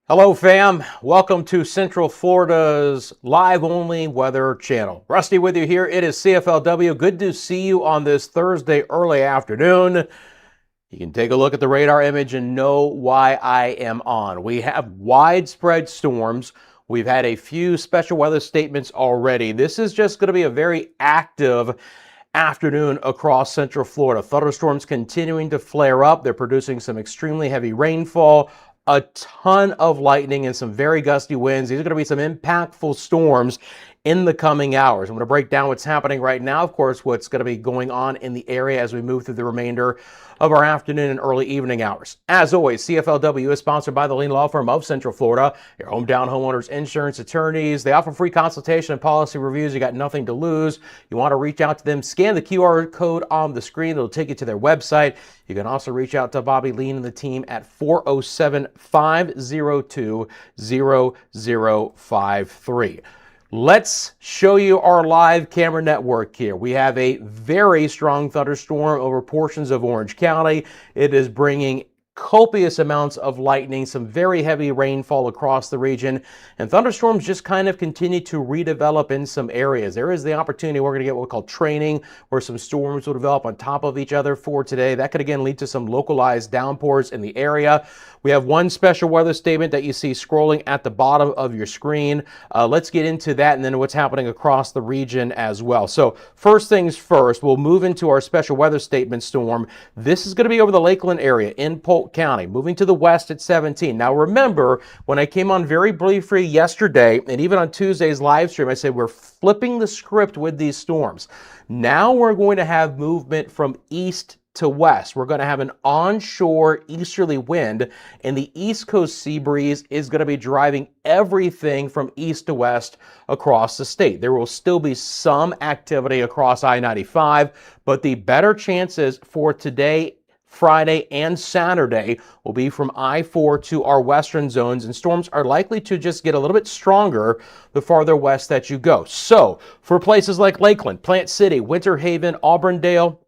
Hello, fam. Welcome to Central Florida's live-only weather channel. Rusty with you here. It is CFLW. Good to see you on this Thursday early afternoon. You can take a look at the radar image and know why I am on. We have widespread storms. We've had a few special weather statements already. This is just going to be a very active afternoon across Central Florida. Thunderstorms continuing to flare up. They're producing some extremely heavy rainfall, a ton of lightning, and some very gusty winds. These are going to be some impactful storms in the coming hours. I'm going to break down what's happening right now, of course, what's going to be going on in the area as we move through the remainder of our afternoon and early evening hours. As always, CFLW is sponsored by the leading law firm of Central Florida, your hometown homeowners insurance attorneys. They offer free consultation and policy reviews. You got nothing to lose. You want to reach out to them, scan the QR code on the screen. It'll take you to their website. You can also reach out to Bobby Lean and the team at 407-502-0053. Let's show you our live camera network here. We have a very strong thunderstorm over portions of Orange County. It is bringing copious amounts of lightning, some very heavy rainfall across the region, and thunderstorms just kind of continue to redevelop in some areas. There is the opportunity we're going to get what we call training, where some storms will develop on top of each other for today. That could again lead to some localized downpours in the area. We have one special weather statement that you see scrolling at the bottom of your screen. Let's get into that and then what's happening across the region as well. So first things first, we'll move into our special weather statement storm. This is going to be over the Lakeland area in Polk County, moving to the west at 17. Now remember, when I came on very briefly yesterday and even on Tuesday's live stream, I said we're flipping the script with these storms. Now we're going to have movement from east to west. We're going to have an onshore easterly wind, and the east coast sea breeze is going to be driving everything from east to west across the state. There will still be some activity across I-95, but the better chances for today, Friday, and Saturday will be from I-4 to our western zones, and storms are likely to just get a little bit stronger the farther west that you go. So for places like Lakeland, Plant City, Winter Haven, Auburndale,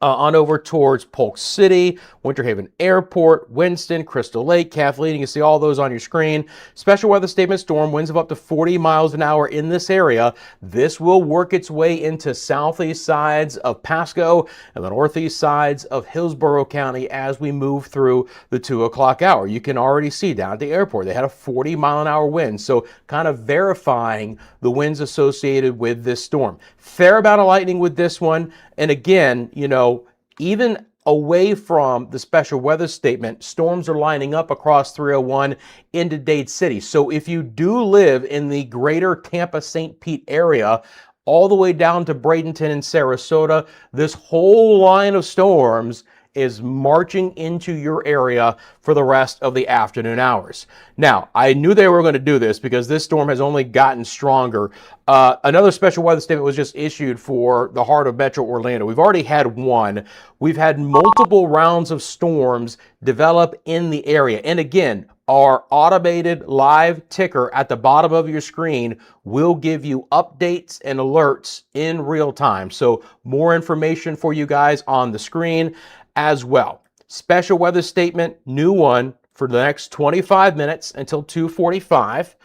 on over towards Polk City, Winter Haven Airport, Winston, Crystal Lake, Kathleen. You can see all those on your screen. Special weather statement storm, winds of up to 40 miles an hour in this area. This will work its way into southeast sides of Pasco and the northeast sides of Hillsborough County as we move through the 2 o'clock hour. You can already see down at the airport, they had a 40-mile-an-hour wind. So kind of verifying the winds associated with this storm. Fair amount of lightning with this one. And again, you know, even away from the special weather statement, storms are lining up across 301 into Dade City. So if you do live in the greater Tampa-St. Pete area, all the way down to Bradenton and Sarasota, this whole line of storms is marching into your area for the rest of the afternoon hours. Now, I knew they were going to do this because this storm has only gotten stronger. Another special weather statement was just issued for the heart of Metro Orlando. We've already had one. We've had multiple rounds of storms develop in the area. And again, our automated live ticker at the bottom of your screen will give you updates and alerts in real time. So more information for you guys on the screen as well. Special weather statement, new one for the next 25 minutes until 2:45.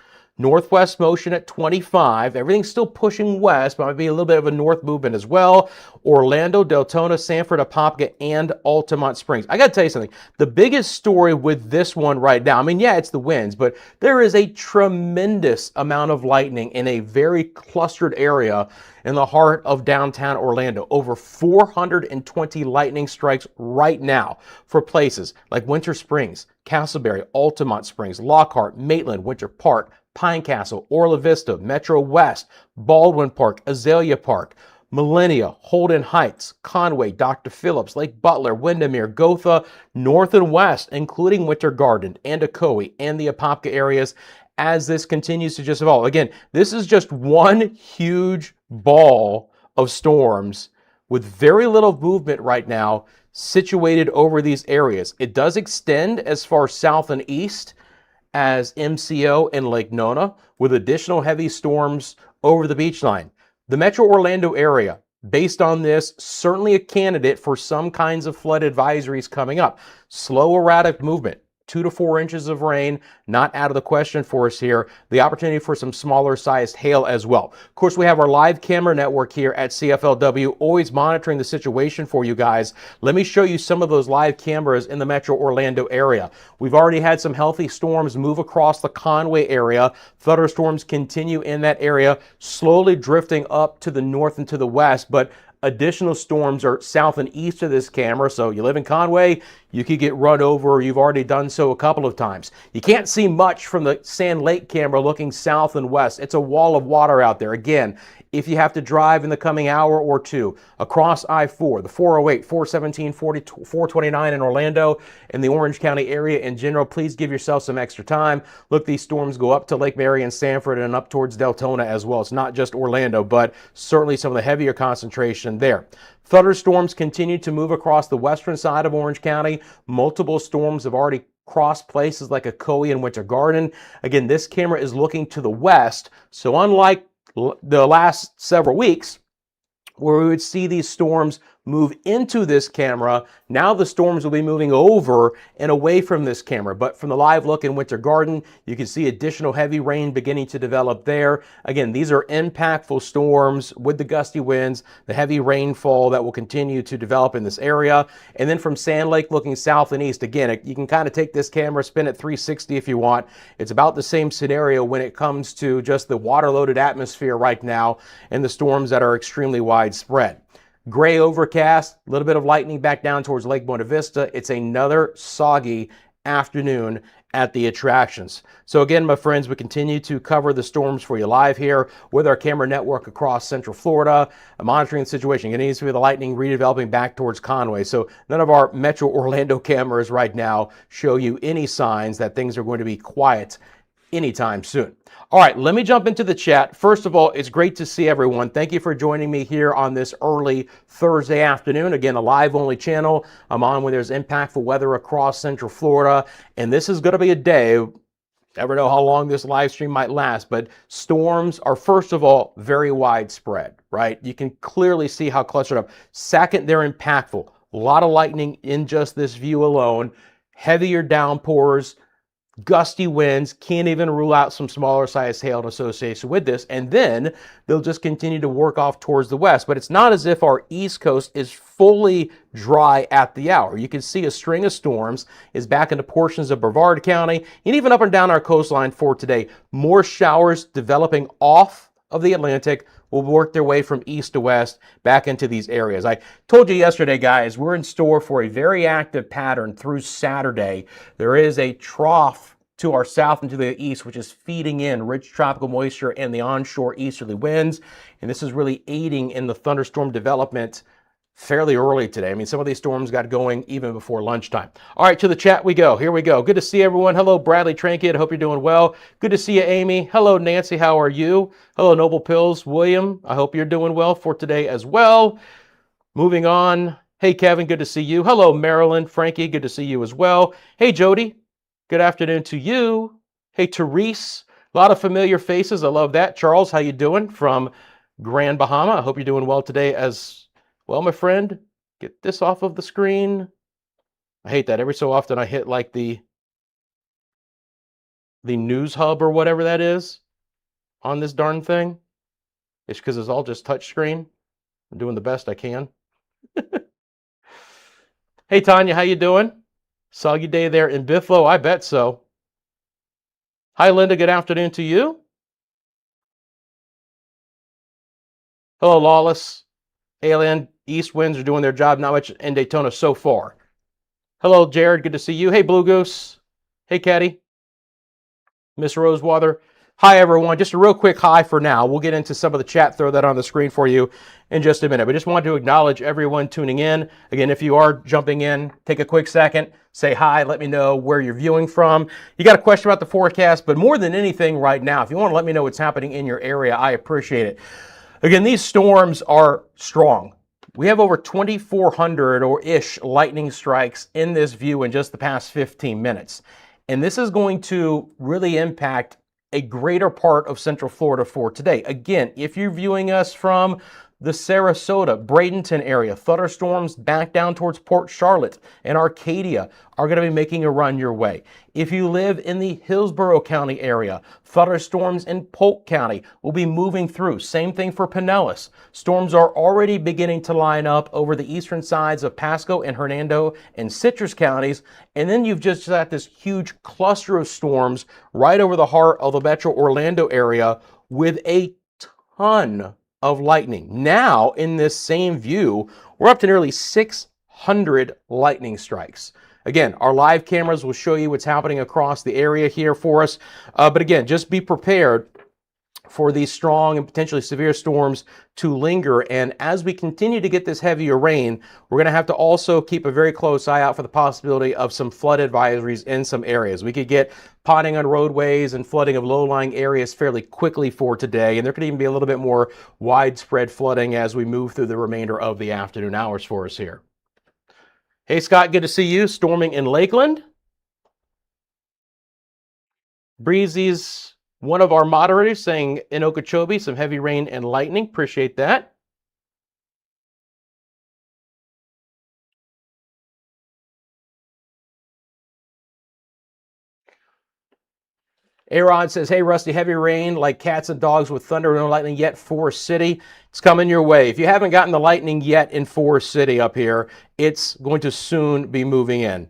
Northwest motion at 25. Everything's still pushing west, but might be a little bit of a north movement as well. Orlando, Deltona, Sanford, Apopka, and Altamont Springs. I got to tell you something. The biggest story with this one right now, I mean, yeah, it's the winds, but there is a tremendous amount of lightning in a very clustered area in the heart of downtown Orlando. Over 420 lightning strikes right now for places like Winter Springs, Castleberry, Altamont Springs, Lockhart, Maitland, Winter Park, Pine Castle, Orla Vista, Metro West, Baldwin Park, Azalea Park, Millennia, Holden Heights, Conway, Dr. Phillips, Lake Butler, Windermere, Gotha, North and West, including Winter Garden and Ocoee and the Apopka areas as this continues to just evolve. Again, this is just one huge ball of storms with very little movement right now situated over these areas. It does extend as far south and east as MCO and Lake Nona, with additional heavy storms over the beach line. The Metro Orlando area, based on this, certainly a candidate for some kinds of flood advisories coming up. Slow, erratic movement. 2 to 4 inches of rain, not out of the question for us here. The opportunity for some smaller sized hail as well. Of course, we have our live camera network here at CFLW, always monitoring the situation for you guys. Let me show you some of those live cameras in the Metro Orlando area. We've already had some healthy storms move across the Conway area. Thunderstorms continue in that area, slowly drifting up to the north and to the west, but additional storms are south and east of this camera. So you live in Conway, you could get run over, or you've already done so a couple of times. You can't see much from the Sand Lake camera looking south and west. It's a wall of water out there. Again, if you have to drive in the coming hour or two across I-4, the 408, 417, 429 in Orlando, and the Orange County area in general, please give yourself some extra time. Look, these storms go up to Lake Mary and Sanford and up towards Deltona as well. It's not just Orlando, but certainly some of the heavier concentration there. Thunderstorms continue to move across the western side of Orange County. Multiple storms have already crossed places like Ocoee and Winter Garden. Again, this camera is looking to the west, so unlike the last several weeks where we would see these storms move into this camera, now the storms will be moving over and away from this camera. But from the live look in Winter Garden, you can see additional heavy rain beginning to develop there. Again, these are impactful storms with the gusty winds, the heavy rainfall that will continue to develop in this area. And then from Sand Lake looking south and east, again, you can kind of take this camera, spin it 360 if you want. It's about the same scenario when it comes to just the water-loaded atmosphere right now and the storms that are extremely widespread. Gray overcast, a little bit of lightning back down towards Lake Buena Vista. It's another soggy afternoon at the attractions. So again, my friends, we continue to cover the storms for you live here with our camera network across Central Florida, monitoring the situation. It needs to be the lightning redeveloping back towards Conway. So none of our Metro Orlando cameras right now show you any signs that things are going to be quiet anytime soon. All right, let me jump into the chat. First of all, it's great to see everyone. Thank you for joining me here on this early Thursday afternoon. Again, a live-only channel. I'm on when there's impactful weather across Central Florida, and this is going to be a day, never know how long this live stream might last, but storms are, first of all, very widespread, right? You can clearly see how clustered up. Second, they're impactful. A lot of lightning in just this view alone, heavier downpours, gusty winds, can't even rule out some smaller size hail in association with this, and then they'll just continue to work off towards the west. But it's not as if our east coast is fully dry at the hour. You can see a string of storms is back into portions of Brevard County and even up and down our coastline for today. More showers developing off of the Atlantic will work their way from east to west back into these areas. I told you yesterday, guys, we're in store for a very active pattern through Saturday. There is a trough to our south and to the east, which is feeding in rich tropical moisture and the onshore easterly winds. And this is really aiding in the thunderstorm development fairly early today. I mean, some of these storms got going even before lunchtime. All right, to the chat we go. Here we go. Good to see everyone. Hello, Bradley Trankid. I hope you're doing well. Good to see you, Amy. Hello, Nancy. How are you? Hello, Noble Pills. William, I hope you're doing well for today as well. Moving on. Hey, Kevin. Good to see you. Hello, Marilyn. Frankie. Good to see you as well. Hey, Jody. Good afternoon to you. Hey, Therese. A lot of familiar faces. I love that. Charles, how you doing? From Grand Bahama. I hope you're doing well today as well, my friend. Get this off of the screen. I hate that. Every so often I hit like the news hub or whatever that is on this darn thing. It's because it's all just touch screen. I'm doing the best I can. Hey, Tanya, how you doing? Soggy day there in Bithlo. I bet so. Hi, Linda. Good afternoon to you. Hello, Lawless. Alien. East winds are doing their job. Not much in Daytona so far. Hello, Jared. Good to see you. Hey, Blue Goose. Hey, Caddy. Miss Rosewater. Hi, everyone. Just a real quick hi for now. We'll get into some of the chat, throw that on the screen for you in just a minute. But just wanted to acknowledge everyone tuning in. Again, if you are jumping in, take a quick second, say hi, let me know where you're viewing from. You got a question about the forecast, but more than anything right now, if you want to let me know what's happening in your area, I appreciate it. Again, these storms are strong. We have over 2,400 or ish lightning strikes in this view in just the past 15 minutes. And this is going to really impact a greater part of Central Florida for today. Again, if you're viewing us from the Sarasota, Bradenton area. Thunderstorms back down towards Port Charlotte and Arcadia are going to be making a run your way. If you live in the Hillsborough County area, thunderstorms in Polk County will be moving through. Same thing for Pinellas. Storms are already beginning to line up over the eastern sides of Pasco and Hernando and Citrus counties. And then you've just got this huge cluster of storms right over the heart of the Metro Orlando area with a ton of lightning. Now, in this same view, we're up to nearly 600 lightning strikes. Again, our live cameras will show you what's happening across the area here for us. But again, just be prepared for these strong and potentially severe storms to linger. And as we continue to get this heavier rain, we're going to have to also keep a very close eye out for the possibility of some flood advisories in some areas. We could get potting on roadways and flooding of low-lying areas fairly quickly for today. And there could even be a little bit more widespread flooding as we move through the remainder of the afternoon hours for us here. Hey, Scott, good to see you. Storming in Lakeland. Breezy's one of our moderators saying in Okeechobee, some heavy rain and lightning. Appreciate that. A-Rod says, hey, Rusty, heavy rain like cats and dogs with thunder and no lightning yet. Forest City. It's coming your way. If you haven't gotten the lightning yet in Forest City up here, it's going to soon be moving in.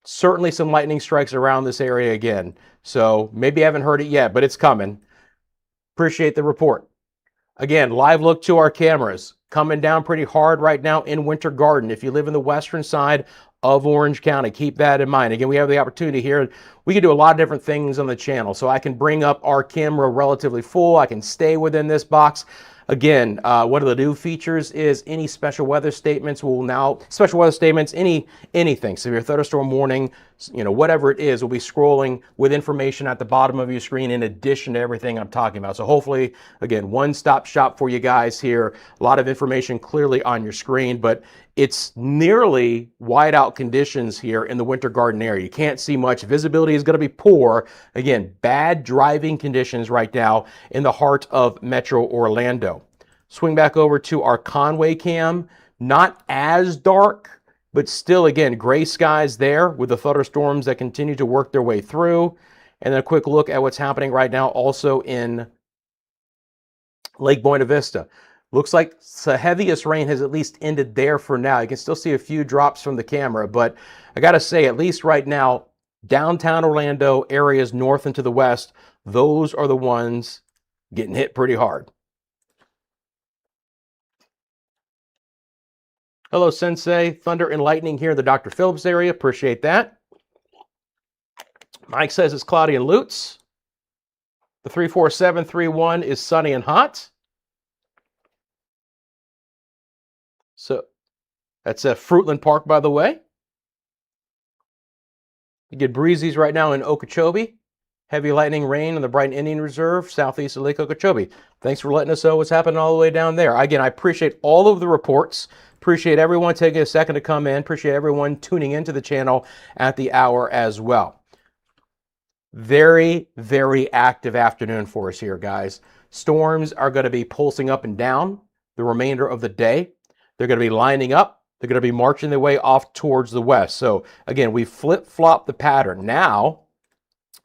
Certainly some lightning strikes around this area again. So maybe you haven't heard it yet, but it's coming. Appreciate the report. Again, live look to our cameras. Coming down pretty hard right now in Winter Garden. If you live in the western side of Orange County, keep that in mind. Again, we have the opportunity here. We can do a lot of different things on the channel. So I can bring up our camera relatively full. I can stay within this box. Again, one of the new features is any special weather statements will now, anything, severe thunderstorm warning, whatever it is, will be scrolling with information at the bottom of your screen in addition to everything I'm talking about. So hopefully, again, one-stop shop for you guys here. A lot of information clearly on your screen, but it's nearly whiteout conditions here in the Winter Garden area. You can't see much. Visibility is going to be poor. Again, bad driving conditions right now in the heart of Metro Orlando. Swing back over to our Conway cam. Not as dark, but still, again, gray skies there with the thunderstorms that continue to work their way through. And then a quick look at what's happening right now also in Lake Buena Vista. Looks like the heaviest rain has at least ended there for now. You can still see a few drops from the camera, but I got to say, at least right now, downtown Orlando, areas north and to the west, those are the ones getting hit pretty hard. Hello, Sensei. Thunder and lightning here in the Dr. Phillips area. Appreciate that. Mike says it's cloudy in Lutz. The 34731 is sunny and hot. So that's Fruitland Park, by the way. You get breezes right now in Okeechobee. Heavy lightning rain in the Brighton Indian Reserve, southeast of Lake Okeechobee. Thanks for letting us know what's happening all the way down there. Again, I appreciate all of the reports. Appreciate everyone taking a second to come in. Appreciate everyone tuning into the channel at the hour as well. Very, very active afternoon for us here, guys. Storms are going to be pulsing up and down the remainder of the day. They're going to be lining up. They're going to be marching their way off towards the west. So again, we flip-flop the pattern. Now,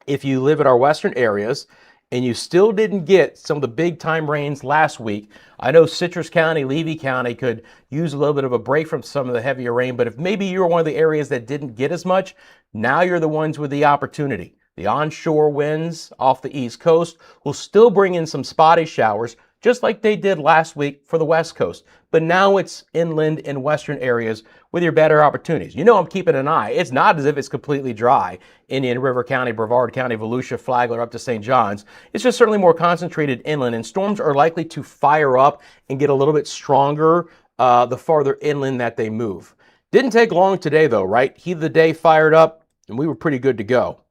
if you live in our western areas and you still didn't get some of the big time rains last week, I know Citrus County, Levy County could use a little bit of a break from some of the heavier rain, but if maybe you're one of the areas that didn't get as much, now you're the ones with the opportunity. The onshore winds off the East Coast will still bring in some spotty showers, just like they did last week for the West Coast. But now it's inland and western areas with your better opportunities. You know I'm keeping an eye. It's not as if it's completely dry. Indian River County, Brevard County, Volusia, Flagler, up to St. John's. It's just certainly more concentrated inland, and storms are likely to fire up and get a little bit stronger the farther inland that they move. Didn't take long today, though, right? Heat of the day fired up, and we were pretty good to go.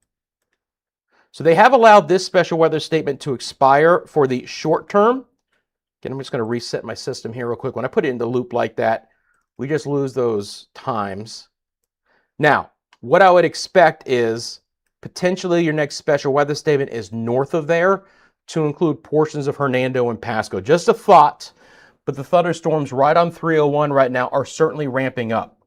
So they have allowed this special weather statement to expire for the short term. Again, I'm just going to reset my system here real quick. When I put it into loop like that, we just lose those times. Now, what I would expect is potentially your next special weather statement is north of there to include portions of Hernando and Pasco. Just a thought. but the thunderstorms right on 301 right now are certainly ramping up.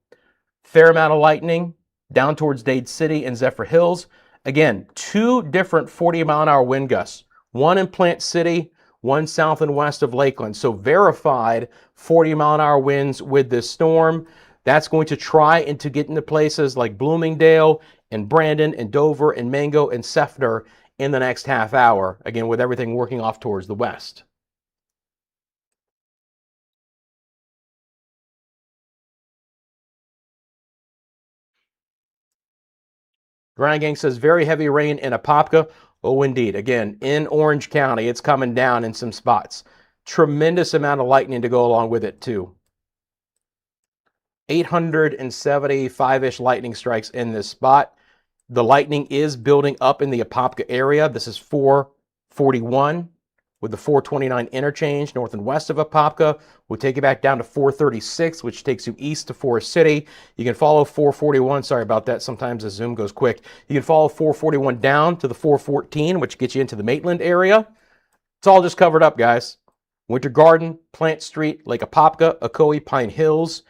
Fair amount of lightning down towards Dade City and Zephyr Hills. Again, two different 40-mile-an-hour wind gusts, one in Plant City, one south and west of Lakeland. So verified 40-mile-an-hour winds with this storm. That's going to try and to get into places like Bloomingdale and Brandon and Dover and Mango and Seffner in the next half hour, again, with everything working off towards the west. Grind Gang says very heavy rain in Apopka. Oh, indeed. Again, in Orange County, it's coming down in some spots. Tremendous amount of lightning to go along with it, too. 875-ish lightning strikes in this spot. The lightning is building up in the Apopka area. This is 441 with the 429 interchange north and west of Apopka. We'll take you back down to 436, which takes you east to Forest City. You can follow 441. Sorry about that. Sometimes the zoom goes quick. You can follow 441 down to the 414, which gets you into the Maitland area. It's all just covered up, guys. Winter Garden, Plant Street, Lake Apopka, Ocoee, Pine Hills.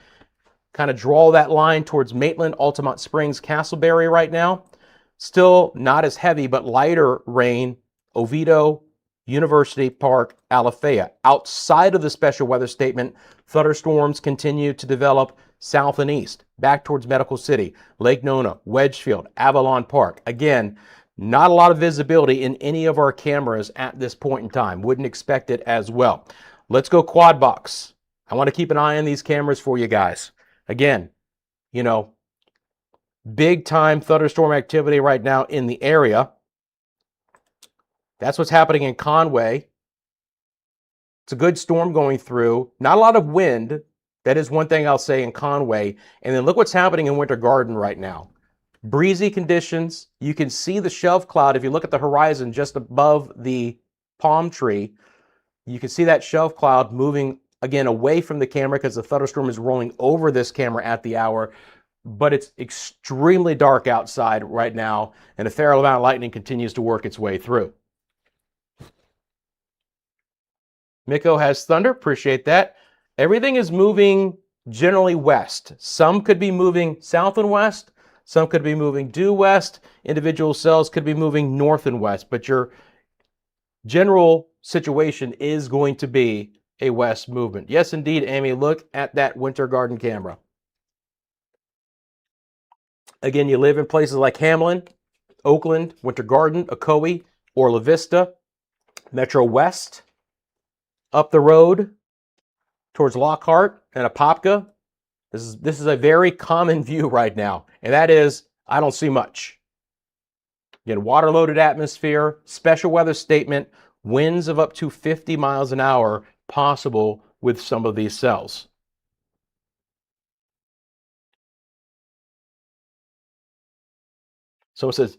Kind of draw that line towards Maitland, Altamont Springs, Castleberry right now. Still not as heavy, but lighter rain, Oviedo, University Park, Alafaya. Outside of the special weather statement, thunderstorms continue to develop south and east, back towards Medical City, Lake Nona, Wedgefield, Avalon Park. Again, not a lot of visibility in any of our cameras at this point in time. Wouldn't expect it as well. Let's go quad box. I want to keep an eye on these cameras for you guys. Again, you know, big time thunderstorm activity right now in the area. That's what's happening in Conway. It's a good storm going through. Not a lot of wind. That is one thing I'll say in Conway. And then look what's happening in Winter Garden right now. Breezy conditions. You can see the shelf cloud. If you look at the horizon just above the palm tree, you can see that shelf cloud moving again away from the camera because the thunderstorm is rolling over this camera at the hour. But it's extremely dark outside right now, and a fair amount of lightning continues to work its way through. Miko has thunder. Appreciate that. Everything is moving generally west. Some could be moving south and west. Some could be moving due west. Individual cells could be moving north and west. But your general situation is going to be a west movement. Yes, indeed, Amy. Look at that Winter Garden camera. Again, you live in places like Hamlin, Oakland, Winter Garden, Ocoee, or La Vista, Metro West, up the road towards Lockhart and Apopka. This is a very common view right now, and that is, I don't see much. Again, water-loaded atmosphere, special weather statement, winds of up to 50 miles an hour possible with some of these cells. Someone says,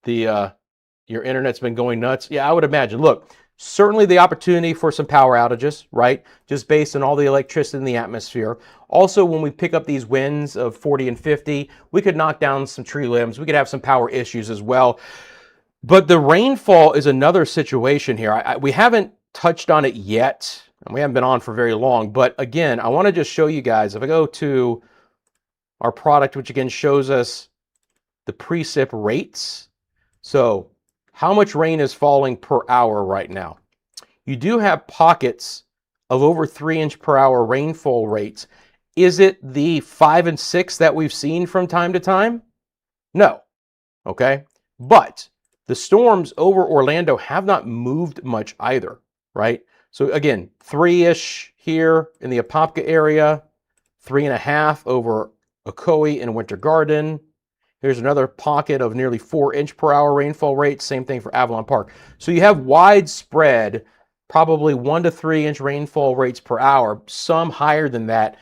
your internet's been going nuts. Yeah, I would imagine. Look, certainly the opportunity for some power outages, right? Just based on all the electricity in the atmosphere. Also, when we pick up these winds of 40 and 50, we could knock down some tree limbs. We could have some power issues as well. But the rainfall is another situation here. We haven't touched on it yet, and we haven't been on for very long. But again, I want to just show you guys, if I go to our product, which again shows us the precip rates. So how much rain is falling per hour right now? You do have pockets of over 3-inch per hour rainfall rates. Is it the 5 and 6 that we've seen from time to time? No. Okay. But the storms over Orlando have not moved much either, right? So again, 3-ish here in the Apopka area, 3.5 over Ocoee and Winter Garden. Here's another pocket of nearly 4-inch per hour rainfall rate. Same thing for Avalon Park. So you have widespread, probably 1 to 3-inch rainfall rates per hour, some higher than that.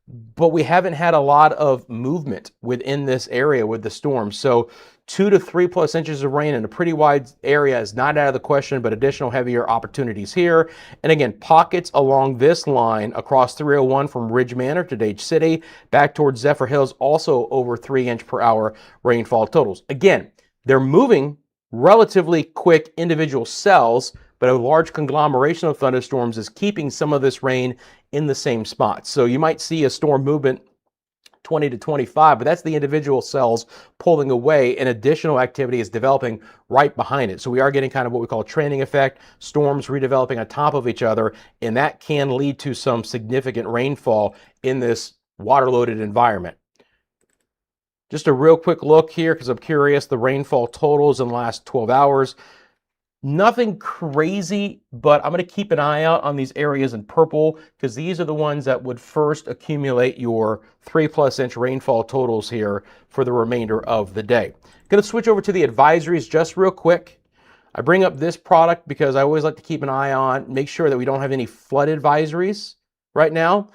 But we haven't had a lot of movement within this area with the storm. So 2 to 3+ inches of rain in a pretty wide area is not out of the question, but additional heavier opportunities here. And again, pockets along this line across 301 from Ridge Manor to Dade City, back towards Zephyr Hills, also over 3-inch per hour rainfall totals. Again, they're moving relatively quick individual cells, but a large conglomeration of thunderstorms is keeping some of this rain in the same spot. So you might see a storm movement 20 to 25, but that's the individual cells pulling away, and additional activity is developing right behind it. So we are getting kind of what we call a training effect, storms redeveloping on top of each other, and that can lead to some significant rainfall in this water-loaded environment. Just a real quick look here, because I'm curious, the rainfall totals in the last 12 hours. Nothing crazy, but I'm going to keep an eye out on these areas in purple, because these are the ones that would first accumulate your 3+ inch rainfall totals here for the remainder of the day. Going to switch over to the advisories just real quick. I bring up this product because I always like to keep an eye on, make sure that we don't have any flood advisories right now.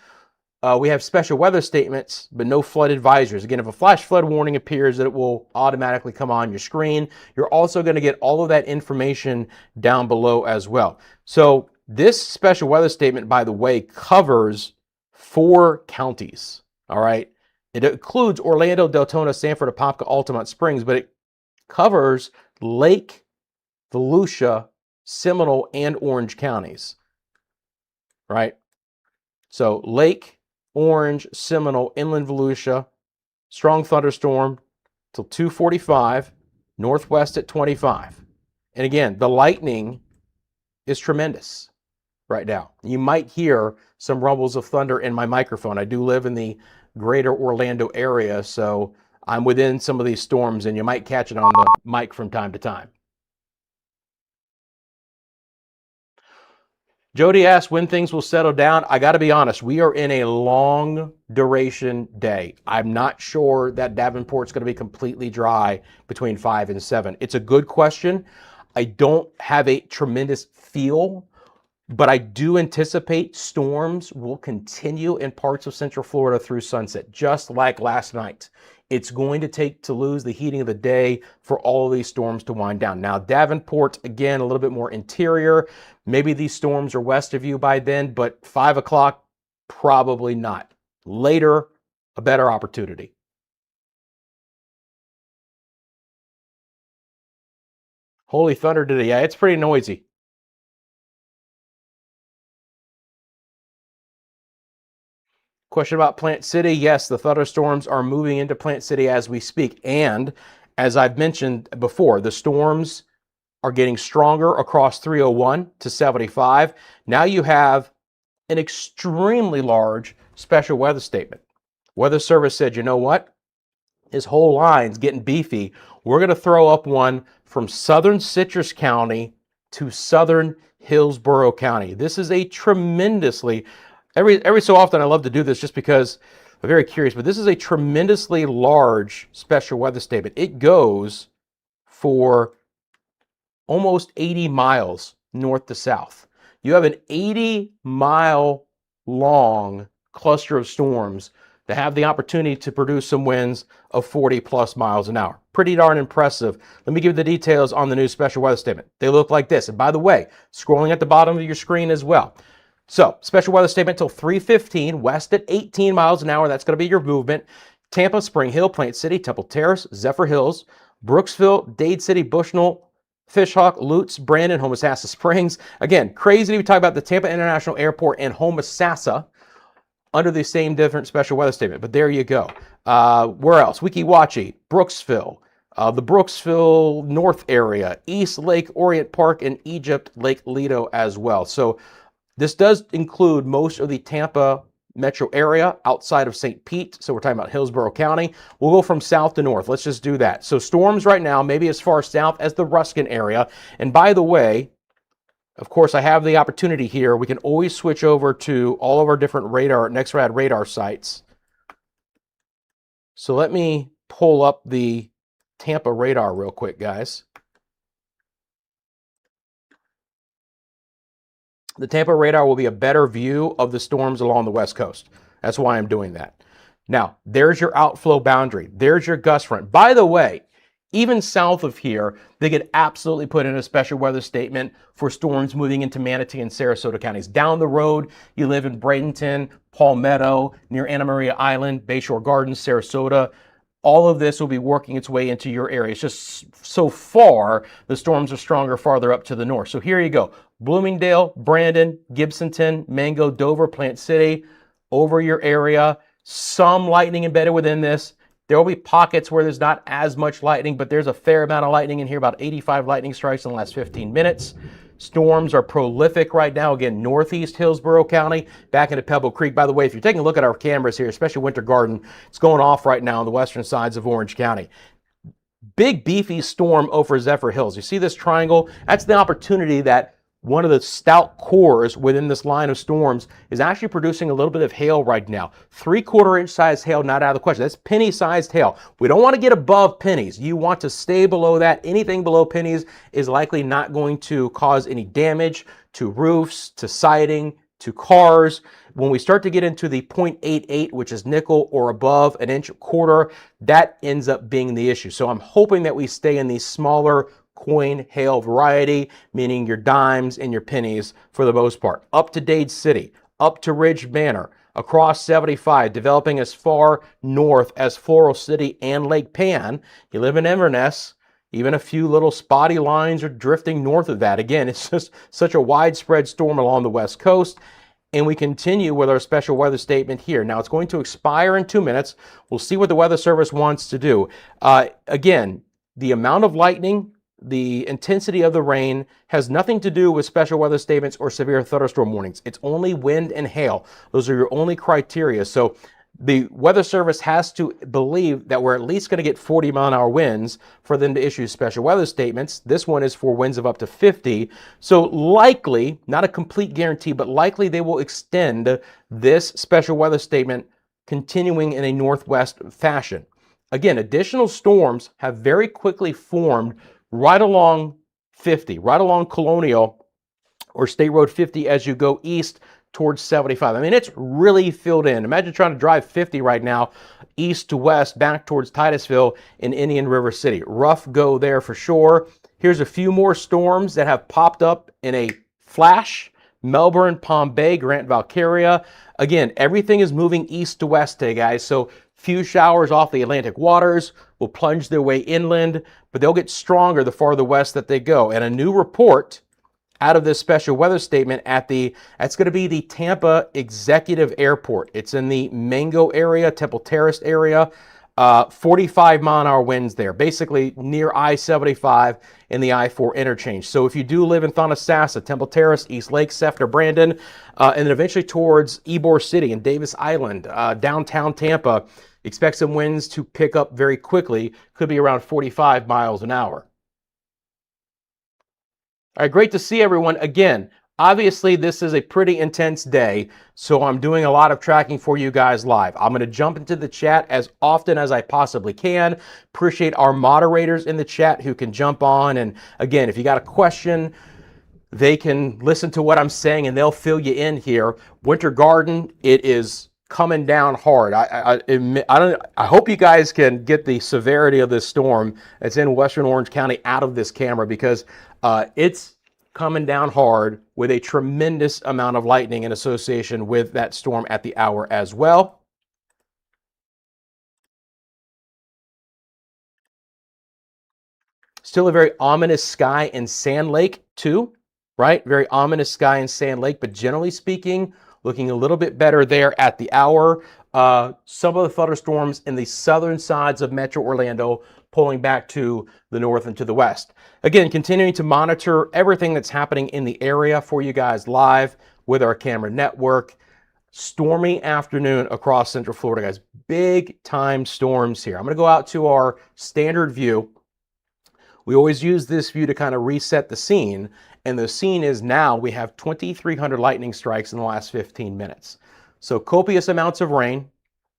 We have special weather statements, but no flood advisories. Again, if a flash flood warning appears, it will automatically come on your screen. You're also going to get all of that information down below as well. So this special weather statement, by the way, covers 4 counties. All right. It includes Orlando, Deltona, Sanford, Apopka, Altamont Springs, but it covers Lake, Volusia, Seminole, and Orange counties. Right. So Lake, Orange, Seminole, Inland Volusia, strong thunderstorm till 2:45, northwest at 25. And again, the lightning is tremendous right now. You might hear some rumbles of thunder in my microphone. I do live in the greater Orlando area, so I'm within some of these storms, and you might catch it on the mic from time to time. Jody asked when things will settle down. I got to be honest, we are in a long duration day. I'm not sure that Davenport's going to be completely dry between 5 and 7. It's a good question. I don't have a tremendous feel, but I do anticipate storms will continue in parts of Central Florida through sunset, just like last night. It's going to take to lose the heating of the day for all of these storms to wind down. Now, Davenport, again, a little bit more interior. Maybe these storms are west of you by then, but 5 o'clock, probably not. Later, a better opportunity. Holy thunder today. Yeah, it's pretty noisy. Question about Plant City. Yes, the thunderstorms are moving into Plant City as we speak. And as I've mentioned before, the storms are getting stronger across 301 to 75. Now you have an extremely large special weather statement. Weather Service said, you know what? This whole line's getting beefy. We're going to throw up one from southern Citrus County to southern Hillsborough County. This is a tremendously, every so often I love to do this just because I'm very curious, but this is a tremendously large special weather statement. It goes for almost 80 miles north to south. You have an 80-mile long cluster of storms that have the opportunity to produce some winds of 40+ miles an hour. Pretty darn impressive. Let me give you the details on the new special weather statement. They look like this. And by the way, scrolling at the bottom of your screen as well. So, special weather statement till 3:15, west at 18 miles an hour. That's going to be your movement. Tampa, Spring Hill, Plant City, Temple Terrace, Zephyr Hills, Brooksville, Dade City, Bushnell, Fishhawk, Lutz, Brandon, Homosassa Springs. Again, crazy we talk about the Tampa International Airport and Homosassa under the same different special weather statement, but there you go. Where else? Weeki Wachee, Brooksville, the Brooksville North area, East Lake, Orient Park, and Egypt, Lake Lido as well. So this does include most of the Tampa metro area outside of St. Pete. So we're talking about Hillsborough County. We'll go from south to north. Let's just do that. So storms right now, maybe as far south as the Ruskin area. And by the way, of course, I have the opportunity here. We can always switch over to all of our different radar, NexRad radar sites. So let me pull up the Tampa radar real quick, guys. The Tampa radar will be a better view of the storms along the West Coast. That's why I'm doing that. Now, there's your outflow boundary. There's your gust front. By the way, even south of here, they could absolutely put in a special weather statement for storms moving into Manatee and Sarasota counties. Down the road, you live in Bradenton, Palmetto, near Anna Maria Island, Bayshore Gardens, Sarasota. All of this will be working its way into your area. It's just so far, the storms are stronger farther up to the north. So here you go. Bloomingdale, Brandon, Gibsonton, Mango, Dover, Plant City, over your area. Some lightning embedded within this. There will be pockets where there's not as much lightning, but there's a fair amount of lightning in here, about 85 lightning strikes in the last 15 minutes. Storms are prolific right now. Again, northeast Hillsborough County, back into Pebble Creek. By the way, if you're taking a look at our cameras here, especially Winter Garden, it's going off right now on the western sides of Orange County. Big beefy storm over Zephyr Hills. You see this triangle? That's the opportunity that one of the stout cores within this line of storms is actually producing a little bit of hail right now. 3/4 inch size hail, not out of the question. That's penny sized hail. We don't want to get above pennies. You want to stay below that. Anything below pennies is likely not going to cause any damage to roofs, to siding, to cars. When we start to get into the 0.88, which is nickel or above, an inch, quarter, that ends up being the issue. So I'm hoping that we stay in these smaller coin hail variety, meaning your dimes and your pennies for the most part. Up to Dade City, up to Ridge Manor, across 75, developing as far north as Floral City and Lake Pan. You live in Inverness, even a few little spotty lines are drifting north of that. Again, it's just such a widespread storm along the west coast. And we continue with our special weather statement here. Now, it's going to expire in 2 minutes. We'll see what the Weather Service wants to do. Again, the amount of lightning, the intensity of the rain has nothing to do with special weather statements or severe thunderstorm warnings. It's only wind and hail. Those are your only criteria. So the Weather Service has to believe that we're at least going to get 40-mile-an-hour winds for them to issue special weather statements. This one is for winds of up to 50. So likely, not a complete guarantee, but likely they will extend this special weather statement continuing in a northwest fashion. Again, additional storms have very quickly formed right along 50, right along Colonial or State Road 50 as you go east towards 75. I mean, it's really filled in. Imagine trying to drive 50 right now, east to west, back towards Titusville in Indian River City. Rough go there for sure. Here's a few more storms that have popped up in a flash. Melbourne, Palm Bay, Grant, Valkyria. Again, everything is moving east to west today, guys. So few showers off the Atlantic waters will plunge their way inland, but they'll get stronger the farther west that they go. And a new report out of this special weather statement that's going to be the Tampa Executive Airport. It's in the Mango area, Temple Terrace area. 45-mile-an-hour winds there, basically near I-75 in the I-4 interchange. So if you do live in Thonotassa, Temple Terrace, East Lake, Sefter, Brandon, and then eventually towards Ybor City and Davis Island, downtown Tampa, expect some winds to pick up very quickly. Could be around 45 miles an hour. All right, great to see everyone again. Obviously, this is a pretty intense day, so I'm doing a lot of tracking for you guys live. I'm going to jump into the chat as often as I possibly can. Appreciate our moderators in the chat who can jump on. And again, if you got a question, they can listen to what I'm saying and they'll fill you in here. Winter Garden, it is coming down hard. I hope you guys can get the severity of this storm that's in western Orange County out of this camera, because it's coming down hard with a tremendous amount of lightning in association with that storm at the hour as well. Still a very ominous sky in Sand Lake too, right? Very ominous sky in Sand Lake, but generally speaking, looking a little bit better there at the hour. Some of the thunderstorms in the southern sides of Metro Orlando pulling back to the north and to the west. Again, continuing to monitor everything that's happening in the area for you guys live with our camera network. Stormy afternoon across Central Florida, guys. Big time storms here. I'm going to go out to our standard view. We always use this view to kind of reset the scene. And the scene is now we have 2,300 lightning strikes in the last 15 minutes. So copious amounts of rain,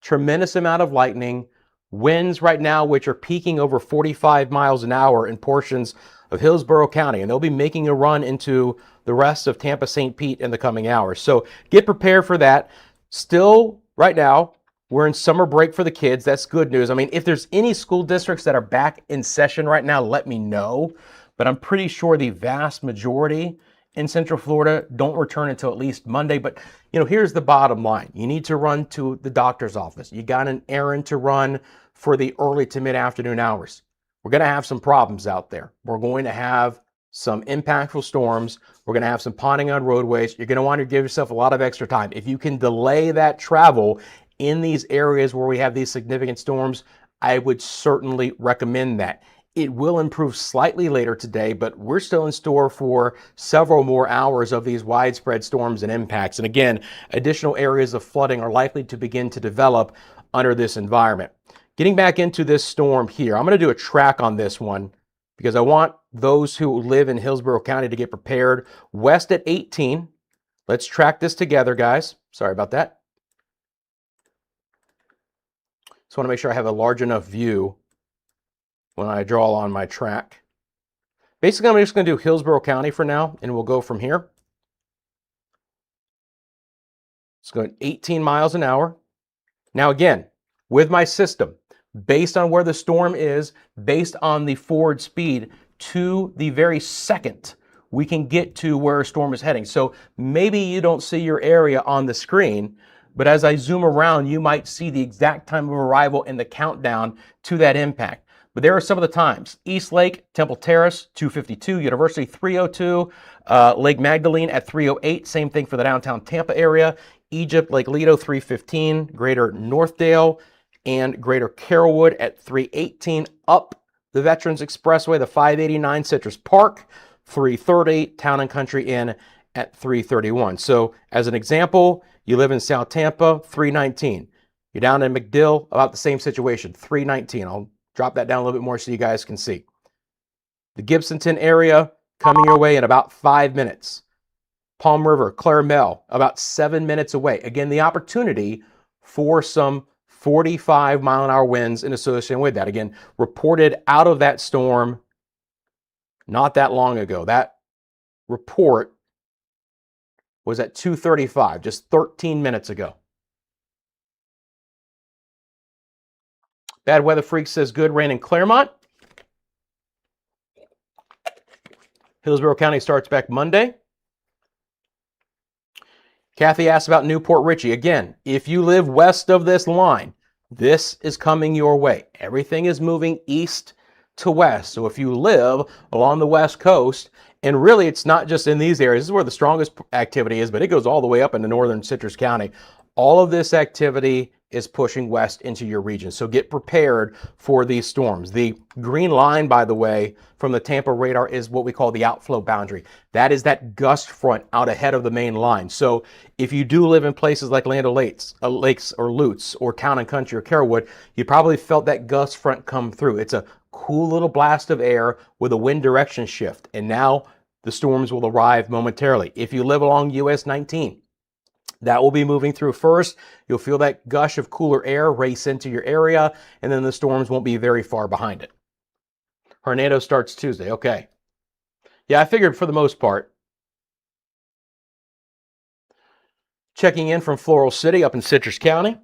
tremendous amount of lightning, winds right now which are peaking over 45 miles an hour in portions of Hillsborough County, and they'll be making a run into the rest of Tampa St. Pete in the coming hours. So get prepared for that. Still, right now, we're in summer break for the kids. That's good news. I mean, if there's any school districts that are back in session right now, let me know. But I'm pretty sure the vast majority in Central Florida don't return until at least Monday. But, you know, here's the bottom line. You need to run to the doctor's office. You got an errand to run for the early to mid-afternoon hours. We're going to have some problems out there. We're going to have some impactful storms. We're going to have some ponding on roadways. You're going to want to give yourself a lot of extra time. If you can delay that travel in these areas where we have these significant storms, I would certainly recommend that. It will improve slightly later today, but we're still in store for several more hours of these widespread storms and impacts. And again, additional areas of flooding are likely to begin to develop under this environment. Getting back into this storm here, I'm going to do a track on this one because I want those who live in Hillsborough County to get prepared. West at 18. Let's track this together, guys. Sorry about that. Just want to make sure I have a large enough view when I draw on my track. Basically, I'm just going to do Hillsborough County for now, and we'll go from here. It's going 18 miles an hour. Now again, with my system, based on where the storm is, based on the forward speed, to the very second we can get to where a storm is heading. So maybe you don't see your area on the screen, but as I zoom around, you might see the exact time of arrival and the countdown to that impact. But there are some of the times. East Lake, Temple Terrace, 2:52, University, 3:02, Lake Magdalene at 3:08, same thing for the downtown Tampa area, Egypt, Lake Lido, 3:15, Greater Northdale, and Greater Carrollwood at 3:18, up the Veterans Expressway, the 589 Citrus Park, 3:30, Town and Country Inn at 3:31. So as an example, you live in South Tampa, 3:19. You're down in MacDill, about the same situation, 3:19. I'll drop that down a little bit more so you guys can see. The Gibsonton area coming your way in about 5 minutes. Palm River, Claremelle, about 7 minutes away. Again, the opportunity for some 45-mile-an-hour winds in association with that. Again, reported out of that storm not that long ago. That report was at 2:35, just 13 minutes ago. Bad Weather Freak says good rain in Claremont. Hillsborough County starts back Monday. Kathy asked about Newport Richey. Again, if you live west of this line, this is coming your way. Everything is moving east to west. So if you live along the west coast, and really it's not just in these areas, this is where the strongest activity is, but it goes all the way up into northern Citrus County. All of this activity is pushing west into your region. So get prepared for these storms. The green line, by the way, from the Tampa radar is what we call the outflow boundary. That is that gust front out ahead of the main line. So if you do live in places like Land O'Lakes, or Lutz, or Town and Country, or Carrollwood, you probably felt that gust front come through. It's a cool little blast of air with a wind direction shift. And now the storms will arrive momentarily. If you live along US 19, that will be moving through first. You'll feel that gush of cooler air race into your area, and then the storms won't be very far behind it. Hernando starts Tuesday. Okay. Yeah, I figured for the most part. Checking in from Floral City up in Citrus County.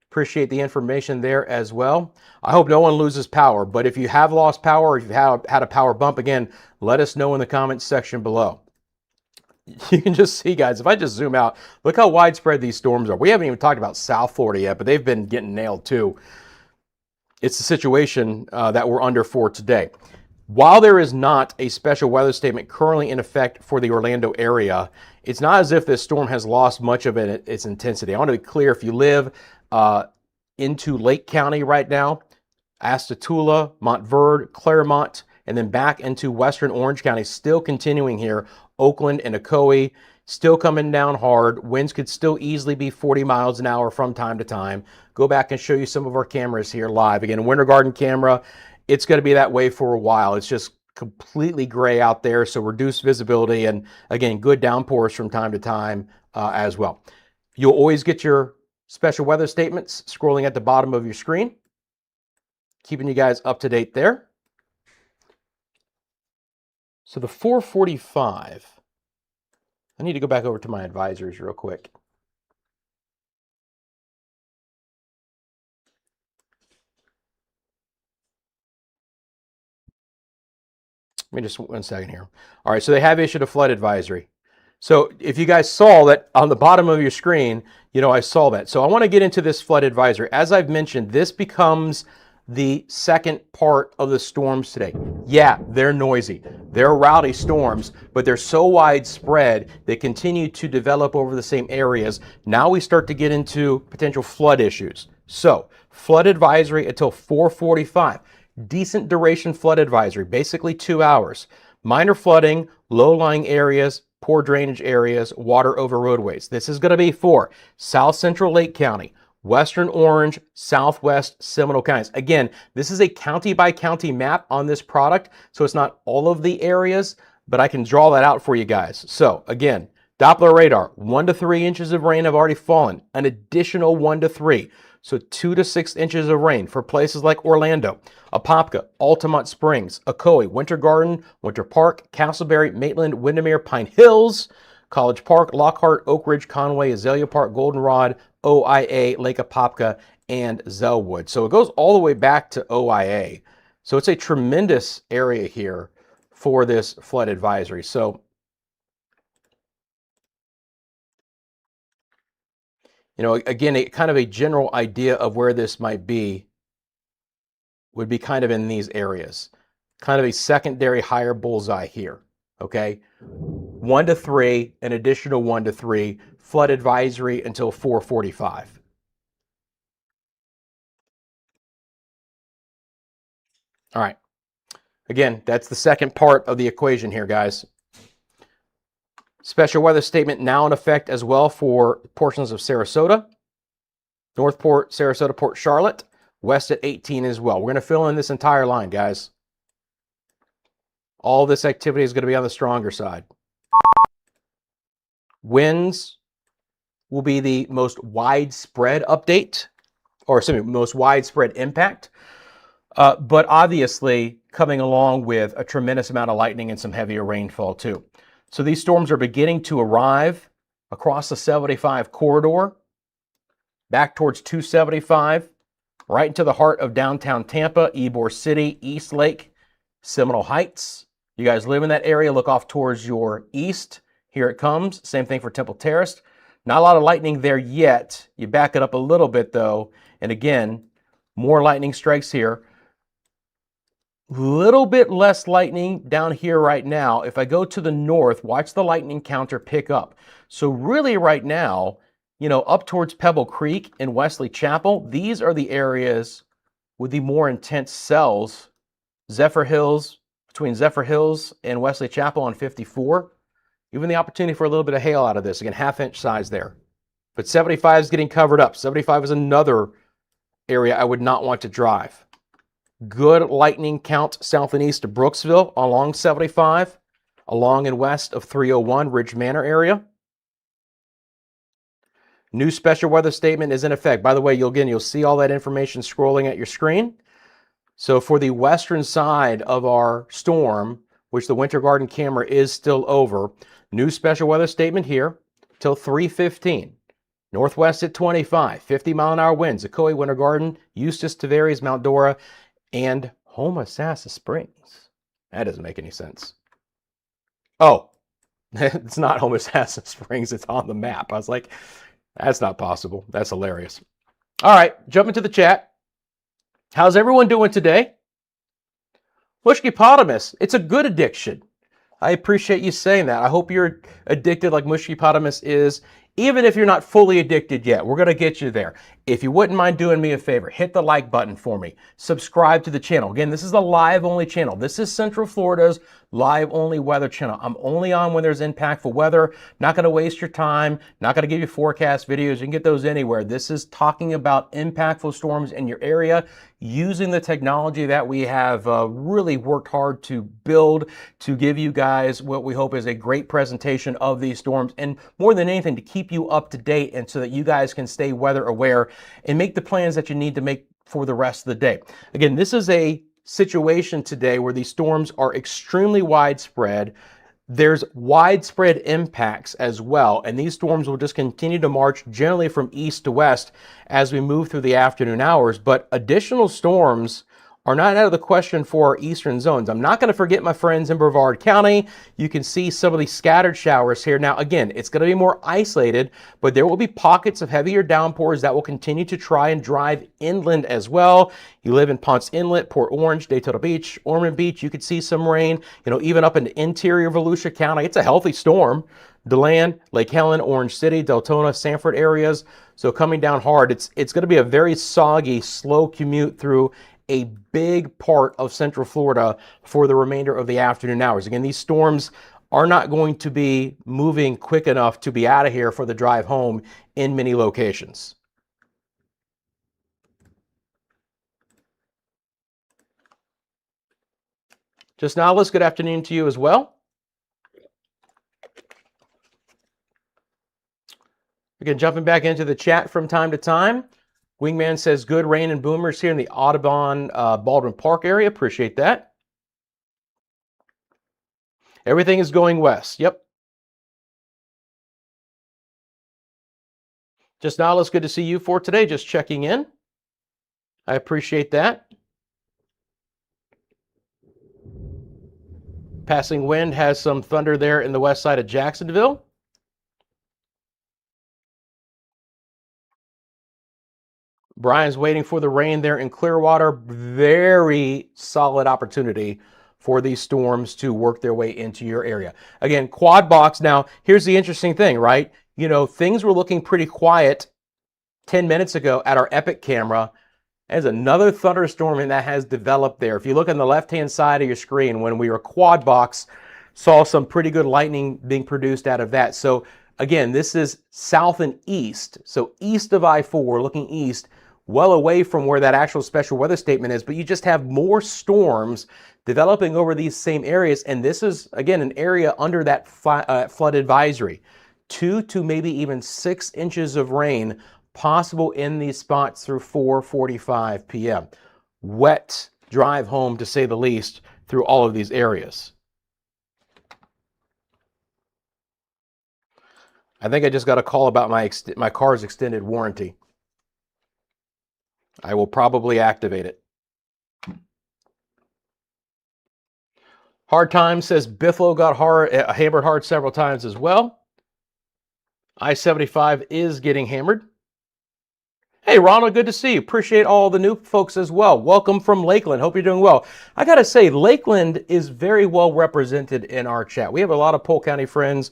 Appreciate the information there as well. I hope no one loses power, but if you have lost power or if you've had a power bump, again, let us know in the comments section below. You can just see, guys, if I just zoom out, look how widespread these storms are. We haven't even talked about South Florida yet, but they've been getting nailed too. It's the situation that we're under for today. While there is not a special weather statement currently in effect for the Orlando area, it's not as if this storm has lost much of its intensity. I want to be clear, if you live into Lake County right now, Astatula, Montverde, Claremont, and then back into western Orange County, still continuing here, Oakland and Ocoee, still coming down hard. Winds could still easily be 40 miles an hour from time to time. Go back and show you some of our cameras here live. Again, Winter Garden camera, it's going to be that way for a while. It's just completely gray out there, so reduced visibility, and again, good downpours from time to time as well. You'll always get your special weather statements scrolling at the bottom of your screen, keeping you guys up to date there. So the 445, I need to go back over to my advisories real quick. Let me just 1 second here. All right, so they have issued a flood advisory. So if you guys saw that on the bottom of your screen, I saw that. So I want to get into this flood advisory. As I've mentioned, this becomes the second part of the storms today. Yeah, they're noisy. They're rowdy storms, but they're so widespread, they continue to develop over the same areas. Now we start to get into potential flood issues. So, flood advisory until 4:45. Decent duration flood advisory, basically 2 hours. Minor flooding, low-lying areas, poor drainage areas, water over roadways. This is going to be for South Central Lake County, Western Orange, Southwest Seminole counties. Again, this is a county by county map on this product, so it's not all of the areas, but I can draw that out for you guys. So again, Doppler radar, 1 to 3 inches of rain have already fallen, an additional 1 to 3. So 2 to 6 inches of rain for places like Orlando, Apopka, Altamont Springs, Ocoee, Winter Garden, Winter Park, Castleberry, Maitland, Windermere, Pine Hills, College Park, Lockhart, Oak Ridge, Conway, Azalea Park, Goldenrod, OIA, Lake Apopka, and Zellwood. So it goes all the way back to OIA. So it's a tremendous area here for this flood advisory. So, you know, again, kind of a general idea of where this might be would be kind of in these areas. Kind of a secondary higher bullseye here, okay? 1 to 3, an additional 1 to 3, flood advisory until 4:45. All right. Again, that's the second part of the equation here, guys. Special weather statement now in effect as well for portions of Sarasota, Northport, Sarasota, Port Charlotte, west at 18 as well. We're going to fill in this entire line, guys. All this activity is going to be on the stronger side. Winds will be the most widespread update, or excuse me, most widespread impact. But obviously coming along with a tremendous amount of lightning and some heavier rainfall too. So these storms are beginning to arrive across the 75 corridor, back towards 275, right into the heart of downtown Tampa, Ybor City, East Lake, Seminole Heights. You guys live in that area, look off towards your east. Here it comes. Same thing for Temple Terrace. Not a lot of lightning there yet. You back it up a little bit though. And again, more lightning strikes here. Little bit less lightning down here right now. If I go to the north, watch the lightning counter pick up. So really right now, you know, up towards Pebble Creek and Wesley Chapel, these are the areas with the more intense cells. Zephyr Hills, between Zephyr Hills and Wesley Chapel on 54. Even the opportunity for a little bit of hail out of this. Again, half-inch size there. But 75 is getting covered up. 75 is another area I would not want to drive. Good lightning count south and east of Brooksville along 75, along and west of 301 Ridge Manor area. New special weather statement is in effect. By the way, you'll see all that information scrolling at your screen. So for the western side of our storm, which the Winter Garden camera is still over, new special weather statement here till 3:15. Northwest at 25, 50-mile-an-hour winds, Ocoee, Winter Garden, Eustis, Tavares, Mount Dora, and Homosassa Springs. That doesn't make any sense. Oh, it's not Homosassa Springs. It's on the map. I was like, that's not possible. That's hilarious. All right, jump into the chat. How's everyone doing today? Mushkipotamus, it's a good addiction. I appreciate you saying that. I hope you're addicted like Mushkipotamus is. Even if you're not fully addicted yet, we're going to get you there. If you wouldn't mind doing me a favor, hit the like button for me. Subscribe to the channel. Again, this is a live-only channel. This is Central Florida's live-only weather channel. I'm only on when there's impactful weather. Not going to waste your time. Not going to give you forecast videos. You can get those anywhere. This is talking about impactful storms in your area using the technology that we have really worked hard to build to give you guys what we hope is a great presentation of these storms, and more than anything to keep you up to date and so that you guys can stay weather aware and make the plans that you need to make for the rest of the day. Again, this is a situation today where these storms are extremely widespread. There's widespread impacts as well, and these storms will just continue to march generally from east to west as we move through the afternoon hours, but additional storms are not out of the question for our eastern zones. I'm not going to forget my friends in Brevard County. You can see some of these scattered showers here. Now, again, it's going to be more isolated, but there will be pockets of heavier downpours that will continue to try and drive inland as well. You live in Ponce Inlet, Port Orange, Daytona Beach, Ormond Beach, you could see some rain, even up in the interior of Volusia County. It's a healthy storm. DeLand, Lake Helen, Orange City, Deltona, Sanford areas. So coming down hard, it's going to be a very soggy, slow commute through a big part of Central Florida for the remainder of the afternoon hours. Again, these storms are not going to be moving quick enough to be out of here for the drive home in many locations. Just now, good afternoon to you as well. Again, jumping back into the chat from time to time. Wingman says, good rain and boomers here in the Audubon Baldwin Park area. Appreciate that. Everything is going west. Yep. Just now, good to see you for today. Just checking in. I appreciate that. Passing wind has some thunder there in the west side of Jacksonville. Brian's waiting for the rain there in Clearwater. Very solid opportunity for these storms to work their way into your area. Again, quad box. Now, here's the interesting thing, right? Things were looking pretty quiet 10 minutes ago at our Epic camera. There's another thunderstorm and that has developed there. If you look on the left-hand side of your screen, when we were quad box, saw some pretty good lightning being produced out of that. So again, this is south and east. So east of I-4, looking east, well away from where that actual special weather statement is, but you just have more storms developing over these same areas. And this is, again, an area under that flood advisory. 2 to maybe even 6 inches of rain possible in these spots through 4:45 p.m. Wet drive home, to say the least, through all of these areas. I think I just got a call about my car's extended warranty. I will probably activate it. Hard Time says Bifflo got hammered hard several times as well. I-75 is getting hammered. Hey, Ronald, good to see you. Appreciate all the new folks as well. Welcome from Lakeland. Hope you're doing well. I got to say, Lakeland is very well represented in our chat. We have a lot of Polk County friends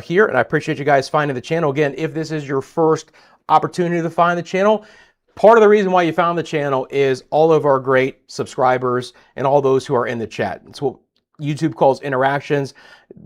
here, and I appreciate you guys finding the channel. Again, if this is your first opportunity to find the channel, part of the reason why you found the channel is all of our great subscribers and all those who are in the chat. It's what YouTube calls interactions.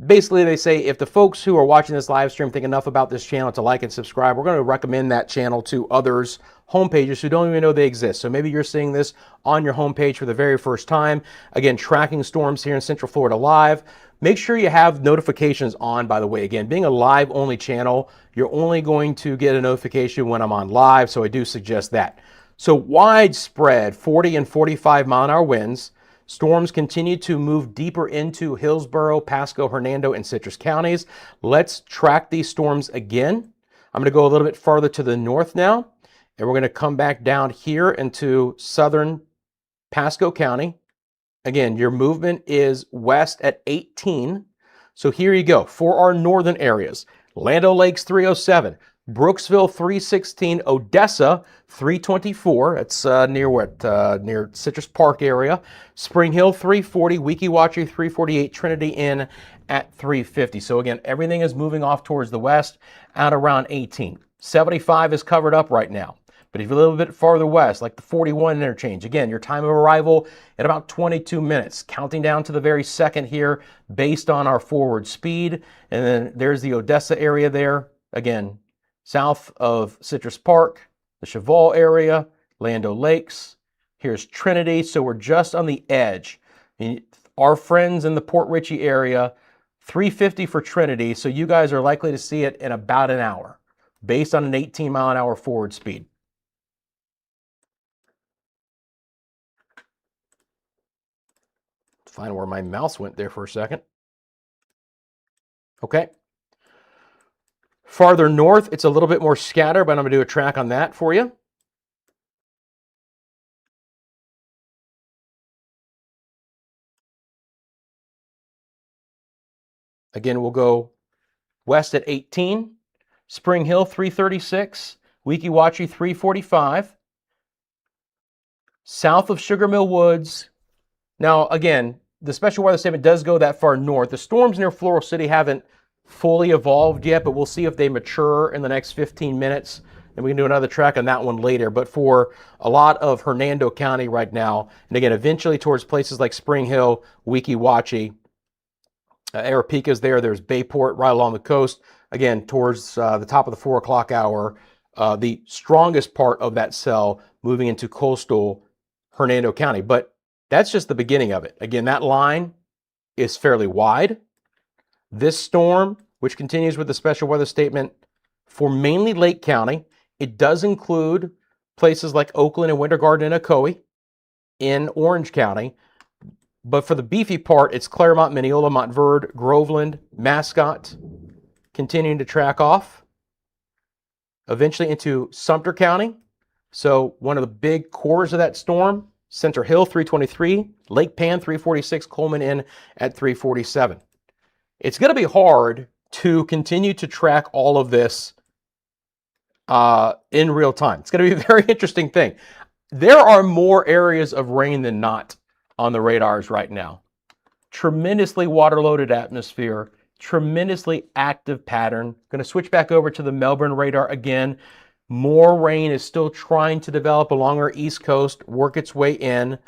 Basically, they say if the folks who are watching this live stream think enough about this channel to like and subscribe, we're going to recommend that channel to others' homepages who don't even know they exist. So maybe you're seeing this on your homepage for the very first time. Again, tracking storms here in Central Florida live. Make sure you have notifications on, by the way. Again, being a live-only channel, you're only going to get a notification when I'm on live, so I do suggest that. So widespread 40 and 45 mile-an-hour winds. Storms continue to move deeper into Hillsborough, Pasco, Hernando, and Citrus counties. Let's track these storms again. I'm going to go a little bit farther to the north now, and we're going to come back down here into southern Pasco County. Again, your movement is west at 18. So here you go for our northern areas. Land O'Lakes 307, Brooksville 316, Odessa 324. That's near what? Near Citrus Park area. Spring Hill 340, Weeki Wachee 348, Trinity Inn at 350. So again, everything is moving off towards the west at around 18. 75 is covered up right now. But if you're a little bit farther west, like the 41 interchange, again, your time of arrival at about 22 minutes, counting down to the very second here based on our forward speed. And then there's the Odessa area there. Again, south of Citrus Park, the Cheval area, Land O'Lakes. Here's Trinity, so we're just on the edge. Our friends in the Port Richey area, 350 for Trinity, so you guys are likely to see it in about an hour, based on an 18 mile an hour forward speed. Find where my mouse went there for a second. Okay. Farther north, it's a little bit more scattered, but I'm going to do a track on that for you. Again, we'll go west at 18, Spring Hill 336, Weeki Wachee 345, south of Sugar Mill Woods. Now, again, the special weather statement does go that far north. The storms near Floral City haven't fully evolved yet, but we'll see if they mature in the next 15 minutes. And we can do another track on that one later. But for a lot of Hernando County right now, and again, eventually towards places like Spring Hill, Weeki Wachee, Arapika's there. There's Bayport right along the coast. Again, towards the top of the 4 o'clock hour, the strongest part of that cell moving into coastal Hernando County. But that's just the beginning of it. Again, that line is fairly wide. This storm, which continues with the special weather statement for mainly Lake County, it does include places like Oakland and Winter Garden and Ocoee in Orange County. But for the beefy part, it's Claremont, Mineola, Montverde, Groveland, Mascot, continuing to track off. Eventually into Sumter County. So one of the big cores of that storm, Center Hill 323, Lake Pan 346, Coleman in at 347. It's going to be hard to continue to track all of this in real time. It's going to be a very interesting thing. There are more areas of rain than not on the radars right now. Tremendously water-loaded atmosphere, tremendously active pattern. Going to switch back over to the Melbourne radar again. More rain is still trying to develop along our east coast, work its way in,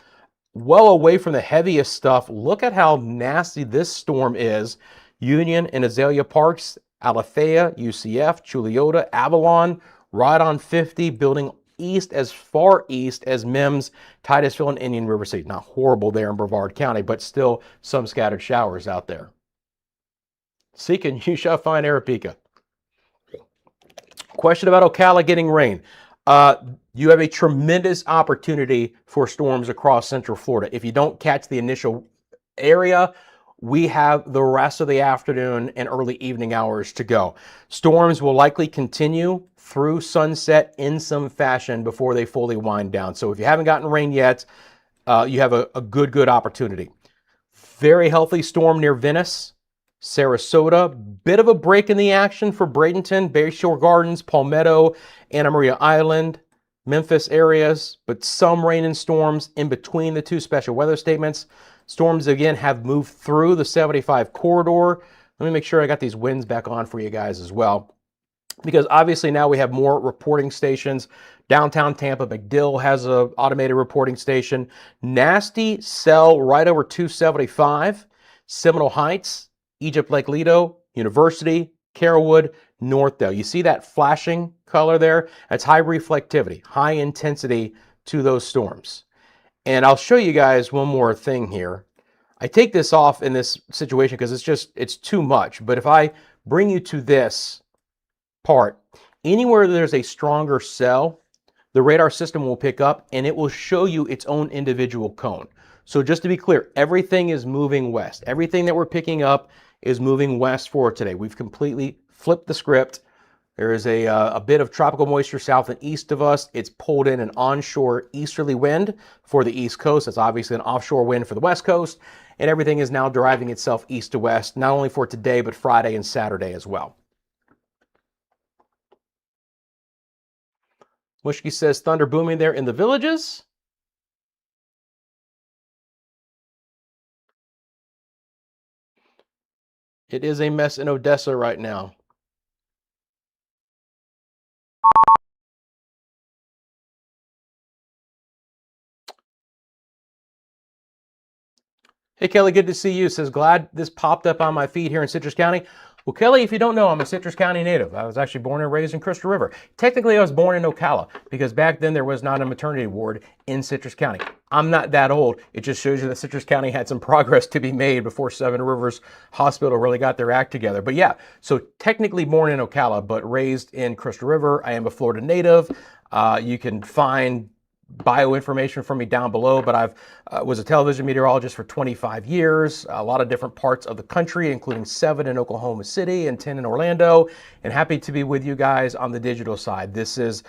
well away from the heaviest stuff. Look at how nasty this storm is. Union and Azalea Parks, Alafaya, UCF, Chuliota, Avalon, right on 50, building east as far east as Mims, Titusville, and Indian River City. Not horrible there in Brevard County, but still some scattered showers out there. Seek and you shall find Arapika. Question about Ocala getting rain. You have a tremendous opportunity for storms across Central Florida. If you don't catch the initial area, we have the rest of the afternoon and early evening hours to go. Storms will likely continue through sunset in some fashion before they fully wind down. So if you haven't gotten rain yet, you have a good opportunity. Very healthy storm near Venice, Sarasota. Bit of a break in the action for Bradenton, Bayshore Gardens, Palmetto, Anna Maria Island, Memphis areas, but some rain and storms in between the two special weather statements. Storms, again, have moved through the 75 corridor. Let me make sure I got these winds back on for you guys as well, because obviously now we have more reporting stations. Downtown Tampa, McDill has an automated reporting station. Nasty cell right over 275. Seminole Heights, Egypt Lake Lido, University, Carrollwood, Northdale. You see that flashing color there? That's high reflectivity, high intensity to those storms. And I'll show you guys one more thing here. I take this off in this situation because it's too much. But if I bring you to this part, anywhere there's a stronger cell, the radar system will pick up and it will show you its own individual cone. So just to be clear, everything is moving west. Everything that we're picking up is moving west for today. We've completely flipped the script. There is a bit of tropical moisture south and east of us. It's pulled in an onshore easterly wind for the east coast. That's obviously an offshore wind for the west coast. And everything is now driving itself east to west, not only for today, but Friday and Saturday as well. Mushki says, thunder booming there in the villages. It is a mess in Odessa right now. Hey, Kelly, good to see you. Says, glad this popped up on my feed here in Citrus County. Well, Kelly, if you don't know, I'm a Citrus County native. I was actually born and raised in Crystal River. Technically, I was born in Ocala because back then there was not a maternity ward in Citrus County. I'm not that old. It just shows you that Citrus County had some progress to be made before Seven Rivers Hospital really got their act together. But yeah, so technically born in Ocala, but raised in Crystal River. I am a Florida native. You can find bio information from me down below, but I've was a television meteorologist for 25 years, a lot of different parts of the country, including 7 in Oklahoma City and 10 in Orlando, and happy to be with you guys on the digital side. This is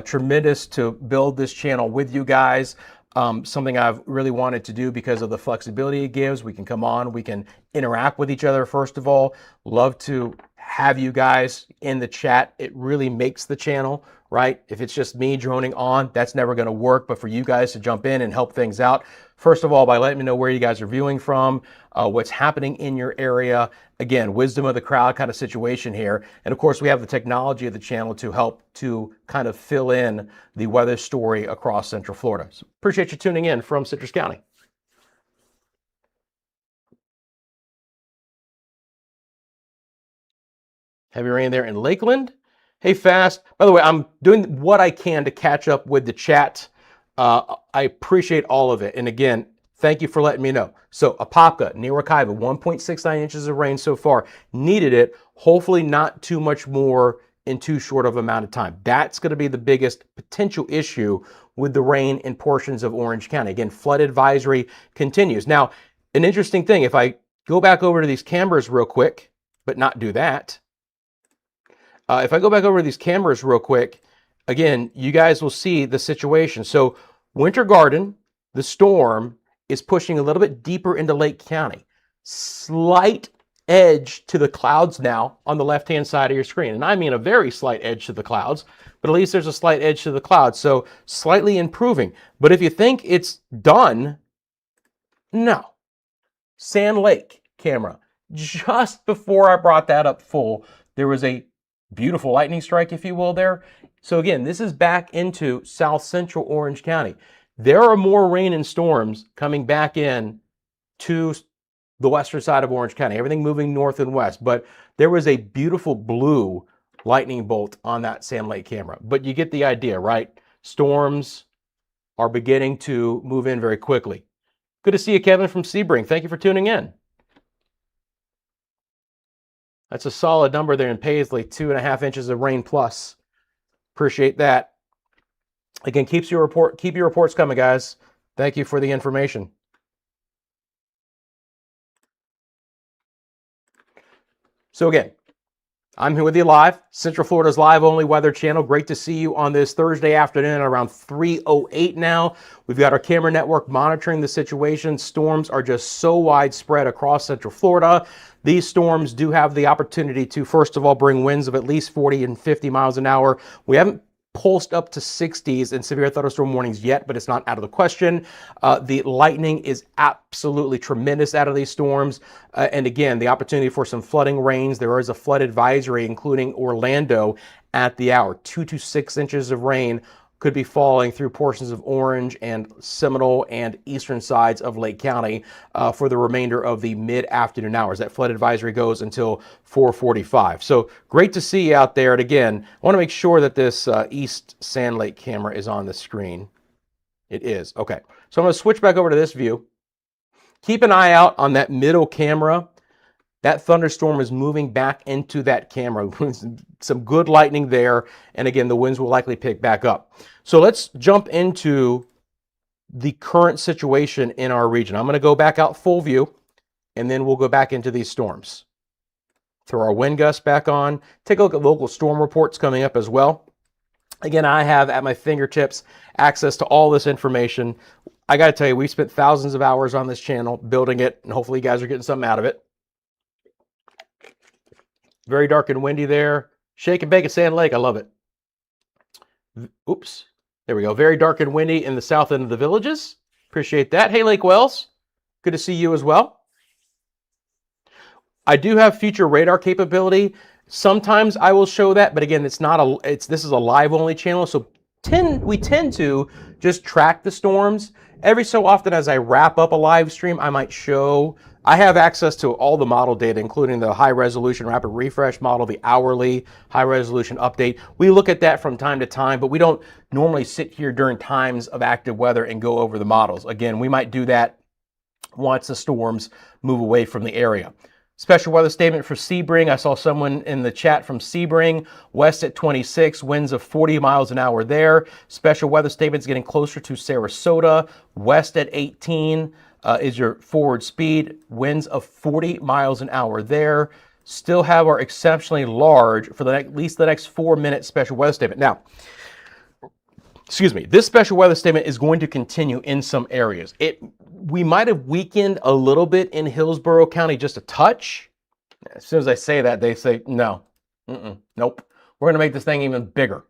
tremendous to build this channel with you guys. Something I've really wanted to do because of the flexibility it gives. We can come on, we can interact with each other. First of all, love to have you guys in the chat. It really makes the channel, right? If it's just me droning on, that's never going to work. But for you guys to jump in and help things out, first of all, by letting me know where you guys are viewing from, what's happening in your area. Again, wisdom of the crowd kind of situation here. And of course, we have the technology of the channel to help to kind of fill in the weather story across Central Florida. So appreciate you tuning in from Citrus County. Heavy rain there in Lakeland. Hey, Fast. By the way, I'm doing what I can to catch up with the chat. I appreciate all of it. And again, thank you for letting me know. So Apopka, near Wekiva, 1.69 inches of rain so far. Needed it. Hopefully not too much more in too short of amount of time. That's going to be the biggest potential issue with the rain in portions of Orange County. Again, flood advisory continues. Now, an interesting thing, if I go back over to these cameras real quick, but not do that. If I go back over to these cameras real quick, again, you guys will see the situation. So Winter Garden, the storm, is pushing a little bit deeper into Lake County. Slight edge to the clouds now on the left-hand side of your screen. And I mean a very slight edge to the clouds, but at least there's a slight edge to the clouds. So slightly improving. But if you think it's done, no. Sand Lake camera. Just before I brought that up full, there was a beautiful lightning strike, if you will, there. So again, this is back into south central Orange County. There are more rain and storms coming back in to the western side of Orange County, everything moving north and west. But there was a beautiful blue lightning bolt on that Sand Lake camera. But you get the idea, right? Storms are beginning to move in very quickly. Good to see you, Kevin from Sebring. Thank you for tuning in. That's a solid number there in Paisley, 2.5 inches of rain plus. Appreciate that. Again, keep your reports coming, guys. Thank you for the information. So again, I'm here with you live, Central Florida's live only weather channel. Great to see you on this Thursday afternoon around 3:08 now. We've got our camera network monitoring the situation. Storms are just so widespread across Central Florida. These storms do have the opportunity to, first of all, bring winds of at least 40 and 50 miles an hour. We haven't pulsed up to 60s in severe thunderstorm warnings yet, but it's not out of the question. The lightning is absolutely tremendous out of these storms. And again, the opportunity for some flooding rains. There is a flood advisory, including Orlando at the hour. 2 to 6 inches of rain could be falling through portions of Orange and Seminole and eastern sides of Lake County for the remainder of the mid-afternoon hours. That flood advisory goes until 4:45. So great to see you out there. And again, I want to make sure that this East Sand Lake camera is on the screen. It is. Okay. So I'm going to switch back over to this view. Keep an eye out on that middle camera. That thunderstorm is moving back into that camera. Some good lightning there. And again, the winds will likely pick back up. So let's jump into the current situation in our region. I'm going to go back out full view, and then we'll go back into these storms. Throw our wind gusts back on. Take a look at local storm reports coming up as well. Again, I have at my fingertips access to all this information. I got to tell you, we spent thousands of hours on this channel building it, and hopefully you guys are getting something out of it. Very dark and windy there. Shake and bake at Sand Lake. I love it. Oops. There we go. Very dark and windy in the south end of the villages. Appreciate that. Hey, Lake Wells. Good to see you as well. I do have future radar capability. Sometimes I will show that, but again, this is a live only channel, so we tend to just track the storms. Every so often as I wrap up a live stream, I might show. I have access to all the model data, including the high resolution rapid refresh model, the hourly high resolution update. We look at that from time to time, but we don't normally sit here during times of active weather and go over the models. Again, we might do that once the storms move away from the area. Special weather statement for Sebring. I saw someone in the chat from Sebring. West at 26, winds of 40 miles an hour there. Special weather statement is getting closer to Sarasota. West at 18 is your forward speed. Winds of 40 miles an hour there. Still have our exceptionally large for at least the next 4 minute special weather statement. Now, excuse me, this special weather statement is going to continue in some areas. We might have weakened a little bit in Hillsborough County, just a touch. As soon as I say that, they say, no, nope. We're going to make this thing even bigger.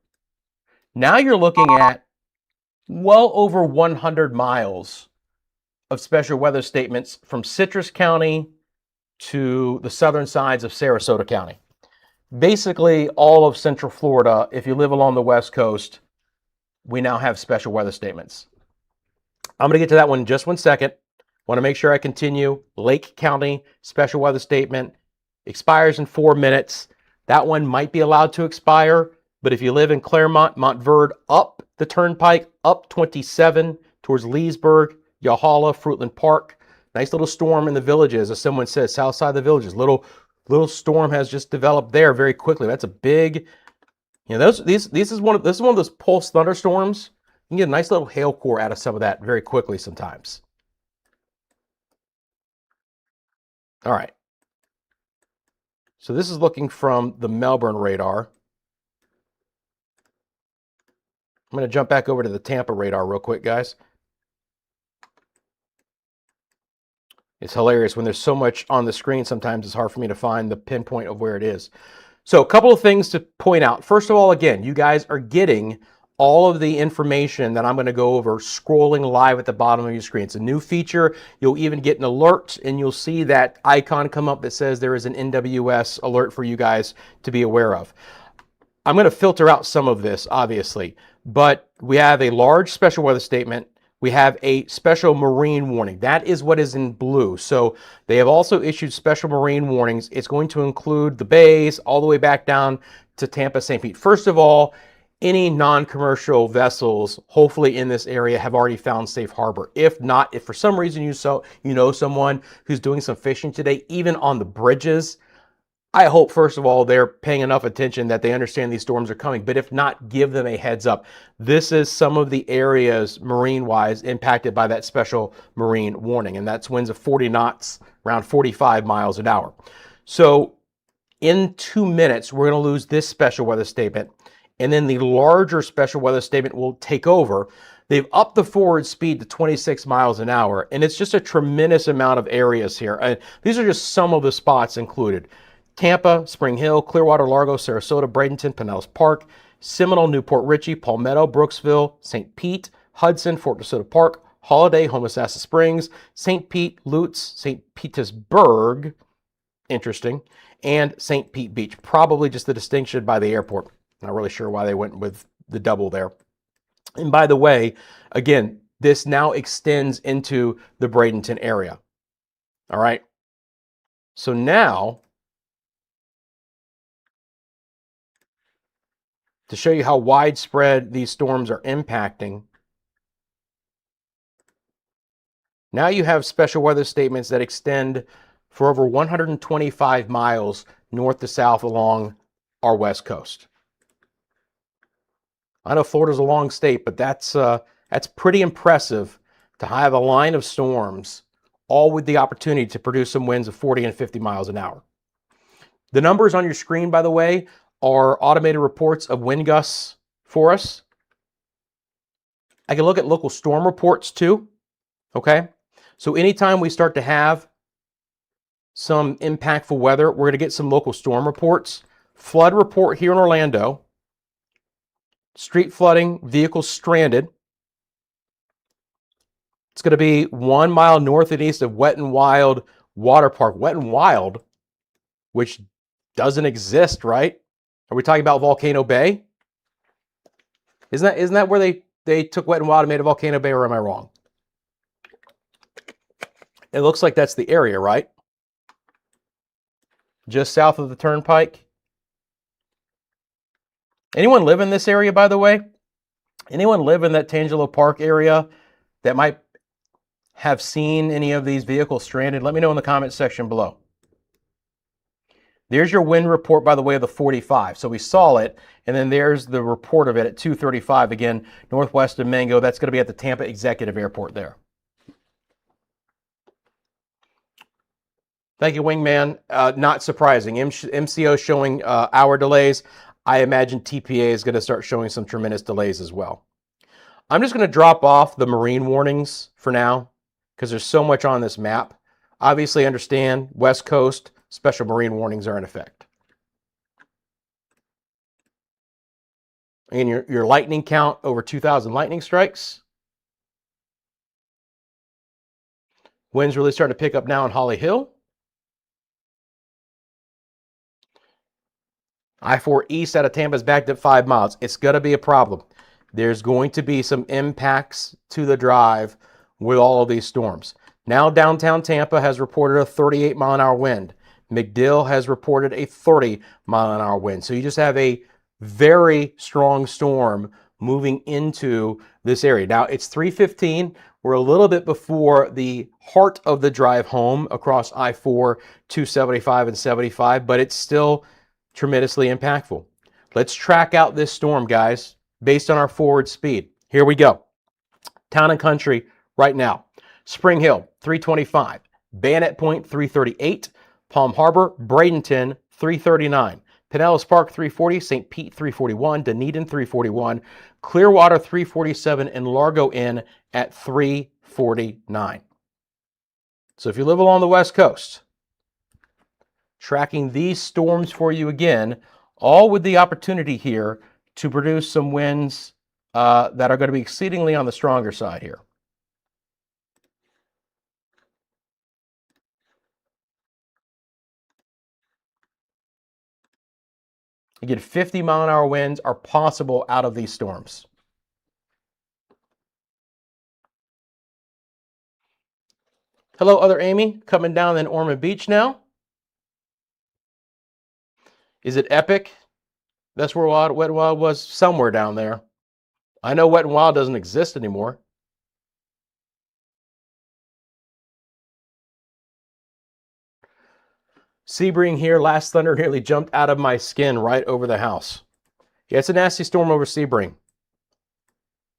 Now you're looking at well over 100 miles of special weather statements from Citrus County to the southern sides of Sarasota County. Basically, all of Central Florida, if you live along the West Coast, we now have special weather statements. I'm going to get to that one in just 1 second. Want to make sure I continue. Lake County special weather statement expires in 4 minutes. That one might be allowed to expire, but if you live in Claremont, Montverde, up the Turnpike, up 27 towards Leesburg, Yahala, Fruitland Park. Nice little storm in the Villages, as someone says, south side of the Villages. Little storm has just developed there very quickly. That's a big, this is one of those pulse thunderstorms. You can get a nice little hail core out of some of that very quickly sometimes. All right. So this is looking from the Melbourne radar. I'm going to jump back over to the Tampa radar real quick, guys. It's hilarious when there's so much on the screen. Sometimes it's hard for me to find the pinpoint of where it is. So a couple of things to point out. First of all, again, you guys are getting all of the information that I'm going to go over scrolling live at the bottom of your screen. It's a new feature. You'll even get an alert, and you'll see that icon come up that says there is an NWS alert for you guys to be aware of. I'm going to filter out some of this, obviously, but we have a large special weather statement. We have a special marine warning. That is what is in blue. So they have also issued special marine warnings. It's going to include the bays all the way back down to Tampa, St. Pete. First of all, any non-commercial vessels, hopefully in this area, have already found safe harbor. If not, if for some reason you know someone who's doing some fishing today, even on the bridges, I hope, first of all, they're paying enough attention that they understand these storms are coming. But if not, give them a heads up. This is some of the areas, marine-wise, impacted by that special marine warning. And that's winds of 40 knots, around 45 miles an hour. So in 2 minutes, we're going to lose this special weather statement. And then the larger special weather statement will take over. They've upped the forward speed to 26 miles an hour. And it's just a tremendous amount of areas here. These are just some of the spots included. Tampa, Spring Hill, Clearwater, Largo, Sarasota, Bradenton, Pinellas Park, Seminole, Newport Richey, Palmetto, Brooksville, St. Pete, Hudson, Fort DeSoto Park, Holiday, Homosassa Springs, St. Pete, Lutz, St. Petersburg, interesting, and St. Pete Beach. Probably just the distinction by the airport. Not really sure why they went with the double there. And by the way, again, this now extends into the Bradenton area. All right. So now, to show you how widespread these storms are impacting, now you have special weather statements that extend for over 125 miles north to south along our west coast. I know Florida's a long state, but that's pretty impressive to have a line of storms, all with the opportunity to produce some winds of 40 and 50 miles an hour. The numbers on your screen, by the way, are automated reports of wind gusts for us. I can look at local storm reports too, okay? So anytime we start to have some impactful weather, we're gonna get some local storm reports. Flood report here in Orlando. Street flooding, vehicles stranded. It's gonna be 1 mile north and east of Wet and Wild Water Park. Wet and Wild, which doesn't exist, right? Are we talking about Volcano Bay? Isn't that where they took Wet and Wild and made a Volcano Bay, or am I wrong? It looks like that's the area, right? Just south of the Turnpike. Anyone live in this area, by the way? Anyone live in that Tangelo Park area that might have seen any of these vehicles stranded? Let me know in the comment section below. There's your wind report, by the way, of the 45. So we saw it, and then there's the report of it at 235, again, northwest of Mango. That's going to be at the Tampa Executive Airport there. Thank you, Wingman. Not surprising. MCO showing hour delays. I imagine TPA is going to start showing some tremendous delays as well. I'm just going to drop off the marine warnings for now because there's so much on this map. Obviously, understand West Coast special marine warnings are in effect. And your lightning count over 2,000 lightning strikes. Winds really starting to pick up now in Holly Hill. I-4 east out of Tampa is backed up 5 miles. It's going to be a problem. There's going to be some impacts to the drive with all of these storms. Now downtown Tampa has reported a 38-mile-an-hour wind. McDill has reported a 30-mile-an-hour wind. So you just have a very strong storm moving into this area. Now it's 3:15. We're a little bit before the heart of the drive home across I-4, 275 and 75, but it's still tremendously impactful. Let's track out this storm, guys, based on our forward speed. Here we go. Town and country right now. Spring Hill, 325. Bayonet Point, 338. Palm Harbor, Bradenton, 339. Pinellas Park, 340. St. Pete, 341. Dunedin, 341. Clearwater, 347. And Largo Inn at 349. So if you live along the West Coast, tracking these storms for you again, all with the opportunity here to produce some winds that are going to be exceedingly on the stronger side here. Again, 50-mile-an-hour winds are possible out of these storms. Hello, other Amy, coming down in Ormond Beach now. Is it epic? That's where Wet n Wild was, somewhere down there. I know Wet n Wild doesn't exist anymore. Sebring here, last thunder nearly jumped out of my skin right over the house. Yeah, it's a nasty storm over Sebring.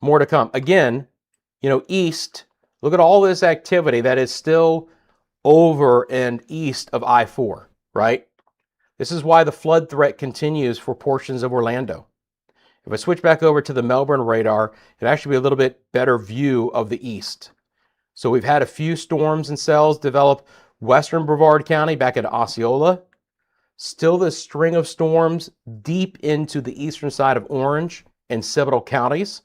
More to come. Again, you know, east, look at all this activity that is still over and east of I-4, right? This is why the flood threat continues for portions of Orlando. If I switch back over to the Melbourne radar, it'll actually be a little bit better view of the east. So we've had a few storms and cells develop western Brevard County back at Osceola. Still this string of storms deep into the eastern side of Orange and Seminole counties.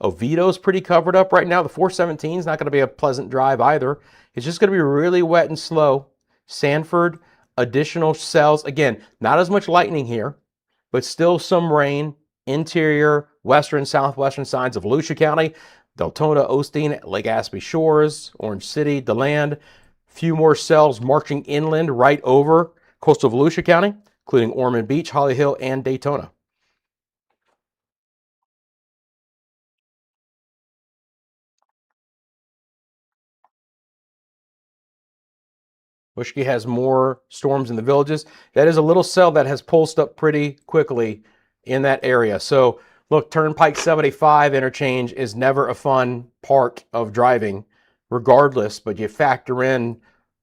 Oviedo's pretty covered up right now. The 417 is not going to be a pleasant drive either. It's just going to be really wet and slow. Sanford, additional cells. Again, not as much lightning here, but still some rain. Interior, western, southwestern sides of Volusia County, Deltona, Osteen, Lake Aspey Shores, Orange City, DeLand. Few more cells marching inland right over coastal Volusia County, including Ormond Beach, Holly Hill, and Daytona. Wishkey has more storms in the villages. That is a little cell that has pulsed up pretty quickly in that area. So look, Turnpike 75 interchange is never a fun part of driving regardless, but you factor in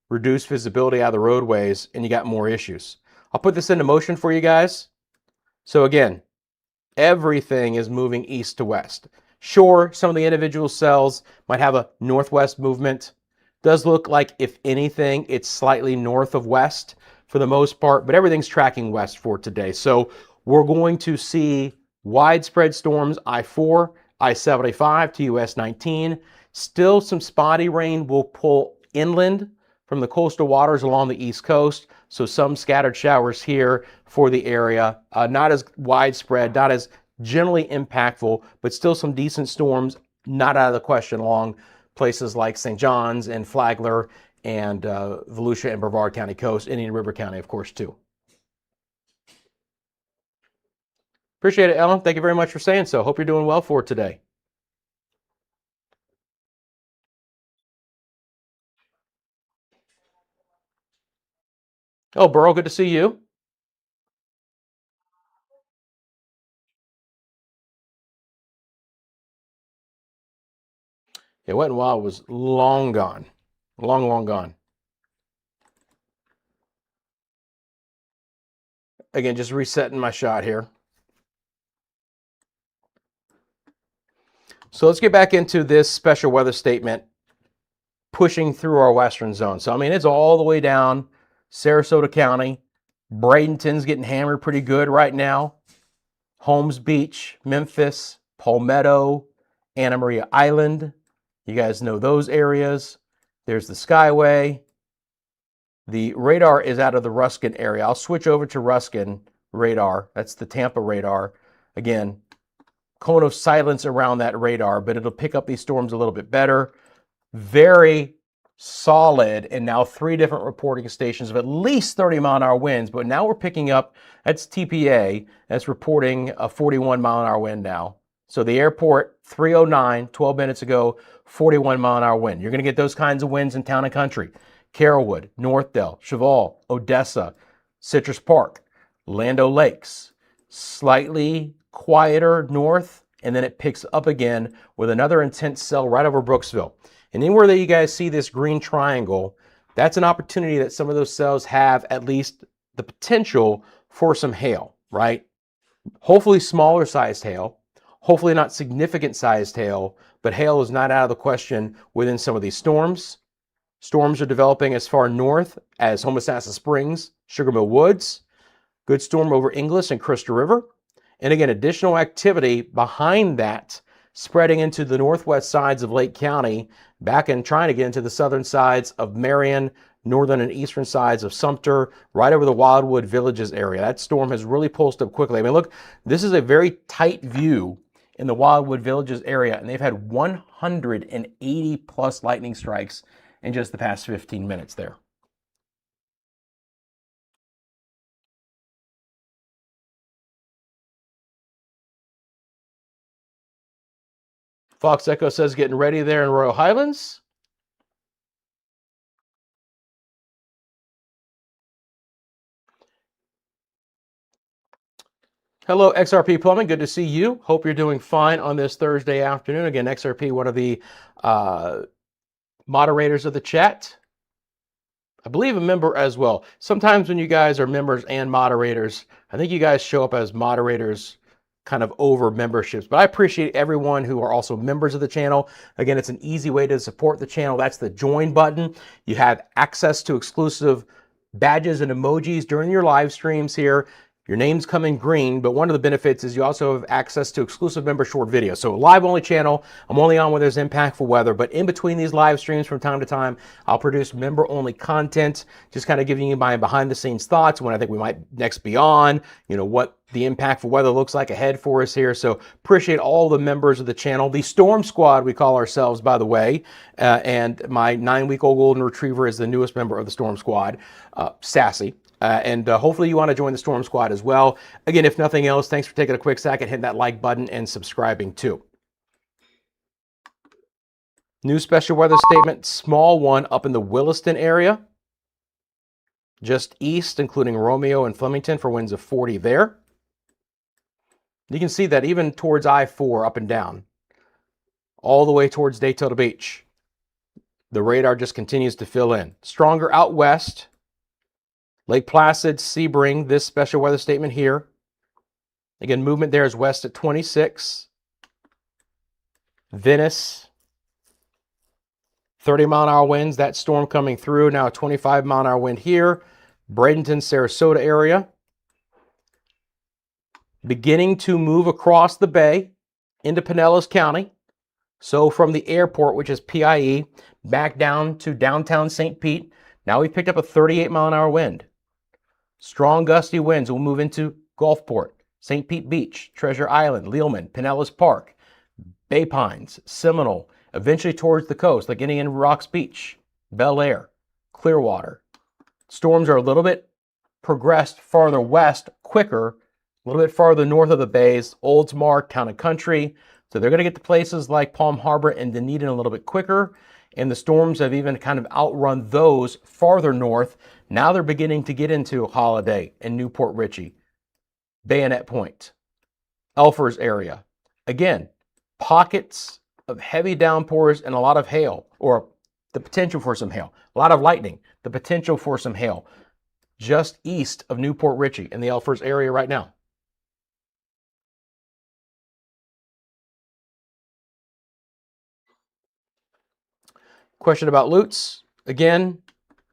reduced visibility out of the roadways and you got more issues. I'll put this into motion for you guys. So again, everything is moving east to west. Sure, some of the individual cells might have a northwest movement. Does look like, if anything, it's slightly north of west for the most part, but everything's tracking west for today. So we're going to see widespread storms I-4, I-75 to US 19. Still some spotty rain will pull inland from the coastal waters along the east coast. So some scattered showers here for the area. Not as widespread, not as generally impactful, but still some decent storms not out of the question along places like St. John's and Flagler and Volusia and Brevard County coast, Indian River County, of course, too. Appreciate it, Ellen. Thank you very much for saying so. Hope you're doing well for today. Oh, Burrow, good to see you. Yeah, Wet n Wild was long gone. Long, long gone. Again, just resetting my shot here. So let's get back into this special weather statement pushing through our western zone. So, I mean, it's all the way down Sarasota County. Bradenton's getting hammered pretty good right now. Holmes Beach, Memphis, Palmetto, Anna Maria Island. You guys know those areas. There's the Skyway. The radar is out of the Ruskin area. I'll switch over to Ruskin radar. That's the Tampa radar. Again, cone of silence around that radar, but it'll pick up these storms a little bit better. Very solid, and now 3 different reporting stations of at least 30-mile-an-hour winds, but now we're picking up, that's TPA, that's reporting a 41-mile-an-hour wind now. So the airport, 309, 12 minutes ago, 41-mile-an-hour wind. You're going to get those kinds of winds in town and country. Carrollwood, Northdale, Cheval, Odessa, Citrus Park, Lando Lakes, slightly quieter north, and then it picks up again with another intense cell right over Brooksville. And anywhere that you guys see this green triangle, that's an opportunity that some of those cells have at least the potential for some hail, right? Hopefully smaller sized hail, hopefully not significant sized hail, but hail is not out of the question within some of these storms. Storms are developing as far north as Homosassa Springs, Sugar Mill Woods, good storm over Inglis and Crystal River. And again, additional activity behind that spreading into the northwest sides of Lake County, back and trying to get into the southern sides of Marion, northern and eastern sides of Sumter, right over the Wildwood Villages area. That storm has really pulsed up quickly. I mean, look, this is a very tight view in the Wildwood Villages area, and they've had 180 plus lightning strikes in just the past 15 minutes there. Fox Echo says getting ready there in Royal Highlands. Hello, XRP Plumbing. Good to see you. Hope you're doing fine on this Thursday afternoon. Again, XRP, one of the moderators of the chat. I believe a member as well. Sometimes when you guys are members and moderators, I think you guys show up as moderators kind of over memberships, but I appreciate everyone who are also members of the channel. Again, it's an easy way to support the channel. That's the join button. You have access to exclusive badges and emojis during your live streams here. Your names come in green, but one of the benefits is you also have access to exclusive member short videos. So live only channel, I'm only on when there's impactful weather, but in between these live streams from time to time, I'll produce member only content, just kind of giving you my behind the scenes thoughts when I think we might next be on, you know, what the impactful weather looks like ahead for us here. So appreciate all the members of the channel. The Storm Squad, we call ourselves, by the way, and my 9-week-old golden retriever is the newest member of the Storm Squad, Sassy. And hopefully you want to join the Storm Squad as well. Again, if nothing else, thanks for taking a quick second, hitting that like button and subscribing too. New special weather statement, small one up in the Williston area, just east, including Romeo and Flemington for winds of 40 there. You can see that even towards I-4 up and down, all the way towards Daytona Beach. The radar just continues to fill in. Stronger out west. Lake Placid, Sebring, this special weather statement here. Again, movement there is west at 26. Venice, 30-mile-an-hour winds. That storm coming through. Now a 25-mile-an-hour wind here. Bradenton, Sarasota area. Beginning to move across the bay into Pinellas County. So from the airport, which is PIE, back down to downtown St. Pete. Now we've picked up a 38-mile-an-hour wind. Strong gusty winds will move into Gulfport, St. Pete Beach, Treasure Island, Leelman, Pinellas Park, Bay Pines, Seminole, eventually towards the coast, like Indian Rocks Beach, Bel Air, Clearwater. Storms are a little bit progressed farther west, quicker, a little bit farther north of the bays, Oldsmar, Town and Country. So they're going to get to places like Palm Harbor and Dunedin a little bit quicker. And the storms have even kind of outrun those farther north. Now they're beginning to get into Holiday and Newport Richey, Bayonet Point, Elfers area. Again, pockets of heavy downpours and a lot of hail, or the potential for some hail. A lot of lightning, the potential for some hail, just east of Newport Richey in the Elfers area right now. Question about Lutz. Again,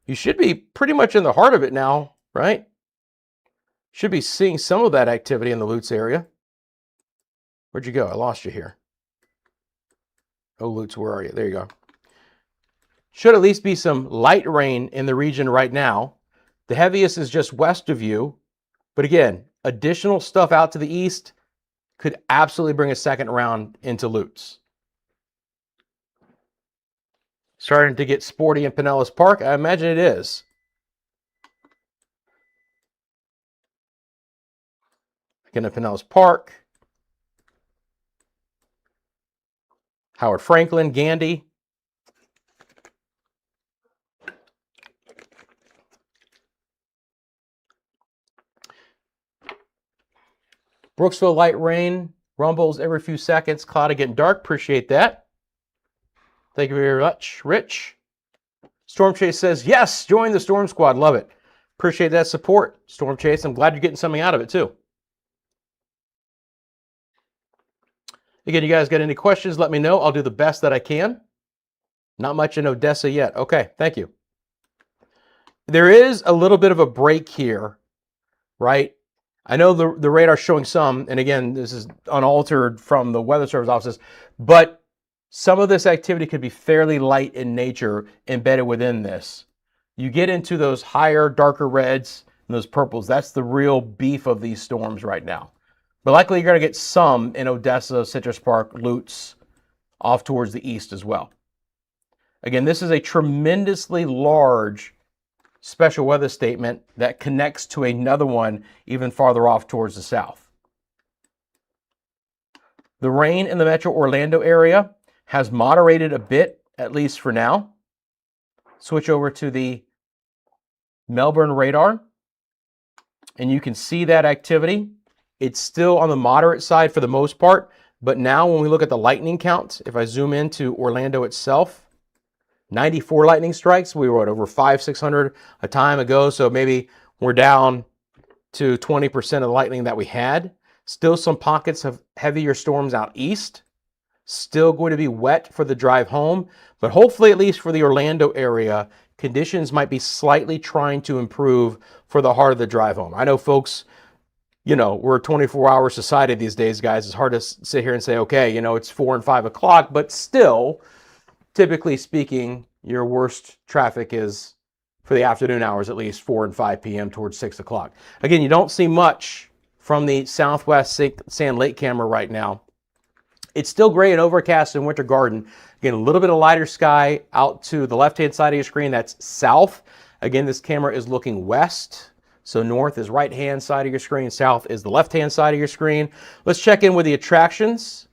you should be pretty much in the heart of it now, right? Should be seeing some of that activity in the Lutz area. Where'd you go? I lost you here. Oh, Lutz, where are you? There you go. Should at least be some light rain in the region right now. The heaviest is just west of you. But again, additional stuff out to the east could absolutely bring a second round into Lutz. Starting to get sporty in Pinellas Park? I imagine it is. Again, in Pinellas Park. Howard Franklin, Gandy. Brooksville, light rain. Rumbles every few seconds. Cloudy getting dark. Appreciate that. Thank you very much, Rich. Storm Chase says, yes, join the Storm Squad. Love it. Appreciate that support, Storm Chase. I'm glad you're getting something out of it, too. Again, you guys got any questions, let me know. I'll do the best that I can. Not much in Odessa yet. Okay, thank you. There is a little bit of a break here, right? I know the radar's showing some, and again, this is unaltered from the Weather Service offices, but some of this activity could be fairly light in nature embedded within this. You get into those higher, darker reds and those purples. That's the real beef of these storms right now. But likely you're going to get some in Odessa, Citrus Park, Lutz, off towards the east as well. Again, this is a tremendously large special weather statement that connects to another one even farther off towards the south. The rain in the metro Orlando area has moderated a bit, at least for now. Switch over to the Melbourne radar, and you can see that activity. It's still on the moderate side for the most part, but now when we look at the lightning count, if I zoom into Orlando itself, 94 lightning strikes. We were at over 500-600 a time ago, so maybe we're down to 20% of the lightning that we had. Still some pockets of heavier storms out east. Still going to be wet for the drive home, but hopefully at least for the Orlando area, conditions might be slightly trying to improve for the heart of the drive home. I know folks, you know, we're a 24-hour society these days, guys. It's hard to sit here and say, okay, you know, it's 4 and 5 o'clock, but still, typically speaking, your worst traffic is for the afternoon hours, at least 4 and 5 p.m. towards 6 o'clock. Again, you don't see much from the southwest Sand Lake camera right now. It's still gray and overcast in Winter Garden. Again, a little bit of lighter sky out to the left-hand side of your screen. That's south. Again, this camera is looking west. So north is right-hand side of your screen. South is the left-hand side of your screen. Let's check in with the attractions.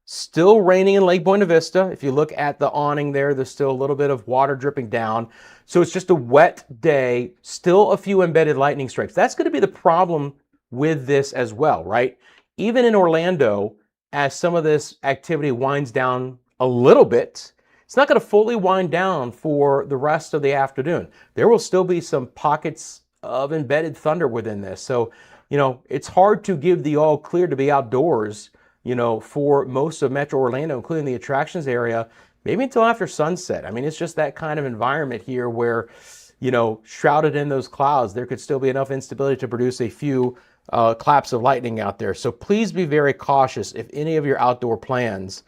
Still raining in Lake Buena Vista. If you look at the awning there, there's still a little bit of water dripping down. So it's just a wet day. Still a few embedded lightning strikes. That's going to be the problem with this as well, right? Even in Orlando, as some of this activity winds down a little bit, it's not going to fully wind down for the rest of the afternoon. There will still be some pockets of embedded thunder within this. So, you know, it's hard to give the all clear to be outdoors, you know, for most of Metro Orlando, including the attractions area, maybe until after sunset. I mean, it's just that kind of environment here where, you know, shrouded in those clouds, there could still be enough instability to produce a few claps of lightning out there. So please be very cautious if any of your outdoor plans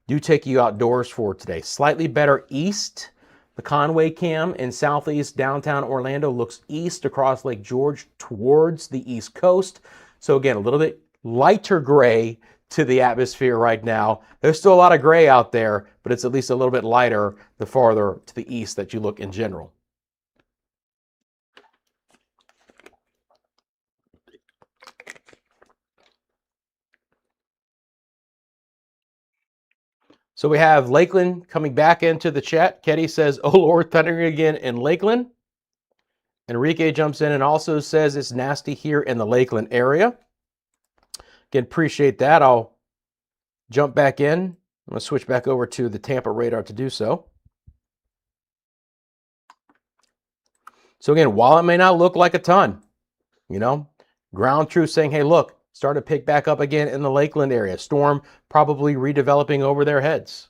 do take you outdoors for today. Slightly better east. The Conway cam in southeast downtown Orlando looks east across Lake George towards the east coast. So again, a little bit lighter gray to the atmosphere right now. There's still a lot of gray out there, but it's at least a little bit lighter the farther to the east that you look in general. So we have Lakeland coming back into the chat. Ketty says, oh Lord, thundering again in Lakeland. Enrique jumps in and also says it's nasty here in the Lakeland area. Again, appreciate that. I'll jump back in. I'm going to switch back over to the Tampa radar to do so. So again, while it may not look like a ton, you know, ground truth saying, hey, look, start to pick back up again in the Lakeland area. Storm probably redeveloping over their heads.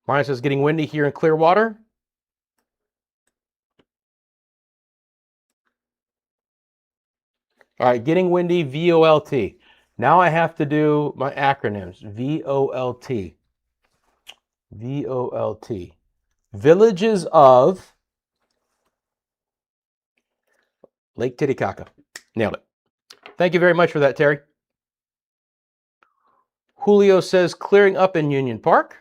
Mine says getting windy here in Clearwater. All right, getting windy, VOLT. Now I have to do my acronyms. VOLT. VOLT. Villages of Lake Titicaca. Nailed it. Thank you very much for that, Terry. Julio says clearing up in Union Park.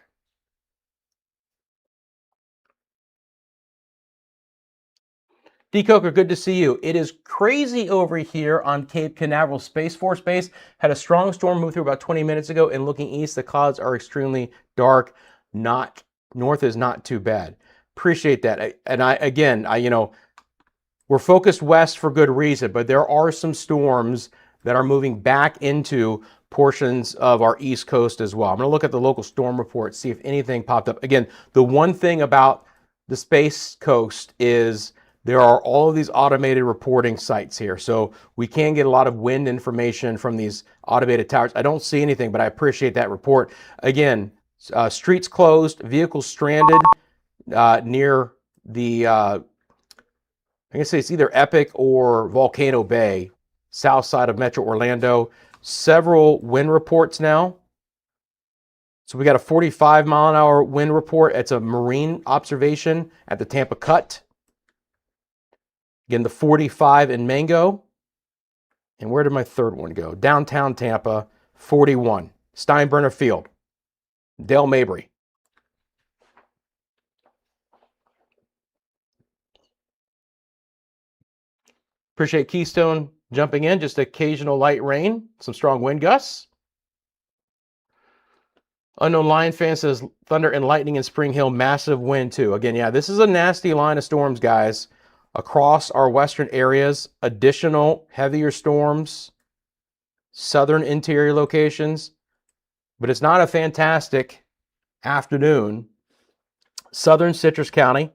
D. Coker, good to see you. It is crazy over here on Cape Canaveral Space Force Base. Had a strong storm move through about 20 minutes ago, and looking east, the clouds are extremely dark. North is not too bad. Appreciate that. We're focused west for good reason, but there are some storms that are moving back into portions of our East Coast as well. I'm going to look at the local storm report, see if anything popped up. Again, the one thing about the Space Coast is there are all of these automated reporting sites here. So we can get a lot of wind information from these automated towers. I don't see anything, but I appreciate that report. Again, streets closed, vehicles stranded near the, I guess it's either Epic or Volcano Bay, south side of Metro Orlando. Several wind reports now. So we got a 45-mile-an-hour wind report. It's a marine observation at the Tampa Cut. Again, the 45 in Mango. And where did my third one go? Downtown Tampa, 41. Steinbrenner Field. Dale Mabry. Appreciate Keystone jumping in. Just occasional light rain. Some strong wind gusts. Unknown Lion fan says thunder and lightning in Spring Hill. Massive wind too. Again, yeah, this is a nasty line of storms, guys. Across our western areas, additional heavier storms, southern interior locations, but it's not a fantastic afternoon. Southern Citrus County,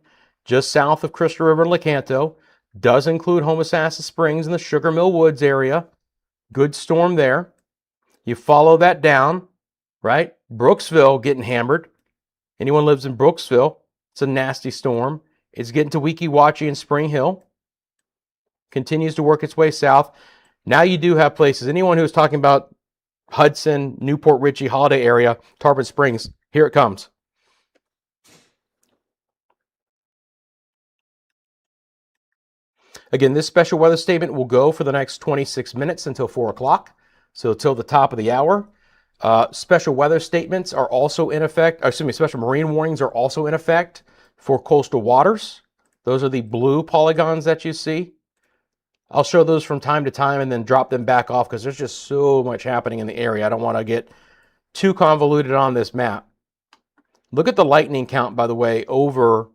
just south of Crystal River and Lecanto, does include Homosassa Springs and the Sugar Mill Woods area. Good storm there. You follow that down, right? Brooksville getting hammered. Anyone lives in Brooksville, it's a nasty storm. It's getting to Weeki Wachee and Spring Hill. Continues to work its way south. Now you do have places. Anyone who's talking about Hudson, Newport Richey, Holiday area, Tarpon Springs, here it comes. Again, this special weather statement will go for the next 26 minutes until 4 o'clock. So till the top of the hour. Special weather statements are also in effect. Special marine warnings are also in effect for coastal waters. Those are the blue polygons that you see. I'll show those from time to time and then drop them back off because there's just so much happening in the area. I don't want to get too convoluted on this map. Look at the lightning count, by the way, over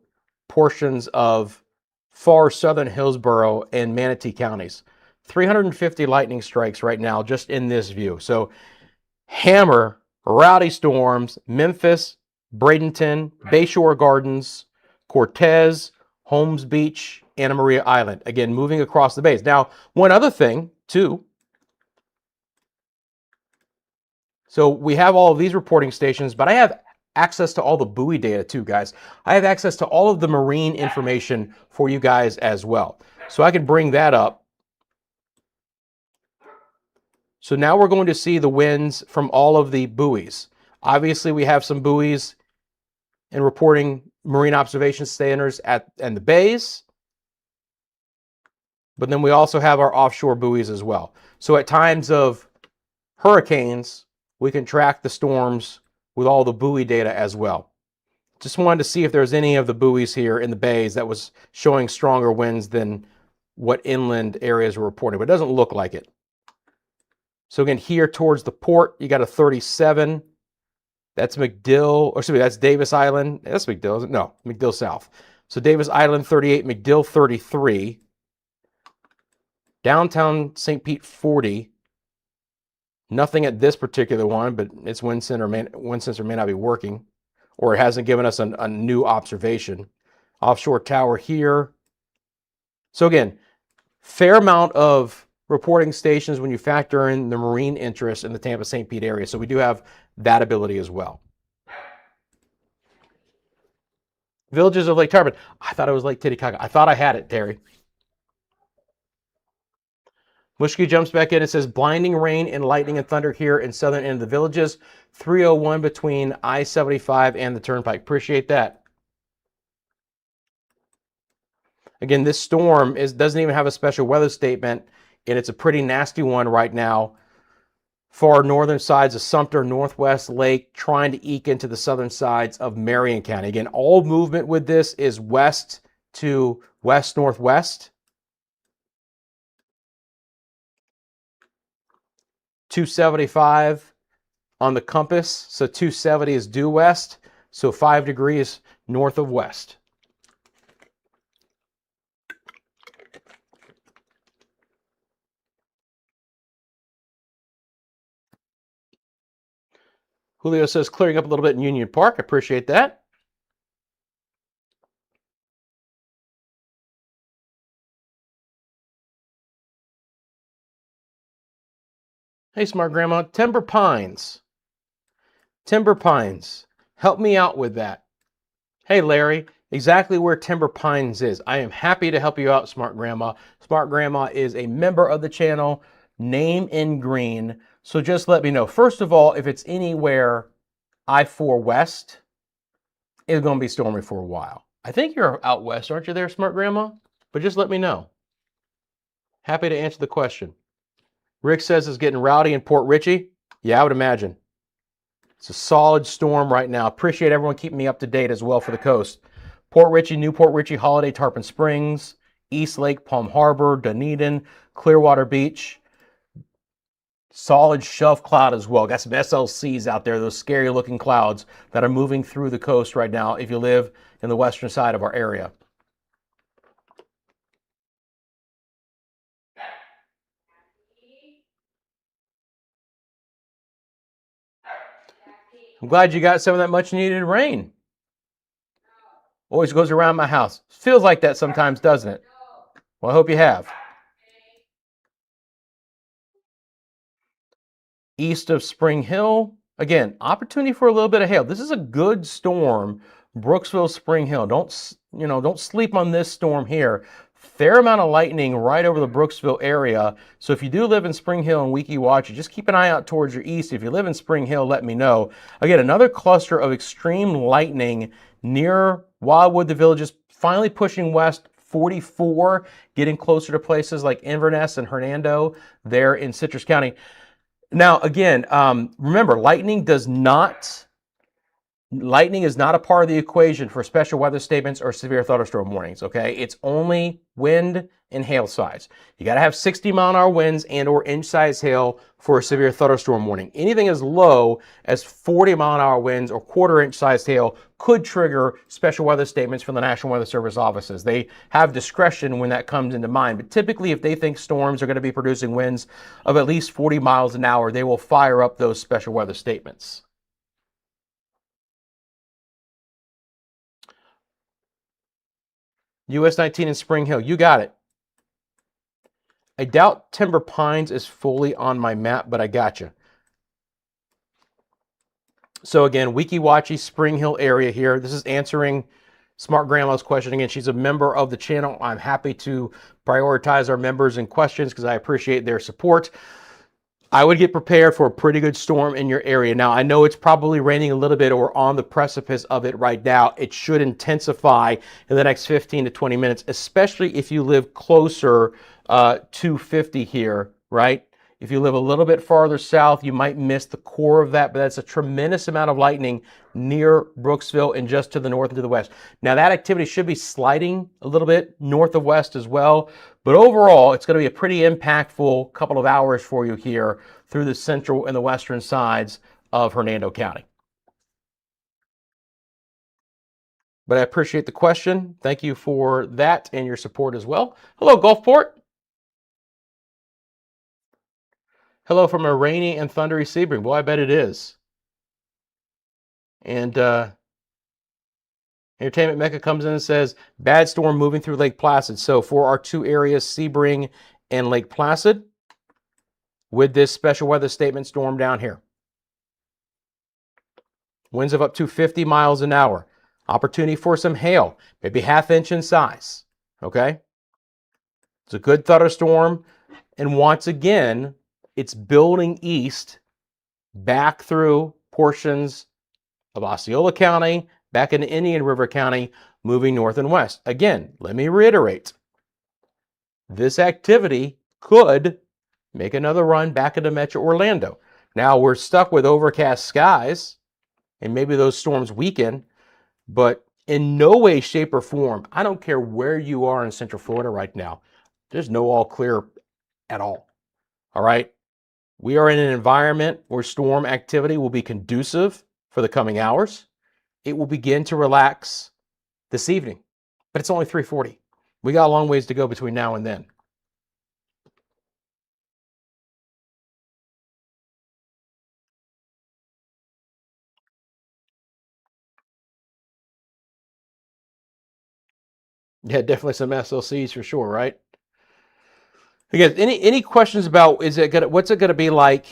portions of far southern Hillsborough and Manatee counties. 350 lightning strikes right now just in this view. So hammer, rowdy storms, Memphis, Bradenton, Bayshore Gardens, Cortez, Holmes Beach, Anna Maria Island. Again, moving across the bays. Now, one other thing, too. So we have all of these reporting stations, but I have access to all the buoy data, too, guys. I have access to all of the marine information for you guys as well. So I can bring that up. So now we're going to see the winds from all of the buoys. Obviously, we have some buoys and reporting marine observation centers and the bays. But then we also have our offshore buoys as well. So at times of hurricanes, we can track the storms with all the buoy data as well. Just wanted to see if there's any of the buoys here in the bays that was showing stronger winds than what inland areas were reporting, but it doesn't look like it. So again, here towards the port, you got a 37. That's McDill, or excuse me, that's Davis Island. That's McDill, isn't it? No, McDill South. So Davis Island 38, McDill 33. Downtown St. Pete 40. Nothing at this particular one, but its wind sensor may not be working, or it hasn't given us a new observation. Offshore tower here. So again, fair amount of reporting stations when you factor in the marine interest in the Tampa St. Pete area. So we do have that ability as well. Villages of Lake Tarpon. I thought it was Lake Titicaca. I thought I had it, Terry. Mushki jumps back in and says, blinding rain and lightning and thunder here in southern end of the Villages. 301 between I-75 and the Turnpike. Appreciate that. Again, this storm doesn't even have a special weather statement, and it's a pretty nasty one right now. Far northern sides of Sumter, Northwest Lake, trying to eke into the southern sides of Marion County. Again, all movement with this is west to west-northwest. 275 on the compass, so 270 is due west, so 5 degrees north of west. Julio says clearing up a little bit in Union Park. I appreciate that. Hey, Smart Grandma. Timber Pines. Timber Pines. Help me out with that. Hey, Larry. Exactly where Timber Pines is. I am happy to help you out, Smart Grandma. Smart Grandma is a member of the channel, name in green. So just let me know. First of all, if it's anywhere I-4 West, it's going to be stormy for a while. I think you're out west, aren't you there, Smart Grandma? But just let me know. Happy to answer the question. Rick says it's getting rowdy in Port Richey. Yeah, I would imagine. It's a solid storm right now. Appreciate everyone keeping me up to date as well for the coast. Port Richey, Newport Richey, Holiday, Tarpon Springs, East Lake, Palm Harbor, Dunedin, Clearwater Beach. Solid shelf cloud as well. Got some SLCs out there, those scary looking clouds that are moving through the coast right now if you live in the western side of our area. I'm glad you got some of that much needed rain. Always goes around my house. Feels like that sometimes, doesn't it? Well, I hope you have. East of Spring Hill, again, opportunity for a little bit of hail. This is a good storm, Brooksville, Spring Hill. Don't sleep on this storm here. Fair amount of lightning right over the Brooksville area. So if you do live in Spring Hill and Weeki Watch, just keep an eye out towards your east. If you live in Spring Hill, let me know. Again, another cluster of extreme lightning near Wildwood, the Villages, finally pushing west. 44, getting closer to places like Inverness and Hernando there in Citrus County. Now, again, remember, lightning is not a part of the equation for special weather statements or severe thunderstorm warnings, okay? It's only wind and hail size. You got to have 60-mile-an-hour winds and or inch-size hail for a severe thunderstorm warning. Anything as low as 40-mile-an-hour winds or quarter-inch sized hail could trigger special weather statements from the National Weather Service offices. They have discretion when that comes into mind, but typically if they think storms are going to be producing winds of at least 40 miles an hour, they will fire up those special weather statements. US 19 in Spring Hill, you got it. I doubt Timber Pines is fully on my map, but I got you. So again, Weeki Watchy, Spring Hill area here. This is answering Smart Grandma's question. Again, she's a member of the channel. I'm happy to prioritize our members and questions because I appreciate their support. I would get prepared for a pretty good storm in your area. Now, I know it's probably raining a little bit or on the precipice of it right now. It should intensify in the next 15 to 20 minutes, especially if you live closer to 50 here, right? If you live a little bit farther south, you might miss the core of that, but that's a tremendous amount of lightning near Brooksville and just to the north and to the west. Now, that activity should be sliding a little bit north of west as well, but overall, it's going to be a pretty impactful couple of hours for you here through the central and the western sides of Hernando County. But I appreciate the question. Thank you for that and your support as well. Hello, Gulfport. Hello from a rainy and thundery Sebring. Boy, I bet it is. And Entertainment Mecca comes in and says, bad storm moving through Lake Placid. So for our two areas, Sebring and Lake Placid, with this special weather statement storm down here. Winds of up to 50 miles an hour. Opportunity for some hail, maybe ½ inch in size. Okay? It's a good thunderstorm. And once again, it's building east back through portions of Osceola County, back into Indian River County, moving north and west. Again, let me reiterate, this activity could make another run back into Metro Orlando. Now we're stuck with overcast skies, and maybe those storms weaken, but in no way, shape, or form, I don't care where you are in Central Florida right now, there's no all clear at all. All right? We are in an environment where storm activity will be conducive for the coming hours. It will begin to relax this evening, but it's only 3:40. We got a long ways to go between now and then. Yeah, definitely some SLCs for sure, right? Again, any questions about what's it gonna be like,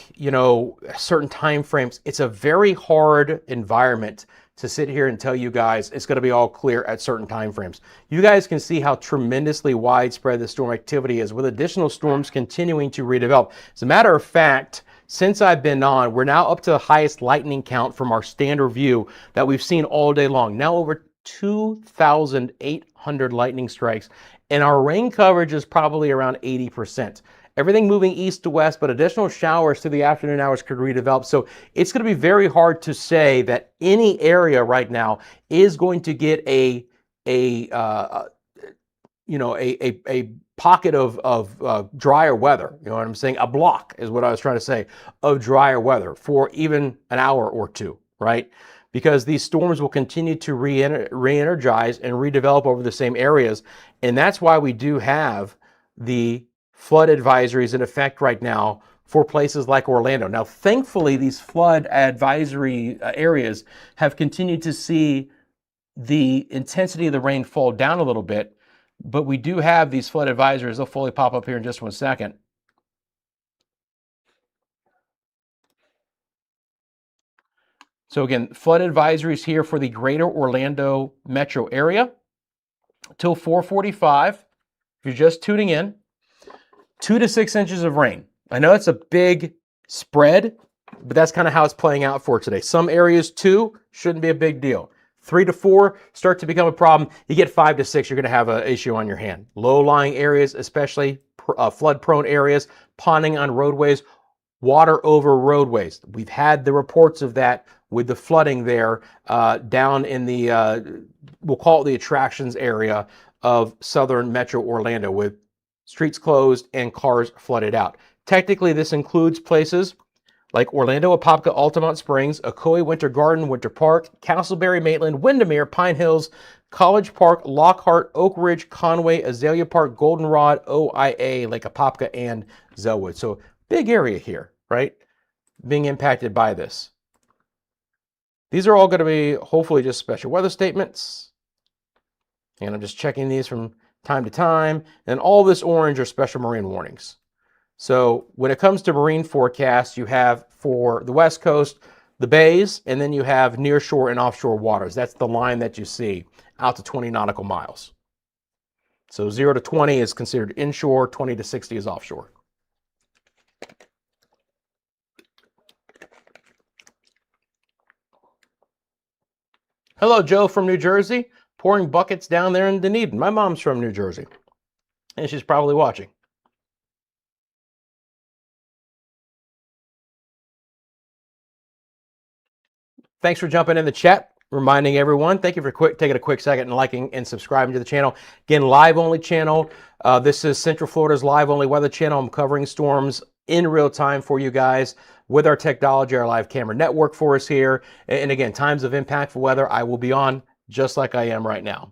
certain time frames? It's a very hard environment to sit here and tell you guys it's gonna be all clear at certain time frames. You guys can see how tremendously widespread the storm activity is, with additional storms continuing to redevelop. As a matter of fact, since I've been on, we're now up to the highest lightning count from our standard view that we've seen all day long. Now over 2,800 lightning strikes, and our rain coverage is probably around 80%. Everything moving east to west, but additional showers through the afternoon hours could redevelop. So it's going to be very hard to say that any area right now is going to get a pocket of drier weather. You know what I'm saying? A block is what I was trying to say, of drier weather for even an hour or two, right? Because these storms will continue to re-energize and redevelop over the same areas. And that's why we do have the flood advisories in effect right now for places like Orlando. Now, thankfully, these flood advisory areas have continued to see the intensity of the rain fall down a little bit, but we do have these flood advisories. They'll fully pop up here in just 1 second. So again, flood advisories here for the greater Orlando metro area till 4:45. If you're just tuning in, 2 to 6 inches of rain. I know it's a big spread, but that's kind of how it's playing out for today. Some areas 2 shouldn't be a big deal. 3 to 4 start to become a problem. You get 5 to 6, you're going to have an issue on your hand. Low-lying areas, especially flood-prone areas, ponding on roadways, water over roadways. We've had the reports of that with the flooding there down in the, we'll call it the attractions area of southern Metro Orlando, with streets closed and cars flooded out. Technically, this includes places like Orlando, Apopka, Altamont Springs, Ocoee, Winter Garden, Winter Park, Castleberry, Maitland, Windermere, Pine Hills, College Park, Lockhart, Oak Ridge, Conway, Azalea Park, Goldenrod, OIA, Lake Apopka, and Zellwood. So big area here, right? Being impacted by this. These are all going to be hopefully just special weather statements. And I'm just checking these from time to time. And all this orange are special marine warnings. So when it comes to marine forecasts, you have for the West Coast, the bays, and then you have nearshore and offshore waters. That's the line that you see out to 20 nautical miles. So 0 to 20 is considered inshore, 20 to 60 is offshore. Hello, Joe from New Jersey, pouring buckets down there in Dunedin. My mom's from New Jersey, and she's probably watching. Thanks for jumping in the chat. Reminding everyone, thank you for taking a quick second and liking and subscribing to the channel. Again, live only channel. This is Central Florida's live only weather channel. I'm covering storms in real time for you guys with our technology, our live camera network for us here. And again, times of impactful weather, I will be on just like I am right now.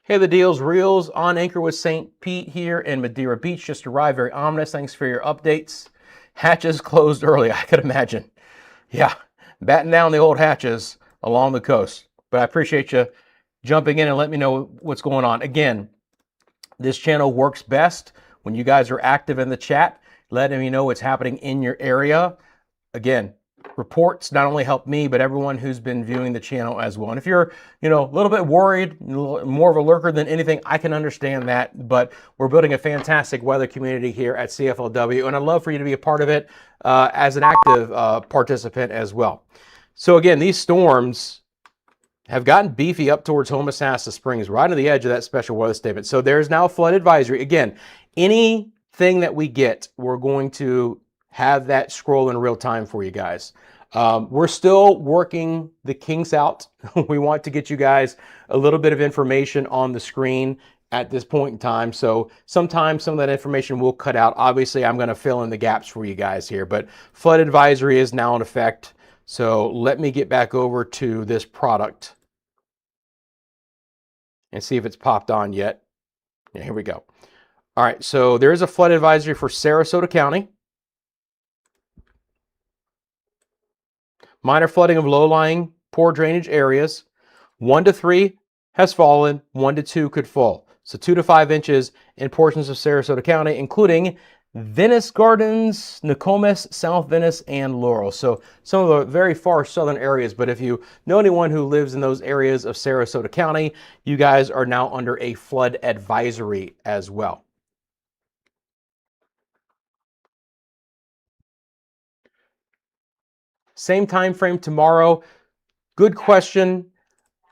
Hey, the deals, reels on anchor with St. Pete here in Madeira Beach. Just arrived, very ominous. Thanks for your updates. Hatches closed early, I could imagine. Yeah, batten down the old hatches along the coast. But I appreciate you jumping in and letting me know what's going on. Again, this channel works best When you guys are active in the chat, letting me know what's happening in your area. Again, reports not only help me, but everyone who's been viewing the channel as well. And if you're, a little bit worried, more of a lurker than anything, I can understand that. But we're building a fantastic weather community here at CFLW, and I'd love for you to be a part of it as an active participant as well. So again, these storms have gotten beefy up towards Homosassa Springs, right on the edge of that special weather statement. So there's now a flood advisory. Again, anything that we get, we're going to have that scroll in real time for you guys. We're still working the kinks out. We want to get you guys a little bit of information on the screen at this point in time. So sometimes some of that information will cut out. Obviously, I'm going to fill in the gaps for you guys here, but flood advisory is now in effect. So let me get back over to this product and see if it's popped on yet. Yeah, here we go. All right, so there is a flood advisory for Sarasota County. Minor flooding of low-lying, poor drainage areas. 1 to 3 has fallen, 1 to 2 could fall. So 2 to 5 inches in portions of Sarasota County, including Venice Gardens, Nokomis, South Venice, and Laurel. So some of the very far southern areas, but if you know anyone who lives in those areas of Sarasota County, you guys are now under a flood advisory as well. Same time frame tomorrow. Good question.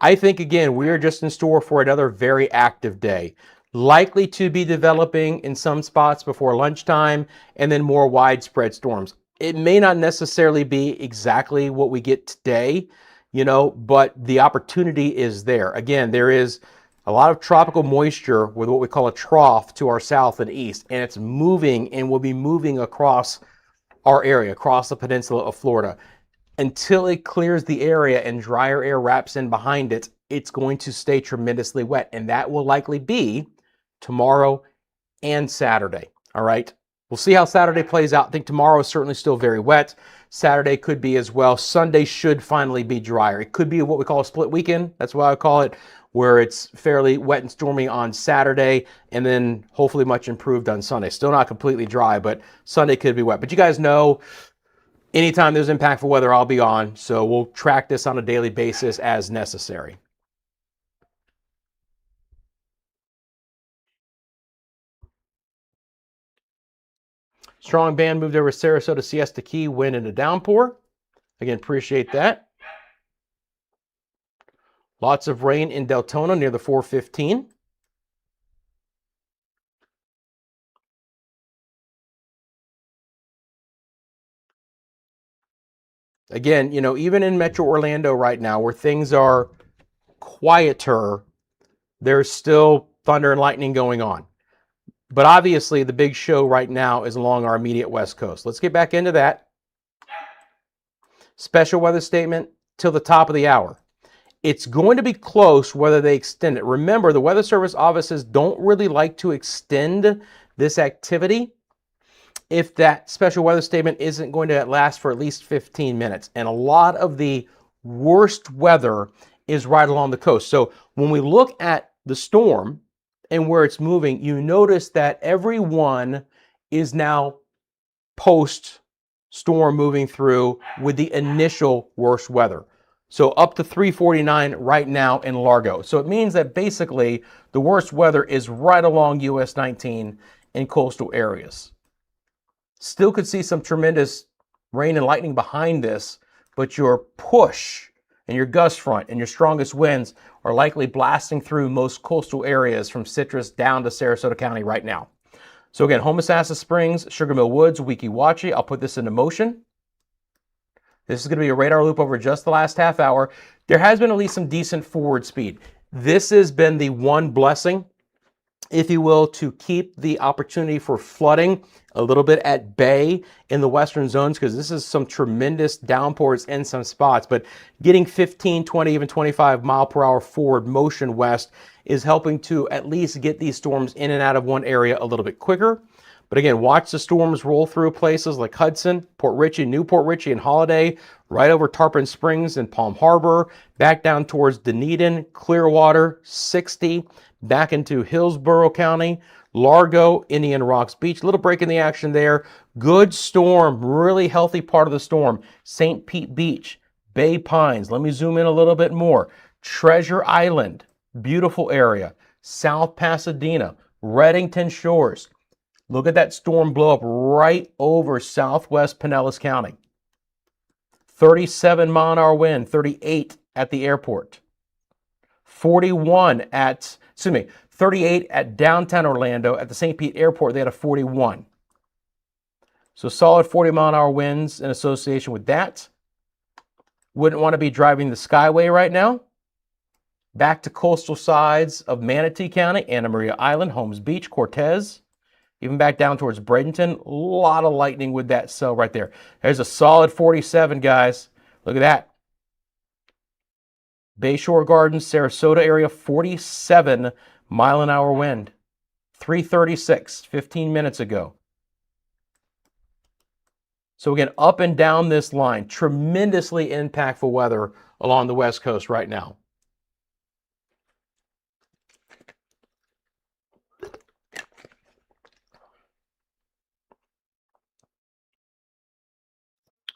I think, again, we are just in store for another very active day. Likely to be developing in some spots before lunchtime, and then more widespread storms. It may not necessarily be exactly what we get today, but the opportunity is there. Again, there is a lot of tropical moisture with what we call a trough to our south and east, and it's moving and will be moving across our area, across the peninsula of Florida. Until it clears the area and drier air wraps in behind it, it's going to stay tremendously wet, and that will likely be tomorrow and Saturday. All right, we'll see how Saturday plays out. I think tomorrow is certainly still very wet. Saturday could be as well. Sunday should finally be drier. It could be what we call a split weekend. That's what I call it, where it's fairly wet and stormy on Saturday, and then hopefully much improved on Sunday. Still not completely dry, but Sunday could be wet. But you guys know, anytime there's impactful weather, I'll be on. So we'll track this on a daily basis as necessary. Strong band moved over Sarasota Siesta Key, wind and a downpour. Again, appreciate that. Lots of rain in Deltona near the 415. Again, even in Metro Orlando right now, where things are quieter, there's still thunder and lightning going on. But obviously, the big show right now is along our immediate west coast. Let's get back into that. Special weather statement till the top of the hour. It's going to be close whether they extend it. Remember, the Weather Service offices don't really like to extend this activity if that special weather statement isn't going to last for at least 15 minutes. And a lot of the worst weather is right along the coast. So when we look at the storm and where it's moving, you notice that everyone is now post-storm moving through with the initial worst weather. So up to 349 right now in Largo. So it means that basically the worst weather is right along US 19 in coastal areas. Still could see some tremendous rain and lightning behind this, but your push and your gust front and your strongest winds are likely blasting through most coastal areas from Citrus down to Sarasota County right now. So again, Homosassa Springs, Sugar Mill Woods, Weeki Wachee. I'll put this into motion. This is going to be a radar loop over just the last half hour. There has been at least some decent forward speed. This has been the one blessing, if you will, to keep the opportunity for flooding a little bit at bay in the western zones, because this is some tremendous downpours in some spots. But getting 15, 20, even 25 mile per hour forward motion west is helping to at least get these storms in and out of one area a little bit quicker. But again, watch the storms roll through places like Hudson, Port Richey, Newport Richey, and Holiday, right over Tarpon Springs and Palm Harbor, back down towards Dunedin, Clearwater, 60, back into Hillsborough County, Largo, Indian Rocks Beach. Little break in the action there. Good storm, really healthy part of the storm. St. Pete Beach, Bay Pines. Let me zoom in a little bit more. Treasure Island, beautiful area. South Pasadena, Reddington Shores. Look at that storm blow up right over southwest Pinellas County. 37-mile-an-hour wind, 38 at the airport. 38 at downtown Orlando. At the St. Pete Airport, they had a 41. So solid 40-mile-an-hour winds in association with that. Wouldn't want to be driving the Skyway right now. Back to coastal sides of Manatee County, Anna Maria Island, Holmes Beach, Cortez. Even back down towards Bradenton, a lot of lightning with that cell right there. There's a solid 47, guys. Look at that. Bayshore Gardens, Sarasota area, 47-mile-an-hour wind. 3:36, 15 minutes ago. So again, up and down this line, tremendously impactful weather along the West Coast right now.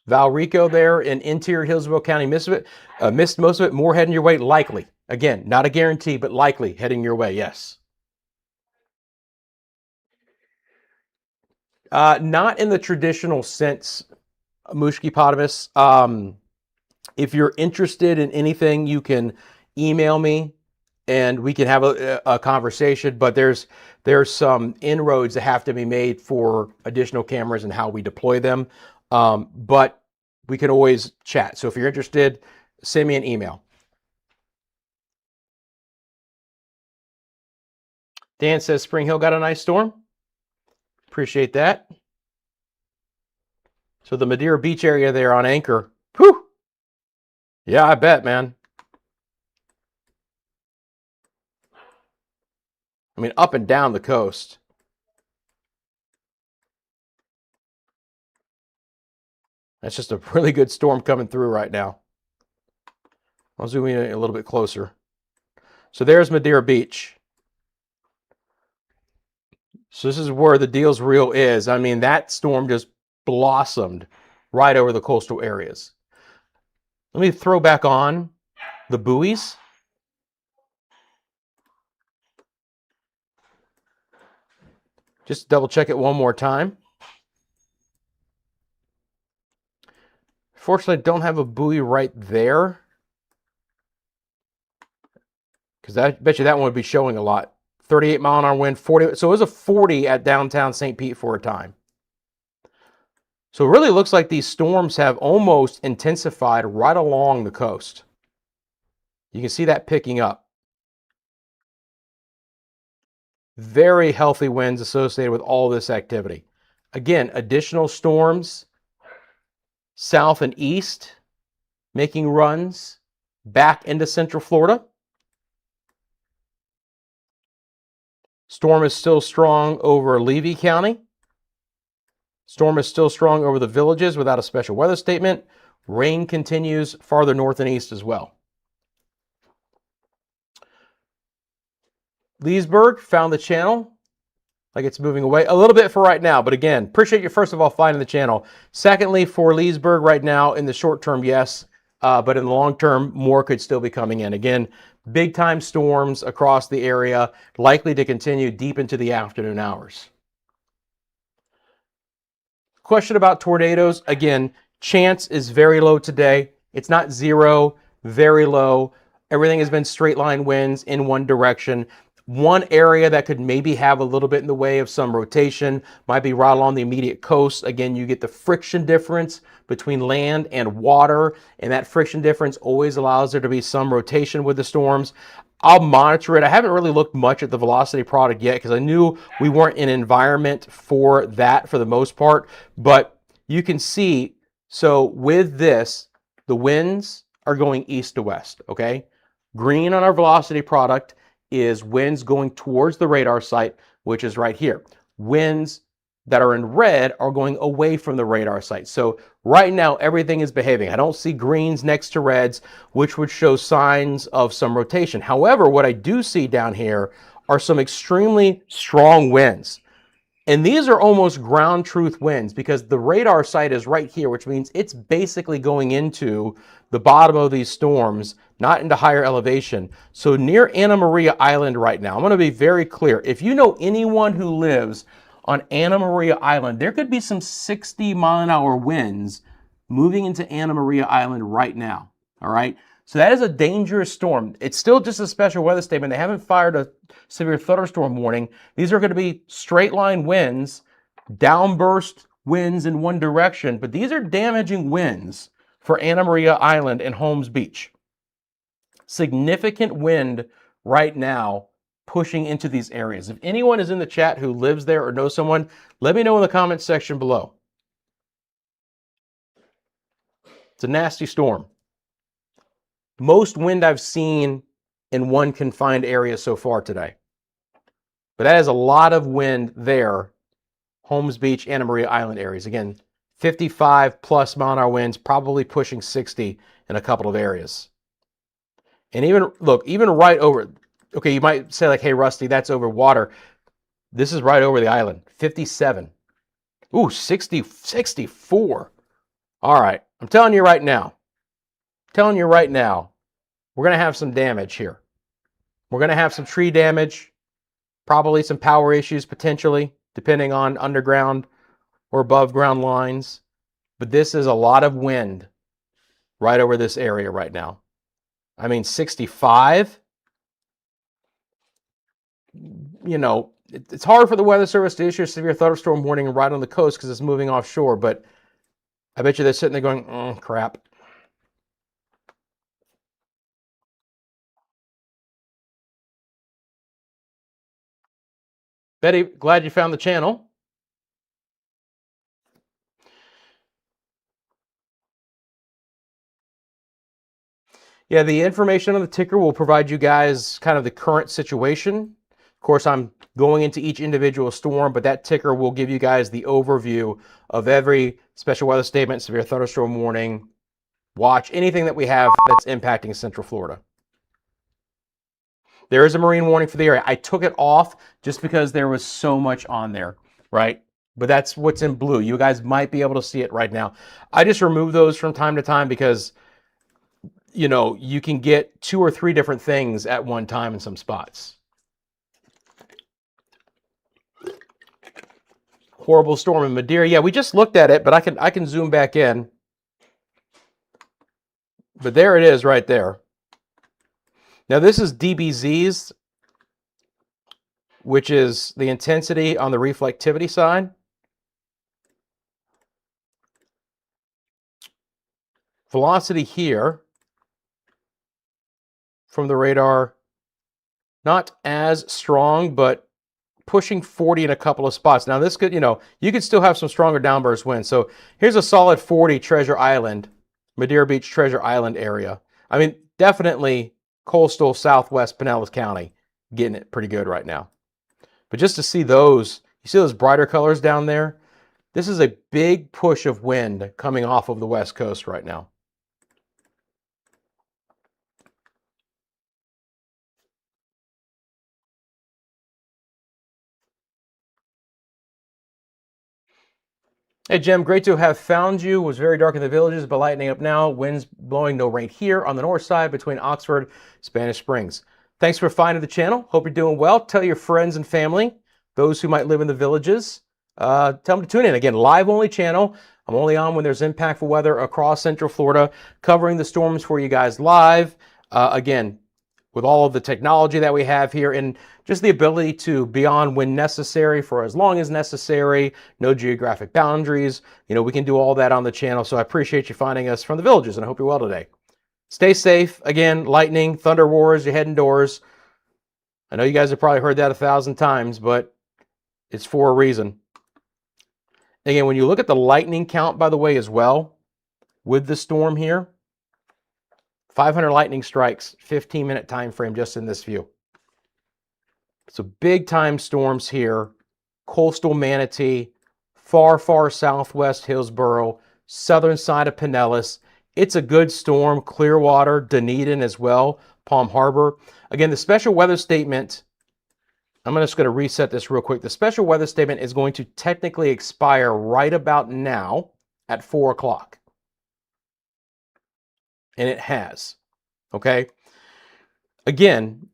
Valrico there in interior Hillsborough County, missed most of it, more heading your way, likely. Again, not a guarantee, but likely heading your way, yes. Not in the traditional sense, Mushkipotamus. If you're interested in anything, you can email me and we can have a conversation, but there's some inroads that have to be made for additional cameras and how we deploy them. But we can always chat. So if you're interested, send me an email. Dan says Spring Hill got a nice storm. Appreciate that. So the Madeira Beach area there on Anchor. Whew. Yeah, I bet, man. I mean, up and down the coast. That's just a really good storm coming through right now. I'll zoom in a little bit closer. So there's Madeira Beach. So this is where the deal's real is. I mean, that storm just blossomed right over the coastal areas. Let me throw back on the buoys. Just double check it one more time. Fortunately, I don't have a buoy right there, because I bet you that one would be showing a lot. 38-mile-an-hour wind, 40. So it was a 40 at downtown St. Pete for a time. So it really looks like these storms have almost intensified right along the coast. You can see that picking up. Very healthy winds associated with all this activity. Again, additional storms south and east making runs back into Central Florida. Storm is still strong over Levy County. Storm is still strong over the villages without a special weather statement. Rain continues farther north and east as well. Leesburg found the channel. Like it's moving away a little bit for right now. But again, appreciate you, first of all, finding the channel. Secondly, for Leesburg right now, in the short term, yes. But in the long term, more could still be coming in. Again, big time storms across the area, likely to continue deep into the afternoon hours. Question about tornadoes. Again, chance is very low today. It's not zero, very low. Everything has been straight line winds in one direction. One area that could maybe have a little bit in the way of some rotation might be right along the immediate coast. Again, you get the friction difference between land and water, and that friction difference always allows there to be some rotation with the storms. I'll monitor it. I haven't really looked much at the velocity product yet because I knew we weren't in an environment for that for the most part, but you can see, so with this, the winds are going east to west, okay? Green on our velocity product is winds going towards the radar site, which is right here. Winds that are in red are going away from the radar site. So right now, everything is behaving. I don't see greens next to reds, which would show signs of some rotation. However, what I do see down here are some extremely strong winds. And these are almost ground truth winds because the radar site is right here, which means it's basically going into the bottom of these storms, not into higher elevation. So near Anna Maria Island right now, I'm going to be very clear. If you know anyone who lives on Anna Maria Island, there could be some 60-mile-an-hour winds moving into Anna Maria Island right now. All right. So that is a dangerous storm. It's still just a special weather statement. They haven't fired a severe thunderstorm warning. These are going to be straight line winds, downburst winds in one direction, but these are damaging winds for Anna Maria Island and Holmes Beach. Significant wind right now pushing into these areas. If anyone is in the chat who lives there or knows someone, let me know in the comments section below. It's a nasty storm. Most wind I've seen in one confined area so far today. But that is a lot of wind there. Holmes Beach, Anna Maria Island areas. Again, 55 plus mile-an-hour winds, probably pushing 60 in a couple of areas. And even, look, even right over, okay, you might say like, hey, Rusty, that's over water. This is right over the island, 57. Ooh, 60, 64. All right, I'm telling you right now, we're going to have some damage here. We're going to have some tree damage, probably some power issues potentially, depending on underground or above ground lines. But this is a lot of wind right over this area right now. I mean, 65, you know, it's hard for the Weather Service to issue a severe thunderstorm warning right on the coast because it's moving offshore, but I bet you they're sitting there going, crap. Betty, glad you found the channel. Yeah, the information on the ticker will provide you guys kind of the current situation. Of course, I'm going into each individual storm, but that ticker will give you guys the overview of every special weather statement, severe thunderstorm warning, watch, anything that we have that's impacting Central Florida. There is a marine warning for the area. I took it off just because there was so much on there, right? But that's what's in blue. You guys might be able to see it right now. I just remove those from time to time because, you know, you can get 2 or 3 different things at one time in some spots. Horrible storm in Madeira. Yeah, we just looked at it, but I can zoom back in. But there it is right there. Now this is DBZs, which is the intensity on the reflectivity side. Velocity here from the radar, not as strong, but pushing 40 in a couple of spots. Now this could, you know, you could still have some stronger downburst winds. So here's a solid 40 Treasure Island, Madeira Beach, Treasure Island area. I mean, definitely coastal southwest Pinellas County getting it pretty good right now. But just to see those, you see those brighter colors down there? This is a big push of wind coming off of the west coast right now. Hey Jim, great to have found you. It was very dark in the villages, but lightening up now. Winds blowing, no rain here on the north side between Oxford, Spanish Springs. Thanks for finding the channel. Hope you're doing well. Tell your friends and family, those who might live in the villages, tell them to tune in. Again, live only channel. I'm only on when there's impactful weather across Central Florida, covering the storms for you guys live. Again, with all of the technology that we have here and just the ability to be on when necessary for as long as necessary, no geographic boundaries. You know, we can do all that on the channel. So I appreciate you finding us from the villages and I hope you're well today. Stay safe. Again, lightning, thunder wars, you're heading indoors. I know you guys have probably heard that 1,000 times, but it's for a reason. Again, when you look at the lightning count, by the way, as well, with the storm here, 500 lightning strikes, 15-minute time frame just in this view. So big time storms here. Coastal Manatee, far, far southwest Hillsborough, southern side of Pinellas. It's a good storm. Clearwater, Dunedin as well, Palm Harbor. Again, the special weather statement I'm just going to reset this real quick. The special weather statement is going to technically expire right about now at 4 o'clock. And it has. Okay. Again,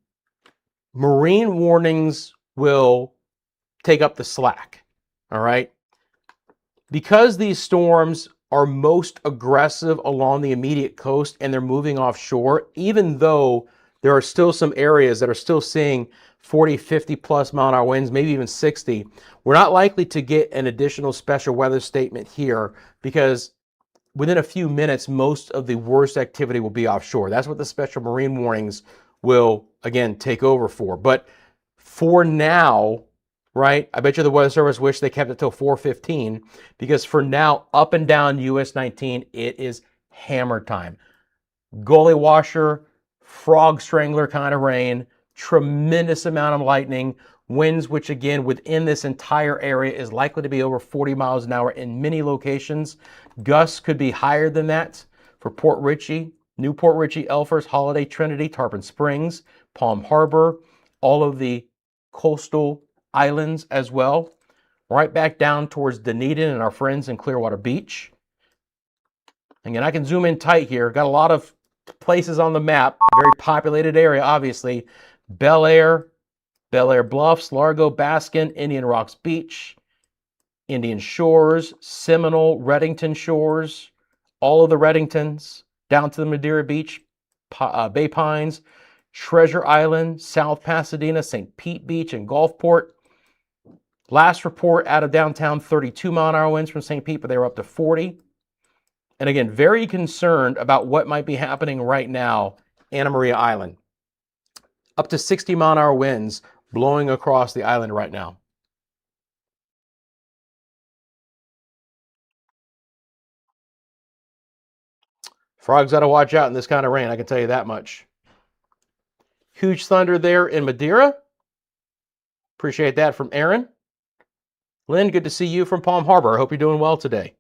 marine warnings will take up the slack. All right. Because these storms are most aggressive along the immediate coast and they're moving offshore, even though there are still some areas that are still seeing 40, 50 plus mile an hour winds, maybe even 60, we're not likely to get an additional special weather statement here because within a few minutes, most of the worst activity will be offshore. That's what the special marine warnings will, again, take over for. But for now, right, I bet you the Weather Service wish they kept it till 4:15 because for now, up and down US 19, it is hammer time. Gully washer, frog strangler kind of rain, tremendous amount of lightning, winds which again within this entire area is likely to be over 40 miles an hour in many locations. Gusts could be higher than that for Port Richey, Newport Richey, Elfers, Holiday, Trinity, Tarpon Springs, Palm Harbor, all of the coastal islands as well. Right back down towards Dunedin and our friends in Clearwater Beach. Again, I can zoom in tight here. Got a lot of places on the map. Very populated area, obviously. Bel Air Bluffs, Largo, Baskin, Indian Rocks Beach, Indian Shores, Seminole, Reddington Shores, all of the Reddingtons, down to the Madeira Beach, Bay Pines, Treasure Island, South Pasadena, St. Pete Beach, and Gulfport. Last report out of downtown, 32 mile an hour winds from St. Pete, but they were up to 40. And again, very concerned about what might be happening right now, Anna Maria Island. Up to 60 mile an hour winds blowing across the island right now. Frogs got to watch out in this kind of rain, I can tell you that much. Huge thunder there in Madeira. Appreciate that from Aaron. Lynn, good to see you from Palm Harbor. I hope you're doing well today.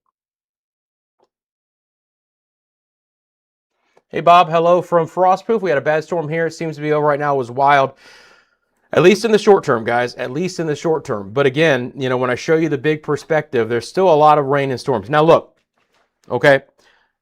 Hey, Bob, hello from Frostproof. We had a bad storm here. It seems to be over right now. It was wild. At least in the short term, guys, at least in the short term. But again, you know, when I show you the big perspective, there's still a lot of rain and storms. Now look, okay,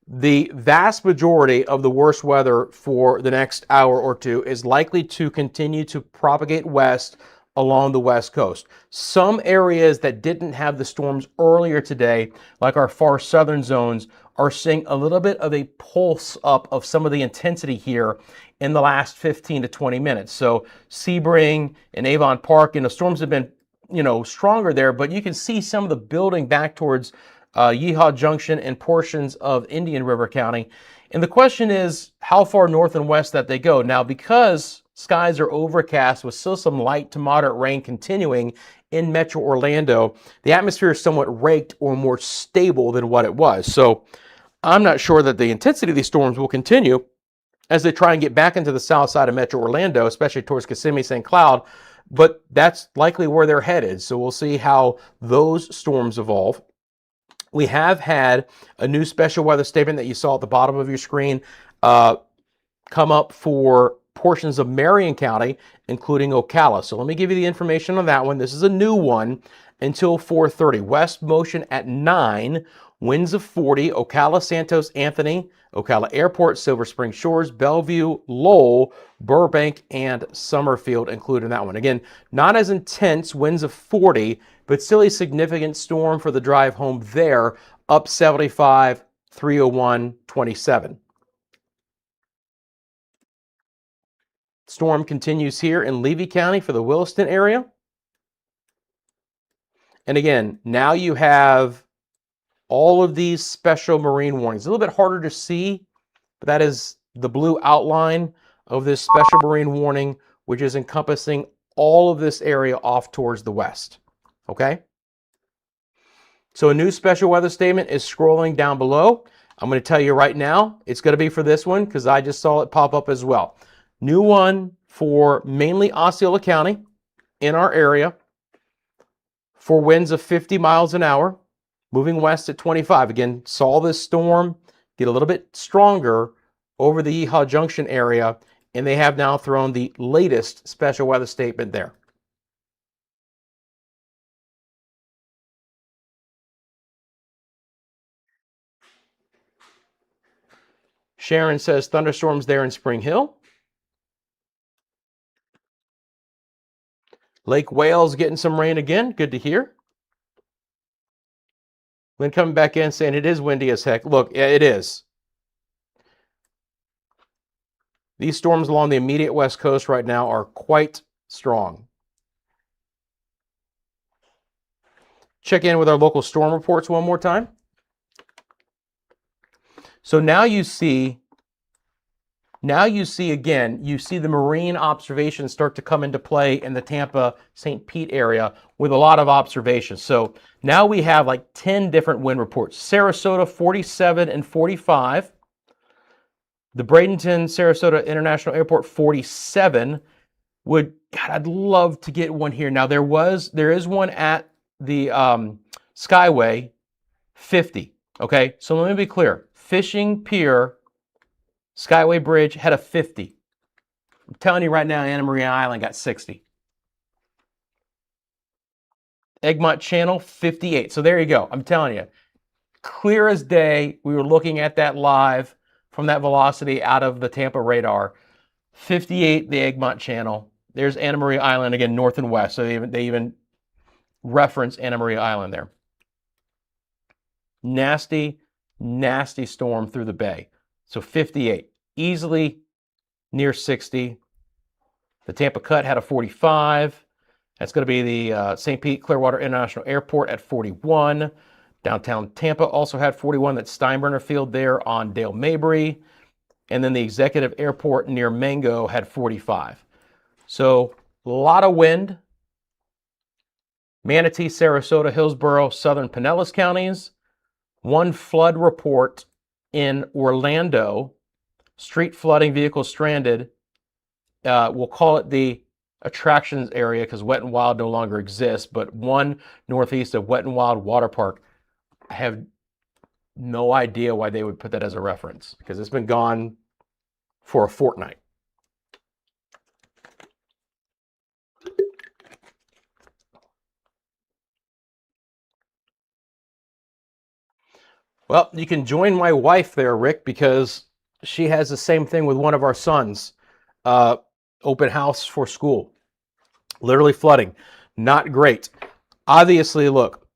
the vast majority of the worst weather for the next hour or two is likely to continue to propagate west along the west coast. Some areas that didn't have the storms earlier today, like our far southern zones, are seeing a little bit of a pulse up of some of the intensity here in the last 15 to 20 minutes. So Sebring and Avon Park, you know, storms have been, you know, stronger there, but you can see some of the building back towards Yeehaw Junction and portions of Indian River County. And the question is how far north and west that they go. Now, because skies are overcast with still some light to moderate rain continuing in Metro Orlando, the atmosphere is somewhat raked or more stable than what it was. So I'm not sure that the intensity of these storms will continue as they try and get back into the south side of Metro Orlando, especially towards Kissimmee, St. Cloud, but that's likely where they're headed. So we'll see how those storms evolve. We have had a new special weather statement that you saw at the bottom of your screen come up for portions of Marion County, including Ocala. So let me give you the information on that one. This is a new one until 4:30. West motion at 9, winds of 40, Ocala, Santos, Anthony, Ocala Airport, Silver Spring Shores, Bellevue, Lowell, Burbank, and Summerfield included in that one. Again, not as intense, winds of 40, but still a significant storm for the drive home there, up 75, 301, 27. Storm continues here in Levy County for the Williston area. And again, now you have all of these special marine warnings. A little bit harder to see, but that is the blue outline of this special marine warning, which is encompassing all of this area off towards the west. Okay? So a new special weather statement is scrolling down below. I'm going to tell you right now, it's going to be for this one because I just saw it pop up as well. New one for mainly Osceola County in our area for winds of 50 miles an hour, moving west at 25. Again, saw this storm get a little bit stronger over the Yeehaw Junction area, and they have now thrown the latest special weather statement there. Sharon says thunderstorms there in Spring Hill. Lake Wales getting some rain again. Good to hear. Then coming back in saying it is windy as heck. Look, yeah, it is. These storms along the immediate west coast right now are quite strong. Check in with our local storm reports one more time. So now you see again, you see the marine observations start to come into play in the Tampa, St. Pete area with a lot of observations. So now we have like 10 different wind reports. Sarasota 47 and 45. The Bradenton Sarasota International Airport 47. God, I'd love to get one here. Now there is one at the Skyway 50. Okay, so let me be clear. Fishing Pier Skyway Bridge had a 50. I'm telling you right now, Anna Maria Island got 60. Egmont Channel 58. So there you go. I'm telling you, clear as day. We were looking at that live from that velocity out of the Tampa radar. 58, the Egmont Channel. There's Anna Maria Island again, north and west. So they even reference Anna Maria Island there. Nasty, nasty storm through the bay. So 58, easily near 60. The Tampa Cut had a 45. That's going to be the St. Pete Clearwater International Airport at 41. Downtown Tampa also had 41. That's Steinbrenner Field there on Dale Mabry. And then the Executive Airport near Mango had 45. So a lot of wind. Manatee, Sarasota, Hillsborough, Southern Pinellas counties. One flood report in Orlando. Street flooding, vehicles stranded. We'll call it the attractions area because Wet and Wild no longer exists, but one northeast of Wet and Wild Water Park. I have no idea why they would put that as a reference because it's been gone for a fortnight. Well, you can join my wife there, Rick, because she has the same thing with one of our sons. Open house for school. Literally flooding. Not great. Obviously, look,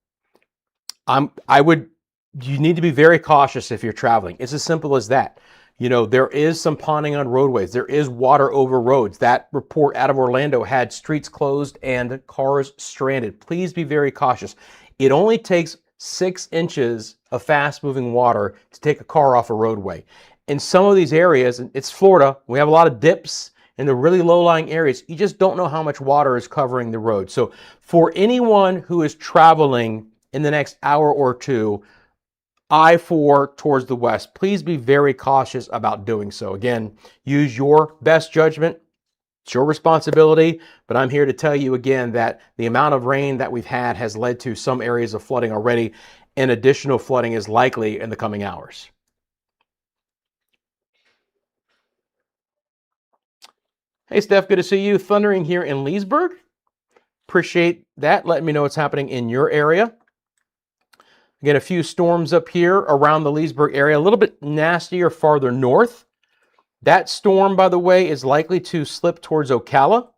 you need to be very cautious if you're traveling. It's as simple as that. You know, there is some ponding on roadways. There is water over roads. That report out of Orlando had streets closed and cars stranded. Please be very cautious. It only takes 6 inches of fast-moving water to take a car off a roadway. In some of these areas, it's Florida, we have a lot of dips in the really low-lying areas. You just don't know how much water is covering the road. So for anyone who is traveling in the next hour or two, I-4 towards the west, please be very cautious about doing so. Again, use your best judgment. It's your responsibility, but I'm here to tell you again that the amount of rain that we've had has led to some areas of flooding already, and additional flooding is likely in the coming hours. Hey, Steph, good to see you. Thundering here in Leesburg. Appreciate that. Letting me know what's happening in your area. Again, a few storms up here around the Leesburg area, a little bit nastier farther north. That storm, by the way, is likely to slip towards Ocala.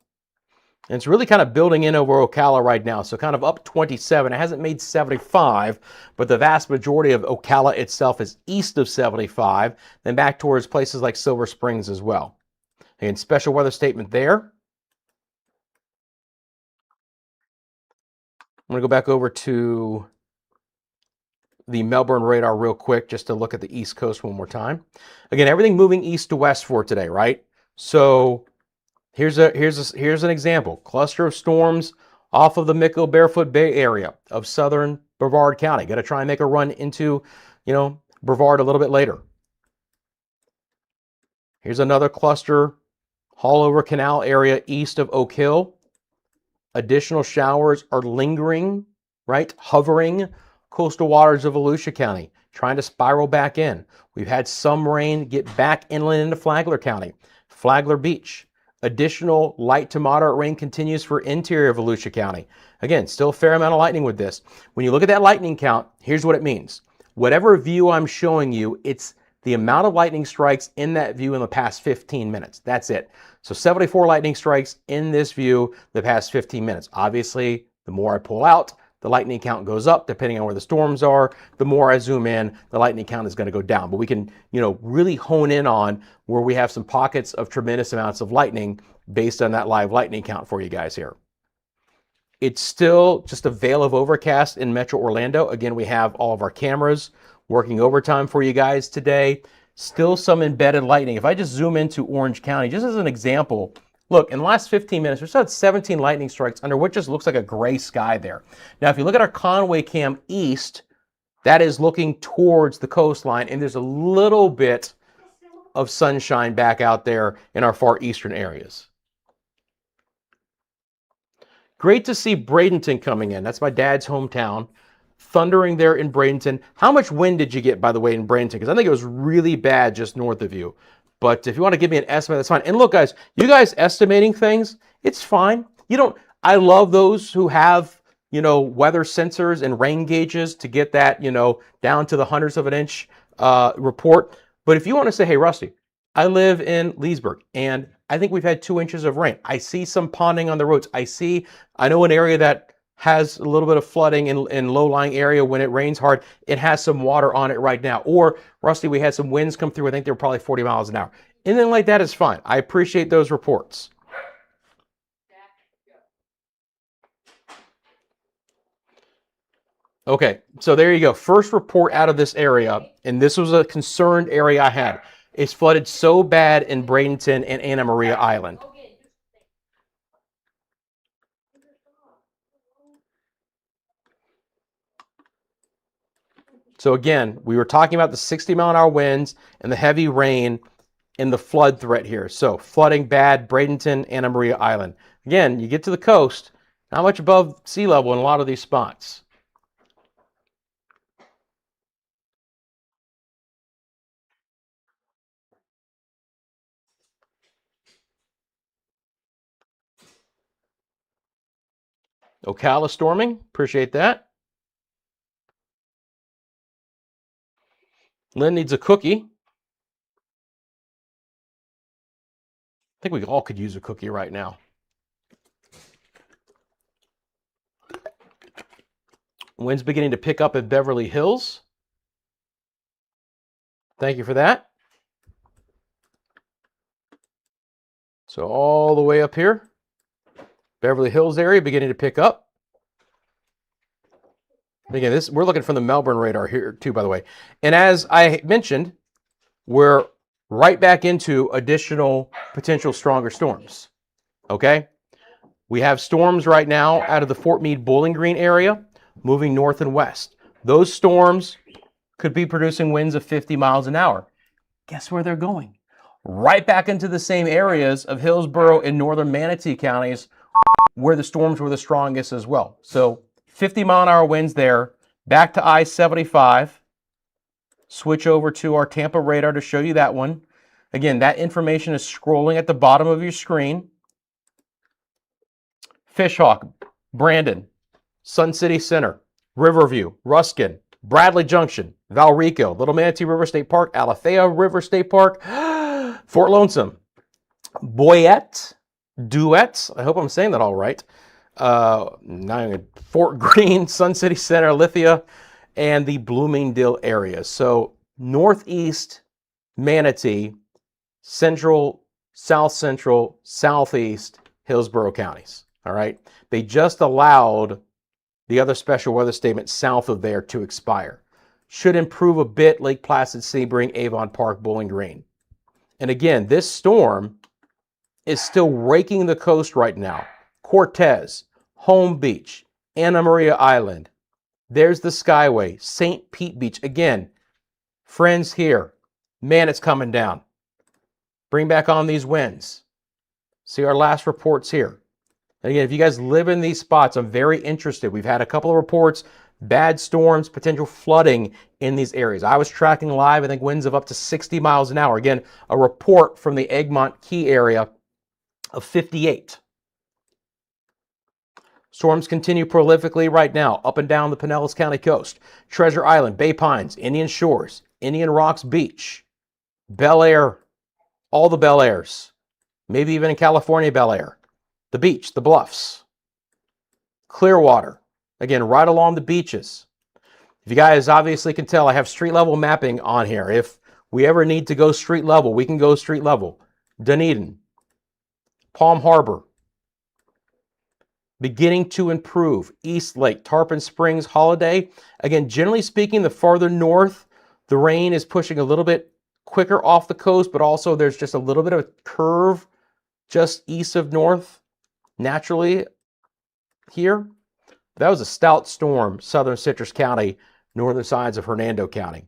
And it's really kind of building in over Ocala right now. So kind of up 27. It hasn't made 75, but the vast majority of Ocala itself is east of 75, then back towards places like Silver Springs as well. Again, special weather statement there. I'm going to go back over to the Melbourne radar real quick just to look at the East Coast one more time. Again, everything moving east to west for today, right? So here's an example. Cluster of storms off of the Mickle Barefoot Bay area of southern Brevard County. Got to try and make a run into, Brevard a little bit later. Here's another cluster, Haulover Canal area east of Oak Hill. Additional showers are lingering, right? Hovering coastal waters of Volusia County, trying to spiral back in. We've had some rain get back inland into Flagler County, Flagler Beach. Additional light to moderate rain continues for interior Volusia County. Again, still a fair amount of lightning with this. When you look at that lightning count, here's what it means. Whatever view I'm showing you, it's the amount of lightning strikes in that view in the past 15 minutes. That's it. So 74 lightning strikes in this view the past 15 minutes. Obviously, the more I pull out, the lightning count goes up depending on where the storms are. The more I zoom in, the lightning count is going to go down. But we can, really hone in on where we have some pockets of tremendous amounts of lightning based on that live lightning count for you guys here. It's still just a veil of overcast in Metro Orlando. Again, we have all of our cameras working overtime for you guys today. Still some embedded lightning. If I just zoom into Orange County, just as an example, look, in the last 15 minutes, we've had 17 lightning strikes under what just looks like a gray sky there. Now, if you look at our Conway cam east, that is looking towards the coastline, and there's a little bit of sunshine back out there in our far eastern areas. Great to see Bradenton coming in. That's my dad's hometown. Thundering there in Bradenton. How much wind did you get, by the way, in Bradenton? Because I think it was really bad just north of you. But if you want to give me an estimate, that's fine. And look, guys, you guys estimating things, it's fine. I love those who have, weather sensors and rain gauges to get that, down to the hundredths of an inch report. But if you want to say, hey, Rusty, I live in Leesburg, and I think we've had 2 inches of rain. I see some ponding on the roads. I know an area that has a little bit of flooding in low-lying area when it rains hard. It has some water on it right now. Or, Rusty, we had some winds come through. I think they were probably 40 miles an hour. Anything like that is fine. I appreciate those reports. Okay, so there you go. First report out of this area, and this was a concerned area I had. It's flooded so bad in Bradenton and Anna Maria Island. So again, we were talking about the 60-mile-an-hour winds and the heavy rain and the flood threat here. So flooding bad, Bradenton, Anna Maria Island. Again, you get to the coast, not much above sea level in a lot of these spots. Ocala storming, appreciate that. Lynn needs a cookie. I think we all could use a cookie right now. Wind's beginning to pick up at Beverly Hills. Thank you for that. So all the way up here, Beverly Hills area beginning to pick up. Again, we're looking from the Melbourne radar here too, by the way. And as I mentioned, we're right back into additional potential stronger storms. Okay? We have storms right now out of the Fort Meade Bowling Green area moving north and west. Those storms could be producing winds of 50 miles an hour. Guess where they're going? Right back into the same areas of Hillsborough and northern Manatee counties where the storms were the strongest as well. So 50-mile-an-hour winds there. Back to I-75. Switch over to our Tampa radar to show you that one. Again, that information is scrolling at the bottom of your screen. Fishhawk, Brandon, Sun City Center, Riverview, Ruskin, Bradley Junction, Valrico, Little Manatee River State Park, Alafaya River State Park, Fort Lonesome, Boyette, Duets, I hope I'm saying that all right, Fort Greene, Sun City Center, Lithia, and the Bloomingdale area. So northeast Manatee, central, south central, southeast Hillsborough counties. All right. They just allowed the other special weather statement south of there to expire. Should improve a bit Lake Placid, Sebring, Avon Park, Bowling Green. And again, this storm is still raking the coast right now. Cortez, Home Beach, Anna Maria Island. There's the Skyway, St. Pete Beach. Again, friends here. Man, it's coming down. Bring back on these winds. See our last reports here. And again, if you guys live in these spots, I'm very interested. We've had a couple of reports, bad storms, potential flooding in these areas. I was tracking live, I think winds of up to 60 miles an hour. Again, a report from the Egmont Key area of 58. Storms continue prolifically right now up and down the Pinellas County coast. Treasure Island, Bay Pines, Indian Shores, Indian Rocks Beach. Bel Air, all the Bel Airs, maybe even in California, Bel Air, the beach, the bluffs, Clearwater, again, right along the beaches. If you guys obviously can tell, I have street level mapping on here. If we ever need to go street level, we can go street level. Dunedin, Palm Harbor, beginning to improve. East Lake, Tarpon Springs, Holiday. Again, generally speaking, the farther north, the rain is pushing a little bit quicker off the coast, but also there's just a little bit of a curve just east of north naturally here. That was a stout storm, southern Citrus County, northern sides of Hernando County.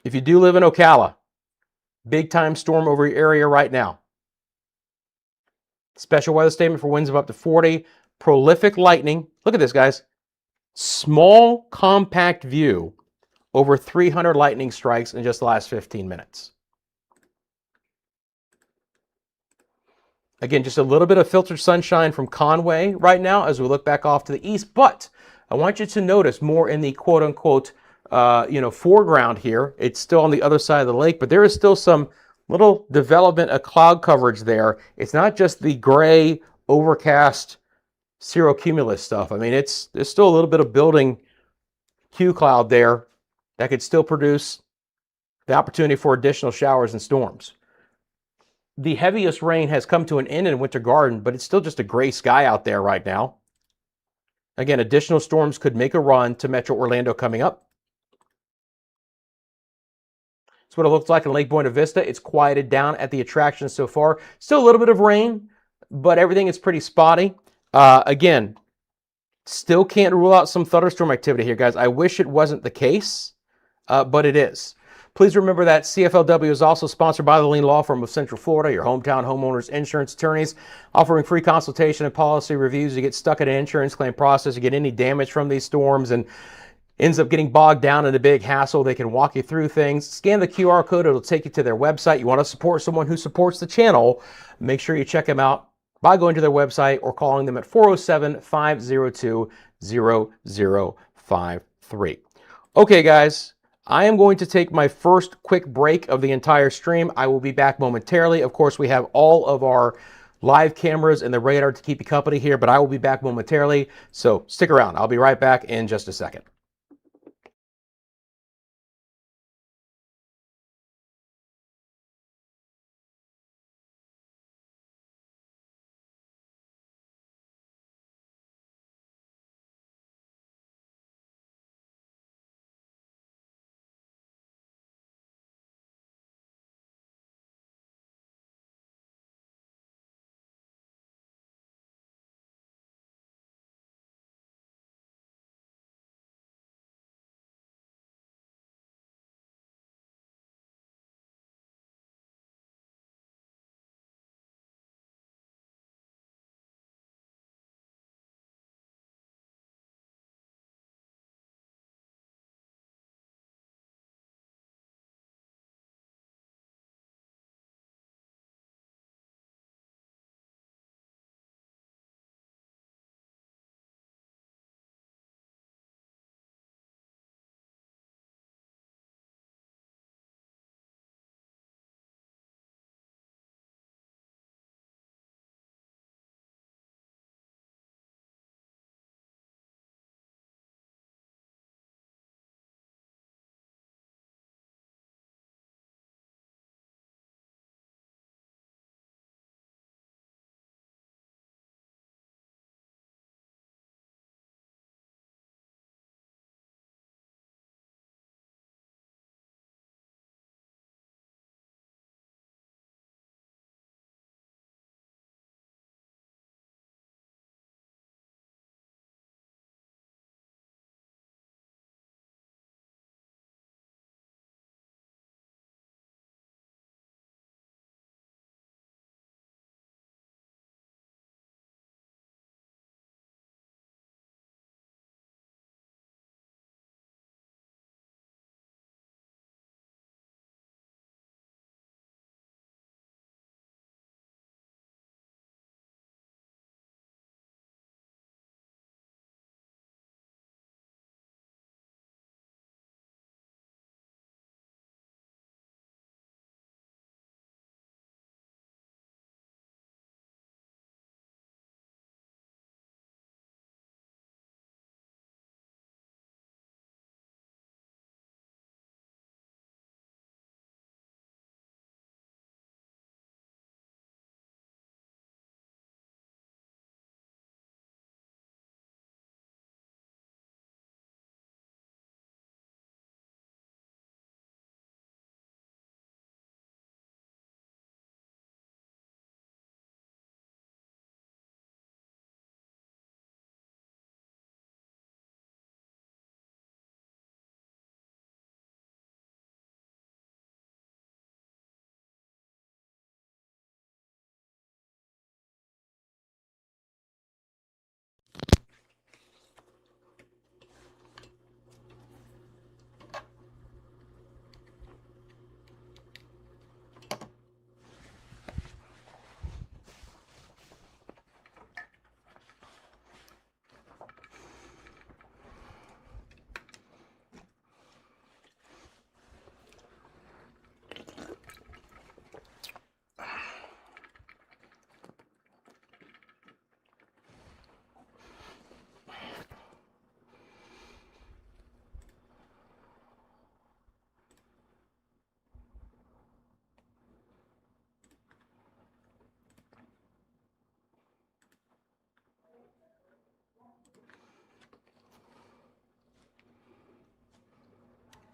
If you do live in Ocala, big time storm over your area right now. Special weather statement for winds of up to 40. Prolific lightning. Look at this, guys. Small, compact view. Over 300 lightning strikes in just the last 15 minutes. Again, just a little bit of filtered sunshine from Conway right now as we look back off to the east. But I want you to notice more in the quote-unquote, foreground here. It's still on the other side of the lake, but there is still some little development of cloud coverage there. It's not just the gray, overcast, cirrocumulus stuff. I mean, there's still a little bit of building Q cloud there that could still produce the opportunity for additional showers and storms. The heaviest rain has come to an end in Winter Garden, but it's still just a gray sky out there right now. Again, additional storms could make a run to Metro Orlando coming up. That's what it looks like in Lake Buena Vista. It's quieted down at the attractions so far. Still a little bit of rain, but everything is pretty spotty. Again, still can't rule out some thunderstorm activity here, guys. I wish it wasn't the case, but it is. Please remember that CFLW is also sponsored by the Lien Law Firm of Central Florida, your hometown homeowners insurance attorneys, offering free consultation and policy reviews. You get stuck in an insurance claim process, you get any damage from these storms, and ends up getting bogged down in a big hassle. They can walk you through things. Scan the QR code. It'll take you to their website. You want to support someone who supports the channel, make sure you check them out by going to their website or calling them at 407-502-0053. Okay, guys, I am going to take my first quick break of the entire stream. I will be back momentarily. Of course, we have all of our live cameras and the radar to keep you company here, but I will be back momentarily. So stick around. I'll be right back in just a second.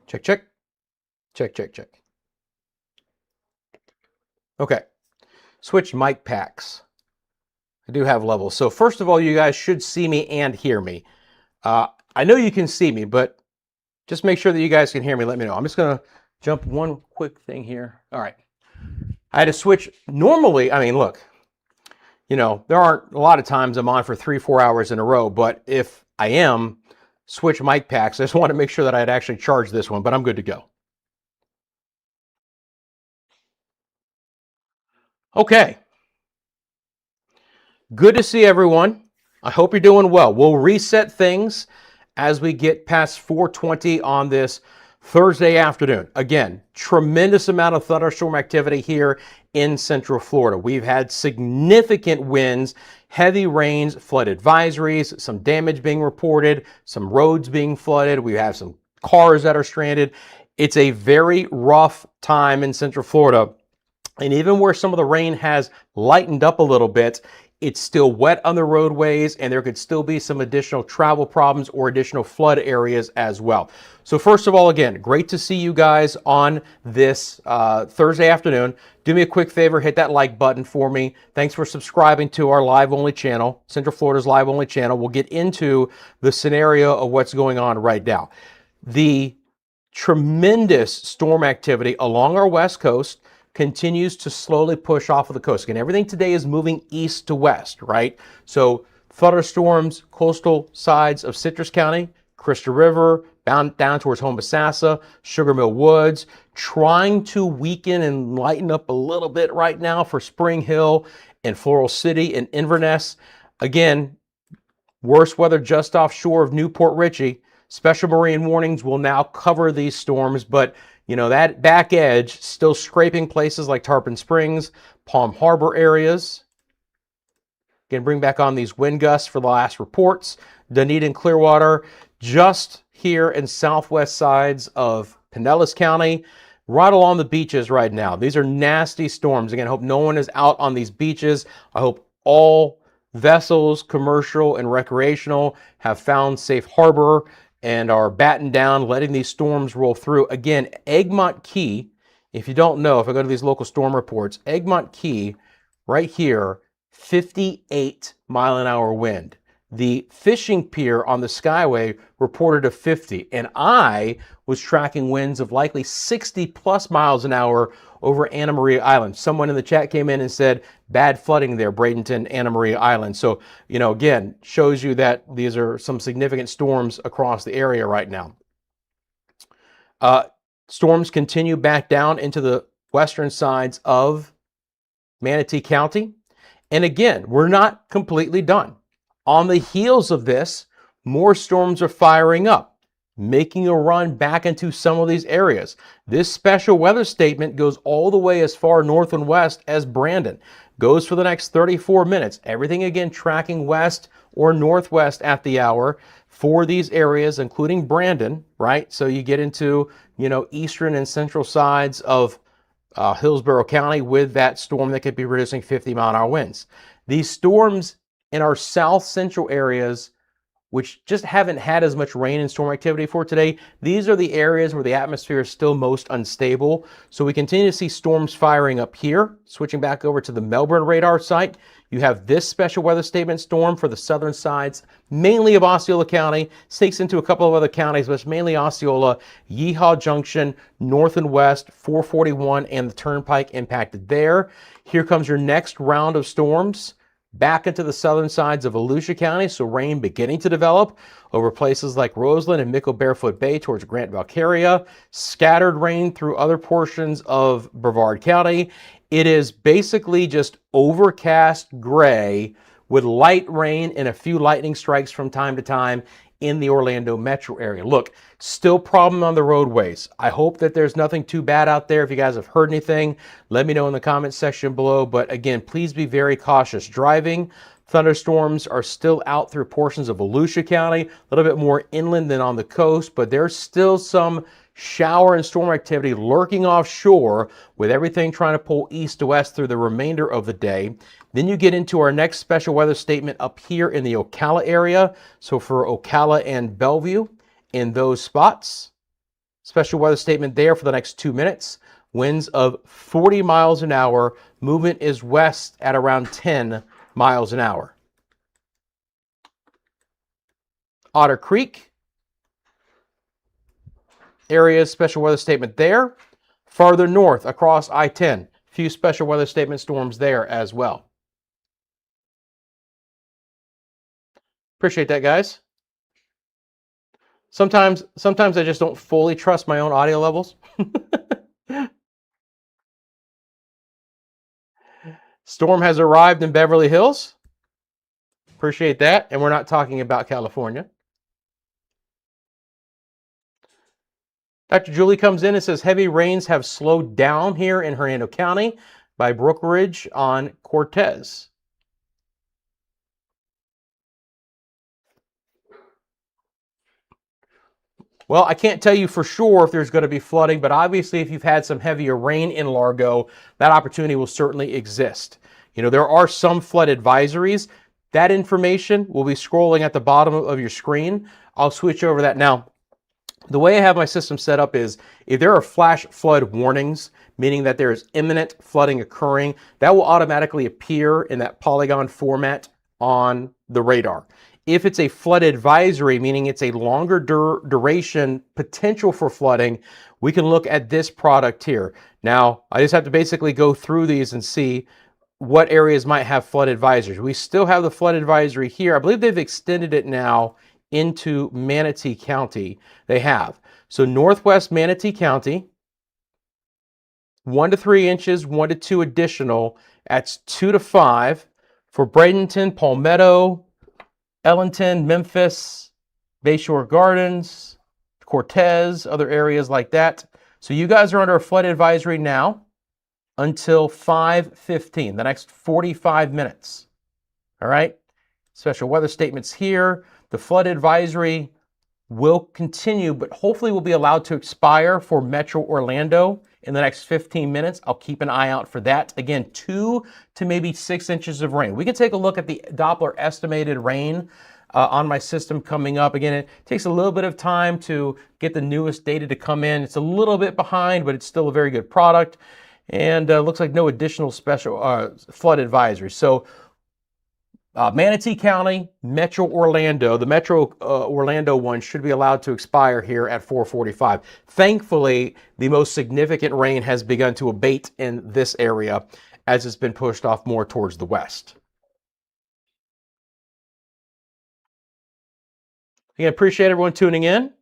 Check, check. Check, check, check. Okay. Switch mic packs. I do have levels. So first of all, you guys should see me and hear me. I know you can see me, but just make sure that you guys can hear me. Let me know. I'm just going to jump one quick thing here. All right. I had to switch. Normally, I mean, look, you know, there aren't a lot of times I'm on for 3-4 hours in a row, but if I am, switch mic packs. I just want to make sure that I'd actually charged this one, but I'm good to go. Okay. Good to see everyone. I hope you're doing well. We'll reset things as we get past 4:20 on this Thursday afternoon. Again, tremendous amount of thunderstorm activity here in Central Florida. We've had significant winds, heavy rains, flood advisories, some damage being reported, some roads being flooded. We have some cars that are stranded. It's a very rough time in Central Florida. And even where some of the rain has lightened up a little bit, it's still wet on the roadways, and there could still be some additional travel problems or additional flood areas as well. So first of all, again, great to see you guys on this Thursday afternoon. Do me a quick favor, hit that like button for me. Thanks for subscribing to our live-only channel, Central Florida's live-only channel. We'll get into the scenario of what's going on right now. The tremendous storm activity along our west coast continues to slowly push off of the coast. Again, everything today is moving east to west, right? So thunderstorms, coastal sides of Citrus County, Crystal River, down towards Homosassa, Sugar Mill Woods, trying to weaken and lighten up a little bit right now for Spring Hill and Floral City and Inverness. Again, worse weather just offshore of Newport Richey. Special marine warnings will now cover these storms, but you know, that back edge still scraping places like Tarpon Springs, Palm Harbor areas. Again, bring back on these wind gusts for the last reports. Dunedin and Clearwater, just here in southwest sides of Pinellas County, right along the beaches right now. These are nasty storms. Again, I hope no one is out on these beaches. I hope all vessels, commercial and recreational, have found safe harbor and are battened down, letting these storms roll through. Again, Egmont Key, if you don't know, if I go to these local storm reports, Egmont Key, right here, 58-mile-an-hour wind. The fishing pier on the Skyway reported a 50, and I was tracking winds of likely 60-plus miles an hour over Anna Maria Island. Someone in the chat came in and said, bad flooding there, Bradenton, Anna Maria Island. So, you know, again, shows you that these are some significant storms across the area right now. Storms continue back down into the western sides of Manatee County. And again, we're not completely done. On the heels of this, more storms are firing up, making a run back into some of these areas. This special weather statement goes all the way as far north and west as Brandon. Goes for the next 34 minutes. Everything again tracking west or northwest at the hour for these areas, including Brandon, right? So you get into, you know, eastern and central sides of Hillsborough County with that storm that could be producing 50-mile-an-hour winds. These storms in our south central areas, which just haven't had as much rain and storm activity for today, these are the areas where the atmosphere is still most unstable. So we continue to see storms firing up here. Switching back over to the Melbourne radar site, you have this special weather statement storm for the southern sides, mainly of Osceola County, sneaks into a couple of other counties, but it's mainly Osceola, Yeehaw Junction, north and west, 441 and the Turnpike impacted there. Here comes your next round of storms back into the southern sides of Volusia County, so rain beginning to develop over places like Roseland and Mickle Barefoot Bay towards Grant Valcaria. Scattered rain through other portions of Brevard County. It is basically just overcast gray with light rain and a few lightning strikes from time to time in the Orlando metro area. Look, still problem on the roadways. I hope that there's nothing too bad out there. If you guys have heard anything, let me know in the comments section below. But again, please be very cautious driving. Thunderstorms are still out through portions of Volusia County, a little bit more inland than on the coast, but there's still some shower and storm activity lurking offshore with everything trying to pull east to west through the remainder of the day. Then you get into our next special weather statement up here in the Ocala area. So for Ocala and Bellevue in those spots, Special weather statement there for the next 2 minutes. Winds of 40 miles an hour. Movement is west at around 10 miles an hour. Otter Creek area, special weather statement there. Farther north across I-10, few special weather statement storms there as well. Appreciate that, guys. Sometimes I just don't fully trust my own audio levels. Storm has arrived in Beverly Hills. Appreciate that. And we're not talking about California. Dr. Julie comes in and says heavy rains have slowed down here in Hernando County by Brook Ridge on Cortez. Well, I can't tell you for sure if there's going to be flooding, but obviously if you've had some heavier rain in Largo, that opportunity will certainly exist. You know, there are some flood advisories. That information will be scrolling at the bottom of your screen. I'll switch over that now. The way I have my system set up is if there are flash flood warnings, meaning that there is imminent flooding occurring, that will automatically appear in that polygon format on the radar. If it's a flood advisory, meaning it's a longer duration potential for flooding, we can look at this product here. Now, I just have to basically go through these and see what areas might have flood advisories. We still have the flood advisory here. I believe they've extended it now into Manatee County. They have. So Northwest Manatee County, 1 to 3 inches, 1 to 2 additional. That's 2 to 5 for Bradenton, Palmetto, Ellington, Memphis, Bayshore Gardens, Cortez, other areas like that. So you guys are under a flood advisory now until 5:15, the next 45 minutes. All right? Special weather statements here. The flood advisory will continue, but hopefully will be allowed to expire for Metro Orlando in the next 15 minutes. I'll keep an eye out for that. Again, 2 to maybe 6 inches of rain. We can take a look at the Doppler estimated rain on my system coming up. Again, it takes a little bit of time to get the newest data to come in. It's a little bit behind, but it's still a very good product. And looks like no additional special flood advisory. So Manatee County, Metro Orlando, the Metro Orlando one should be allowed to expire here at 4:45. Thankfully, the most significant rain has begun to abate in this area as it's been pushed off more towards the west. Again, appreciate everyone tuning in.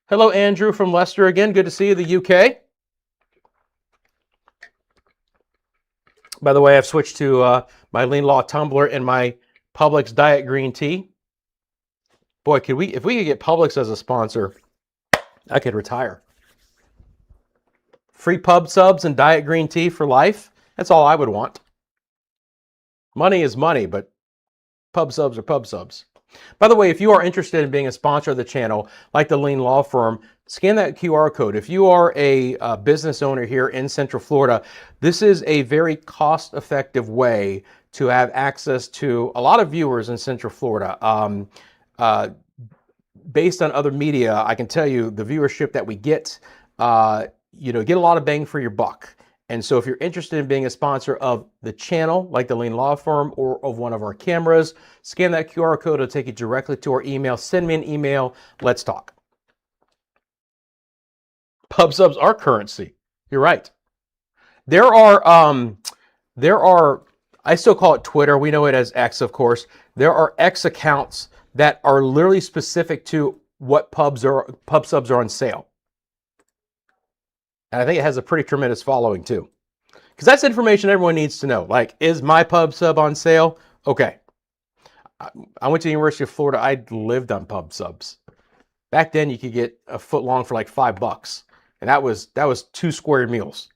Hello, Andrew from Leicester again. Good to see you, the UK. By the way, I've switched to my Lean Law tumbler and my Publix Diet Green Tea. Boy, if we could get Publix as a sponsor, I could retire. Free pub subs and Diet Green Tea for life. That's all I would want. Money is money, but pub subs are pub subs. By the way, if you are interested in being a sponsor of the channel, like the Lean Law Firm, scan that QR code. If you are a business owner here in Central Florida, this is a very cost-effective way to have access to a lot of viewers in Central Florida. Based on other media, I can tell you the viewership that we get, get a lot of bang for your buck. And so if you're interested in being a sponsor of the channel, like the Lean Law Firm, or of one of our cameras, scan that QR code. It'll take you directly to our email. Send me an email. Let's talk. Pub subs are currency. You're right. There are, I still call it Twitter. We know it as X, of course. There are X accounts that are literally specific to what pub subs are on sale. And I think it has a pretty tremendous following too. Because that's information everyone needs to know. Like, is my pub sub on sale? Okay. I went to the University of Florida. I lived on pub subs. Back then, you could get a foot long for like $5. And that was 2 square meals.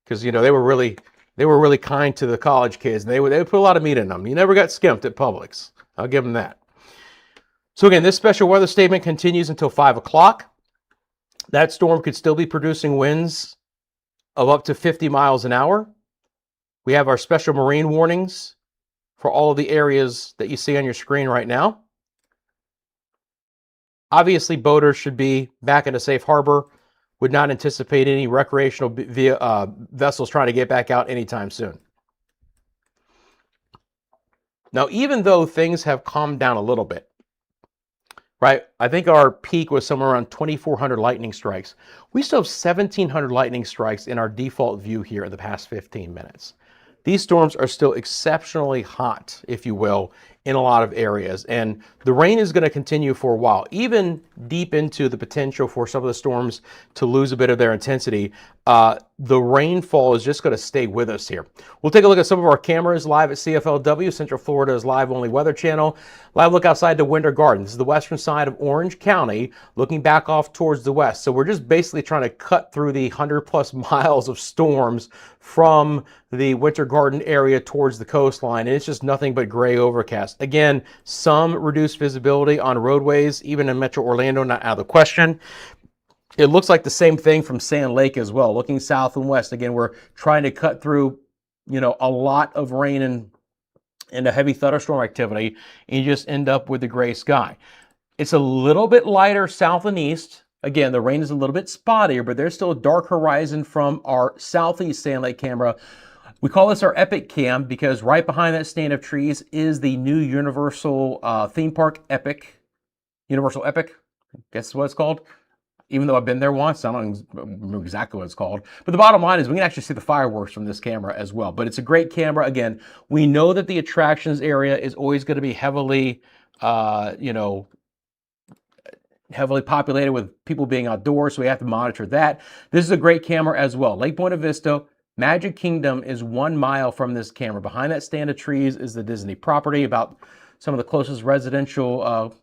Because, they were really kind to the college kids. And they would put a lot of meat in them. You never got skimped at Publix. I'll give them that. So again, this special weather statement continues until 5 o'clock. That storm could still be producing winds of up to 50 miles an hour. We have our special marine warnings for all of the areas that you see on your screen right now. Obviously, boaters should be back in a safe harbor. Would not anticipate any recreational vessels trying to get back out anytime soon. Now, even though things have calmed down a little bit, right? I think our peak was somewhere around 2,400 lightning strikes. We still have 1,700 lightning strikes in our default view here in the past 15 minutes. These storms are still exceptionally hot, if you will, in a lot of areas. And the rain is going to continue for a while, even deep into the potential for some of the storms to lose a bit of their intensity. The rainfall is just going to stay with us here. We'll take a look at some of our cameras live at CFLW, Central Florida's live only weather channel. Live look outside the Winter Garden. This is the western side of Orange County, looking back off towards the west. So we're just basically trying to cut through the 100+ miles of storms from the Winter Garden area towards the coastline, and it's just nothing but gray overcast. Again, some reduced visibility on roadways, even in Metro Orlando, not out of the question. It looks like the same thing from Sand Lake as well, looking south and west. Again, we're trying to cut through, a lot of rain and a heavy thunderstorm activity, and you just end up with the gray sky. It's a little bit lighter south and east. Again, the rain is a little bit spottier, but there's still a dark horizon from our southeast Sand Lake camera. We call this our Epic Cam because right behind that stand of trees is the new Universal theme park Epic. Universal Epic, guess what it's called? Even though I've been there once, I don't remember exactly what it's called. But the bottom line is we can actually see the fireworks from this camera as well. But it's a great camera. Again, we know that the attractions area is always going to be heavily, heavily populated with people being outdoors, so we have to monitor that. This is a great camera as well. Lake Buena Vista, Magic Kingdom is 1 mile from this camera. Behind that stand of trees is the Disney property, about some of the closest residential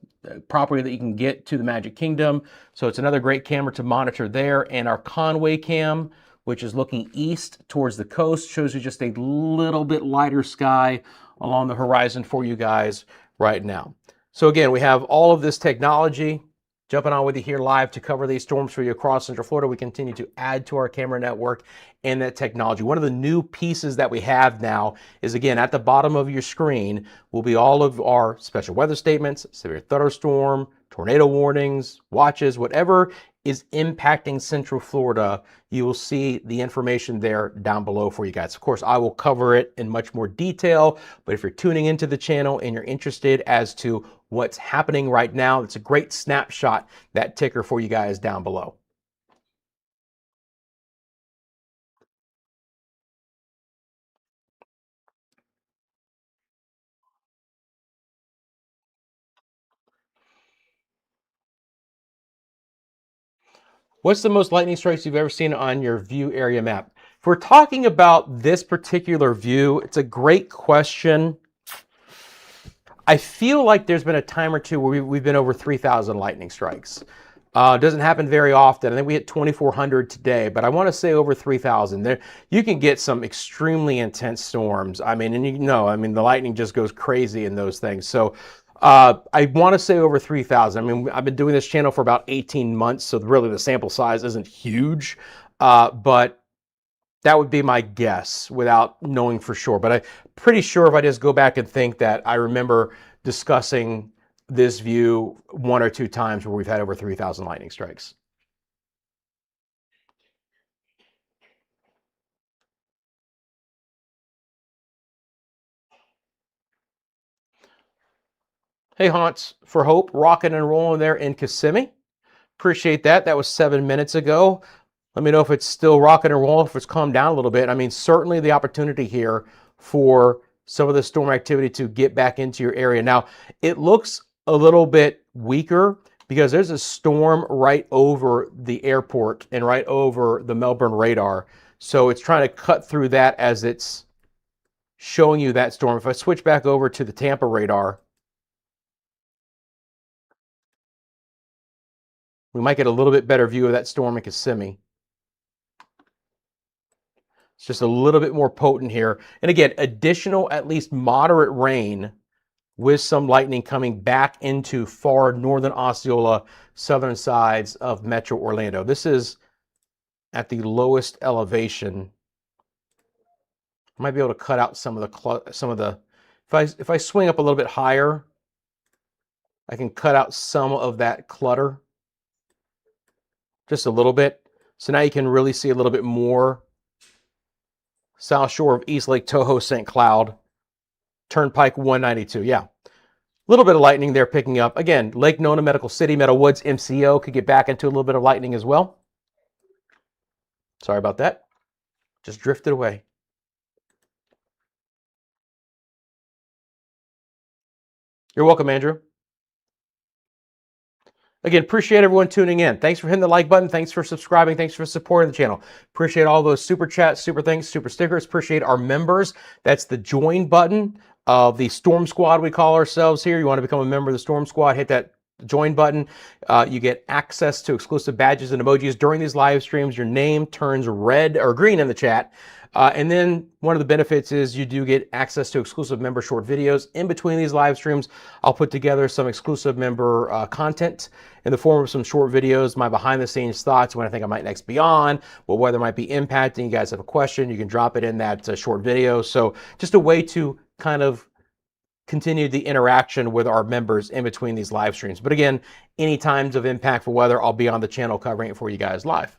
property that you can get to the Magic Kingdom. So it's another great camera to monitor there. And our Conway cam, which is looking east towards the coast, shows you just a little bit lighter sky along the horizon for you guys right now. So again, we have all of this technology jumping on with you here live to cover these storms for you across Central Florida. We continue to add to our camera network and that technology. One of the new pieces that we have now is, again, at the bottom of your screen will be all of our special weather statements, severe thunderstorm, tornado warnings, watches, whatever is impacting Central Florida. You will see the information there down below for you guys. Of course, I will cover it in much more detail, but if you're tuning into the channel and you're interested as to what's happening right now, it's a great snapshot, that ticker for you guys down below. What's the most lightning strikes you've ever seen on your view area map? If we're talking about this particular view, it's a great question. I feel like there's been a time or two where we've been over 3,000 lightning strikes. It doesn't happen very often. I think we hit 2,400 today, but I want to say over 3,000. There, you can get some extremely intense storms. I mean, and the lightning just goes crazy in those things. So I want to say over 3,000. I mean, I've been doing this channel for about 18 months, so really the sample size isn't huge, but that would be my guess without knowing for sure. But I'm pretty sure if I just go back and think that I remember discussing this view 1 or 2 times where we've had over 3,000 lightning strikes. Hey, Haunts for Hope, rocking and rolling there in Kissimmee. Appreciate that. That was 7 minutes ago. Let me know if it's still rocking and rolling, if it's calmed down a little bit. I mean, certainly the opportunity here for some of the storm activity to get back into your area. Now, it looks a little bit weaker because there's a storm right over the airport and right over the Melbourne radar. So it's trying to cut through that as it's showing you that storm. If I switch back over to the Tampa radar, we might get a little bit better view of that storm in Kissimmee. It's just a little bit more potent here. And again, additional, at least moderate rain with some lightning coming back into far northern Osceola, southern sides of Metro Orlando. This is at the lowest elevation. I might be able to cut out some of the if I swing up a little bit higher, I can cut out some of that clutter just a little bit. So now you can really see a little bit more. South shore of East Lake Tahoe, St. Cloud, Turnpike 192. Yeah, a little bit of lightning there picking up. Again, Lake Nona, Medical City, Meadow Woods, MCO could get back into a little bit of lightning as well. Sorry about that. Just drifted away. You're welcome, Andrew. Again, appreciate everyone tuning in. Thanks for hitting the like button. Thanks for subscribing. Thanks for supporting the channel. Appreciate all those super chats, super thanks, super stickers. Appreciate our members. That's the join button of the Storm Squad, we call ourselves here. You want to become a member of the Storm Squad, hit that join button. You get access to exclusive badges and emojis during these live streams. Your name turns red or green in the chat. And then one of the benefits is you do get access to exclusive member short videos. In between these live streams, I'll put together some exclusive member content in the form of some short videos, my behind the scenes thoughts, when I think I might next be on, what weather might be impacting. You guys have a question, you can drop it in that short video. So just a way to kind of continue the interaction with our members in between these live streams. But again, any times of impactful weather, I'll be on the channel covering it for you guys live.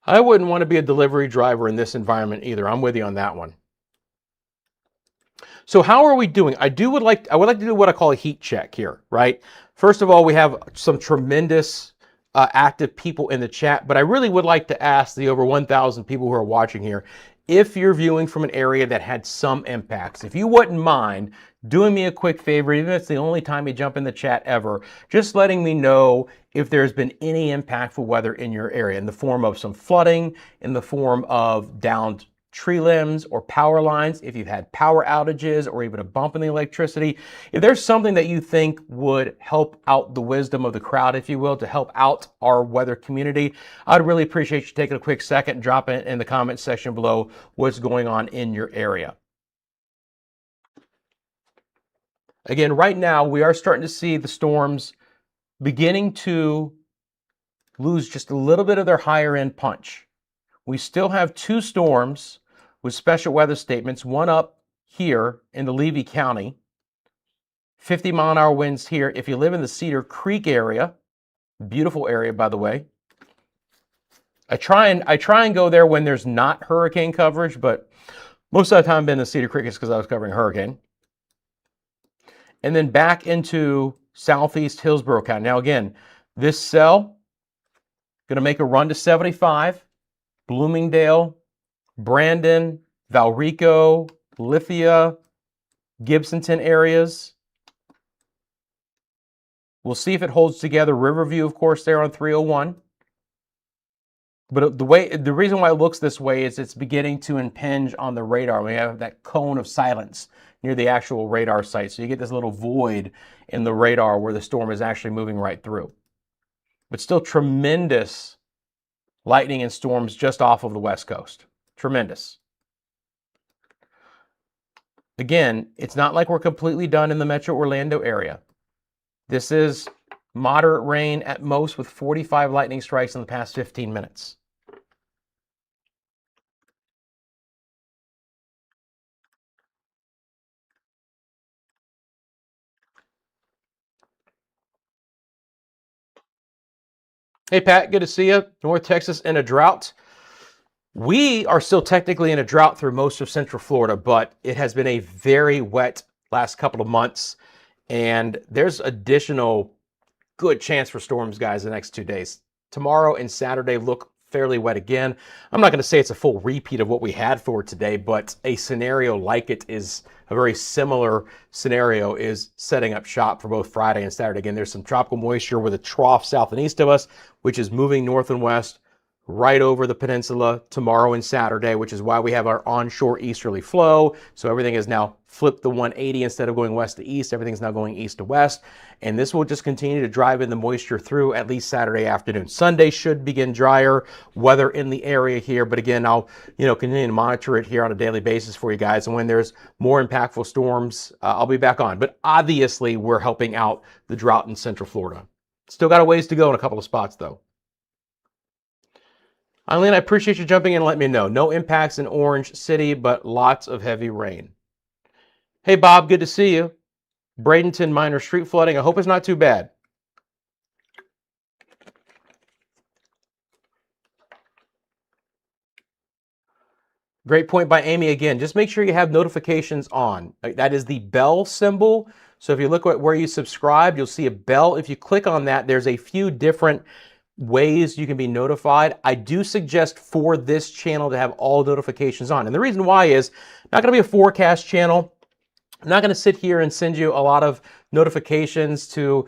I wouldn't want to be a delivery driver in this environment either. I'm with you on that one. So how are we doing? I would like to do what I call a heat check here, right? First of all, we have some tremendous active people in the chat, but I really would like to ask the over 1,000 people who are watching here, if you're viewing from an area that had some impacts, if you wouldn't mind doing me a quick favor, even if it's the only time you jump in the chat ever, just letting me know if there's been any impactful weather in your area in the form of some flooding, in the form of downed tree limbs or power lines, if you've had power outages or even a bump in the electricity. If there's something that you think would help out the wisdom of the crowd, if you will, to help out our weather community, I'd really appreciate you taking a quick second and dropping it in the comment section below what's going on in your area. Again, right now we are starting to see the storms beginning to lose just a little bit of their higher end punch. We still have two storms with special weather statements, one up here in the Levy County, 50-mile-an-hour winds here. If you live in the Cedar Creek area, beautiful area, by the way. I try and go there when there's not hurricane coverage, but most of the time I've been in Cedar Creek is because I was covering hurricane. And then back into southeast Hillsborough County. Now again, this cell going to make a run to 75. Bloomingdale, Brandon, Valrico, Lithia, Gibsonton areas. We'll see if it holds together. Riverview, of course, there on 301. But the reason why it looks this way is it's beginning to impinge on the radar. We have that cone of silence near the actual radar site. So you get this little void in the radar where the storm is actually moving right through. But still tremendous lightning and storms just off of the West Coast. Tremendous. Again, it's not like we're completely done in the Metro Orlando area. This is moderate rain at most with 45 lightning strikes in the past 15 minutes. Hey, Pat, good to see you. North Texas in a drought. We are still technically in a drought through most of Central Florida, but it has been a very wet last couple of months, and there's additional good chance for storms, guys, the next 2 days. Tomorrow and Saturday look fairly wet again. I'm not going to say it's a full repeat of what we had for today, but a scenario like it is a very similar scenario is setting up shop for both Friday and Saturday. Again, there's some tropical moisture with a trough south and east of us, which is moving north and west right over the peninsula tomorrow and Saturday, which is why we have our onshore easterly flow. So everything is now flipped the 180 instead of going west to east. Everything's now going east to west. And this will just continue to drive in the moisture through at least Saturday afternoon. Sunday should begin drier weather in the area here. But again, I'll continue to monitor it here on a daily basis for you guys. And when there's more impactful storms, I'll be back on. But obviously, we're helping out the drought in Central Florida. Still got a ways to go in a couple of spots, though. Eileen, I appreciate you jumping in and letting me know. No impacts in Orange City, but lots of heavy rain. Hey, Bob, good to see you. Bradenton, minor street flooding. I hope it's not too bad. Great point by Amy again. Just make sure you have notifications on. That is the bell symbol. So if you look at where you subscribe, you'll see a bell. If you click on that, there's a few different ways you can be notified. I do suggest for this channel to have all notifications on. And the reason why is not going to be a forecast channel. I'm not going to sit here and send you a lot of notifications to,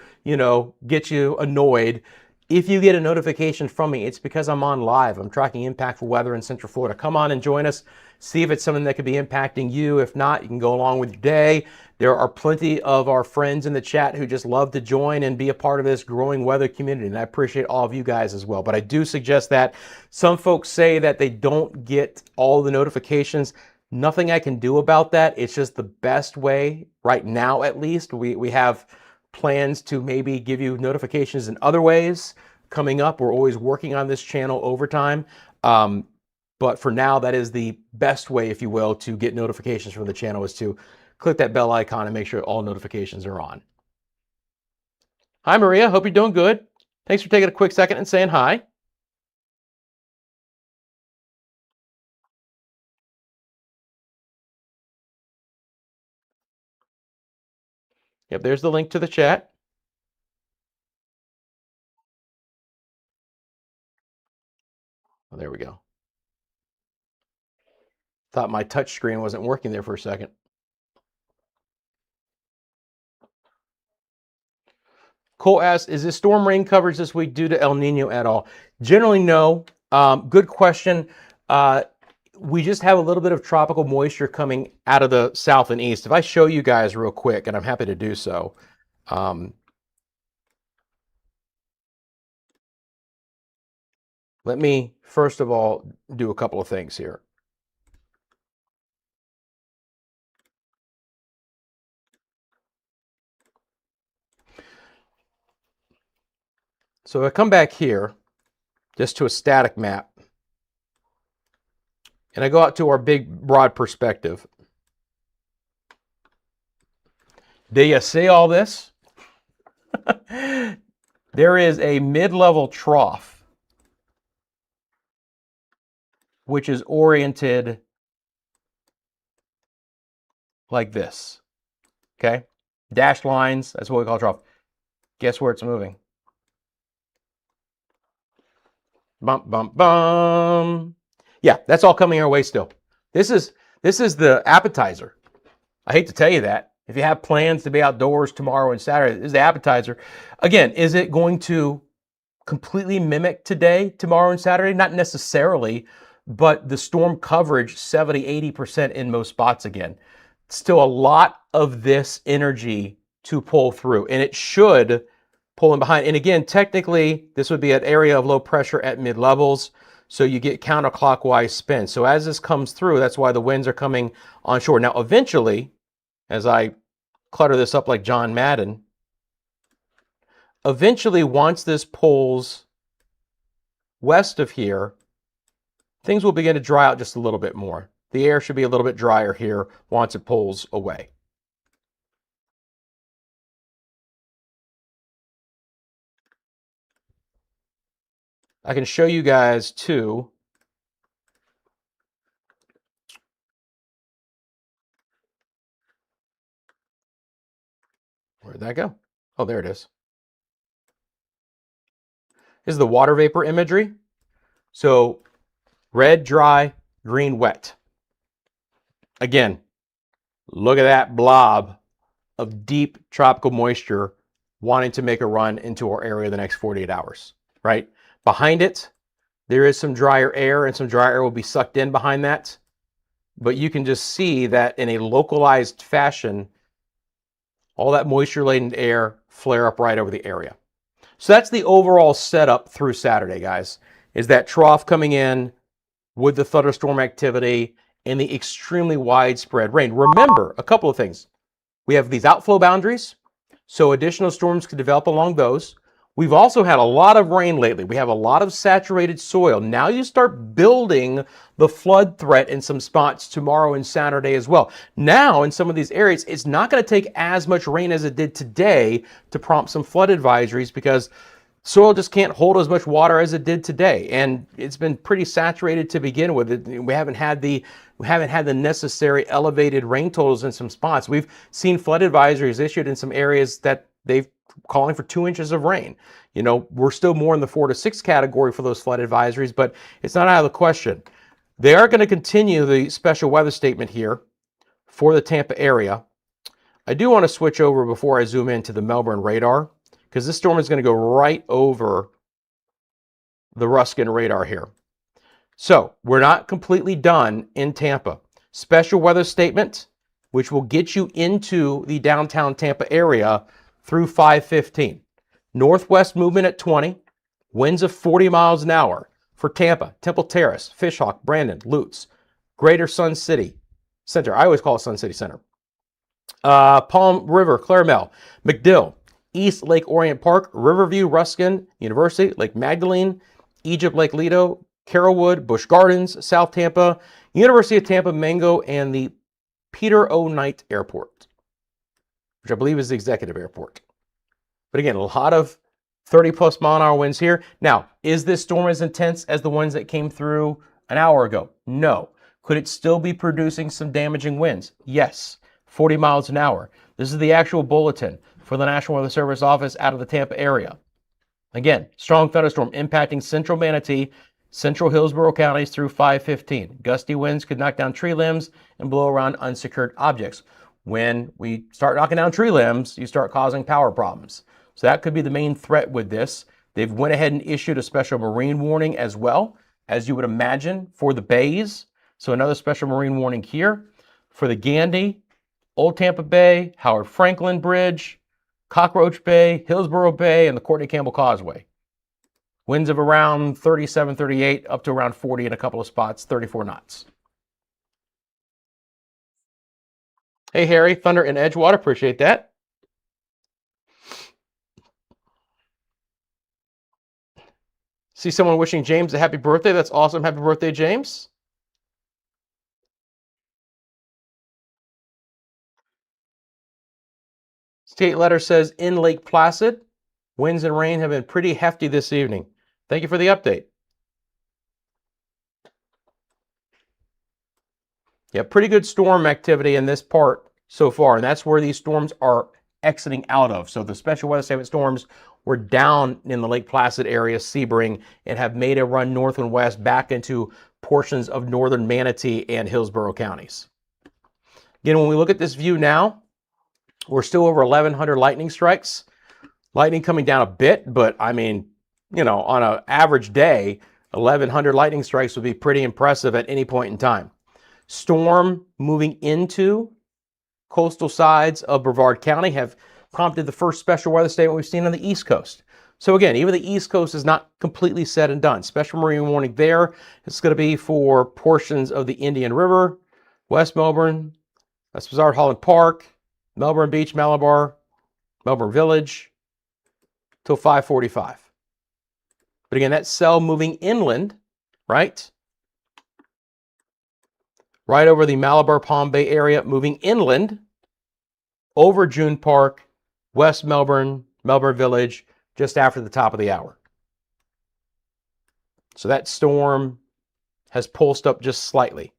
get you annoyed. If you get a notification from me, it's because I'm on live. I'm tracking impactful weather in Central Florida. Come on and join us. See if it's something that could be impacting you. If not, you can go along with your day. There are plenty of our friends in the chat who just love to join and be a part of this growing weather community, and I appreciate all of you guys as well. But I do suggest that some folks say that they don't get all the notifications. Nothing I can do about that. It's just the best way right now, at least. We have plans to maybe give you notifications in other ways coming up. We're always working on this channel over time. But for now, that is the best way, if you will, to get notifications from the channel, is to click that bell icon and make sure all notifications are on. Hi, Maria. Hope you're doing good. Thanks for taking a quick second and saying hi. Yep, there's the link to the chat. Oh, there we go. Thought my touch screen wasn't working there for a second. Cole asks, is this storm rain coverage this week due to El Nino at all? Generally, no. Good question. We just have a little bit of tropical moisture coming out of the south and east. If I show you guys real quick, and I'm happy to do so. Let me, first of all, do a couple of things here. So if I come back here, just to a static map, and I go out to our big, broad perspective. Do you see all this? There is a mid-level trough, which is oriented like this. Okay? Dashed lines, that's what we call a trough. Guess where it's moving? Bump, bump, bum. Yeah, that's all coming our way still. This is the appetizer. I hate to tell you that. If you have plans to be outdoors tomorrow and Saturday, this is the appetizer. Again, is it going to completely mimic today, tomorrow, and Saturday? Not necessarily, but the storm coverage, 70, 80% in most spots again. Still a lot of this energy to pull through, and it should pull in behind. And again, technically, this would be an area of low pressure at mid-levels, so you get counterclockwise spin. So as this comes through, that's why the winds are coming onshore. Now, eventually, as I clutter this up like John Madden, eventually, once this pulls west of here, things will begin to dry out just a little bit more. The air should be a little bit drier here once it pulls away. I can show you guys too. Where'd that go? Oh, there it is. This is the water vapor imagery. So red, dry, green, wet. Again, look at that blob of deep tropical moisture wanting to make a run into our area the next 48 hours, right? Behind it, there is some drier air, and some dry air will be sucked in behind that. But you can just see that in a localized fashion, all that moisture-laden air flare up right over the area. So that's the overall setup through Saturday, guys, is that trough coming in with the thunderstorm activity and the extremely widespread rain. Remember, a couple of things. We have these outflow boundaries, so additional storms could develop along those. We've also had a lot of rain lately. We have a lot of saturated soil. Now you start building the flood threat in some spots tomorrow and Saturday as well. Now, in some of these areas, it's not going to take as much rain as it did today to prompt some flood advisories because soil just can't hold as much water as it did today. And it's been pretty saturated to begin with. We haven't had the necessary elevated rain totals in some spots. We've seen flood advisories issued in some areas that they've calling for 2 inches of rain. You know, we're still more in the 4 to 6 category for those flood advisories, but it's not out of the question. They are going to continue the special weather statement here for the Tampa area. I do want to switch over before I zoom into the Melbourne radar, because this storm is going to go right over the Ruskin radar here. So we're not completely done in Tampa. Special weather statement, which will get you into the downtown Tampa area through 5:15. Northwest movement at 20, winds of 40 miles an hour for Tampa, Temple Terrace, Fishhawk, Brandon, Lutz, Greater Sun City Center. I always call it Sun City Center. Palm River, Claremelle, MacDill, East Lake Orient Park, Riverview, Ruskin, University, Lake Magdalene, Egypt, Lake Lido, Carrollwood, Busch Gardens, South Tampa, University of Tampa, Mango, and the Peter O. Knight Airport, which I believe is the executive airport. But again, a lot of 30-plus mile-an-hour winds here. Now, is this storm as intense as the ones that came through an hour ago? No. Could it still be producing some damaging winds? Yes. 40 miles an hour. This is the actual bulletin for the National Weather Service office out of the Tampa area. Again, strong thunderstorm impacting central Manatee, central Hillsborough counties through 5:15. Gusty winds could knock down tree limbs and blow around unsecured objects. When we start knocking down tree limbs, you start causing power problems. So that could be the main threat with this. They've went ahead and issued a special marine warning as well, as you would imagine, for the bays. So another special marine warning here for the Gandy, Old Tampa Bay, Howard Franklin Bridge, Cockroach Bay, Hillsborough Bay, and the Courtney Campbell Causeway. Winds of around 37, 38, up to around 40 in a couple of spots, 34 knots. Hey, Harry, Thunder and Edgewater, appreciate that. See someone wishing James a happy birthday. That's awesome. Happy birthday, James. State letter says in Lake Placid, winds and rain have been pretty hefty this evening. Thank you for the update. Yeah, pretty good storm activity in this part so far, and that's where these storms are exiting out of. So the special weather statement storms were down in the Lake Placid area, Sebring, and have made a run north and west back into portions of northern Manatee and Hillsborough counties. Again, when we look at this view now, we're still over 1,100 lightning strikes. Lightning coming down a bit, but I mean, you know, on an average day, 1,100 lightning strikes would be pretty impressive at any point in time. Storm moving into coastal sides of Brevard County have prompted the first special weather statement we've seen on the East Coast. So again, even the East Coast is not completely said and done. Special marine warning there. It's going to be for portions of the Indian River, West Melbourne, Spessard Holland Park, Melbourne Beach, Malabar, Melbourne Village, till 5:45. But again, that cell moving inland, right? Right over the Malabar Palm Bay area, moving inland over June Park, West Melbourne, Melbourne Village, just after the top of the hour. So that storm has pulsed up just slightly.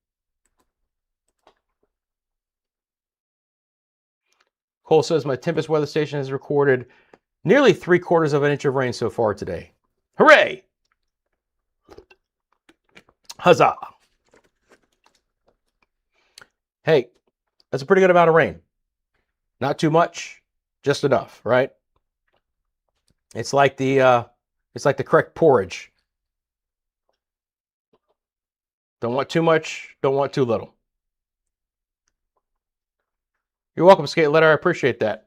Cole says, my Tempest weather station has recorded nearly 3/4 of an inch of rain so far today. Hooray! Huzzah! Hey, that's a pretty good amount of rain. Not too much, just enough, right? It's like the correct porridge. Don't want too much, don't want too little. You're welcome, Skate Letter. I appreciate that.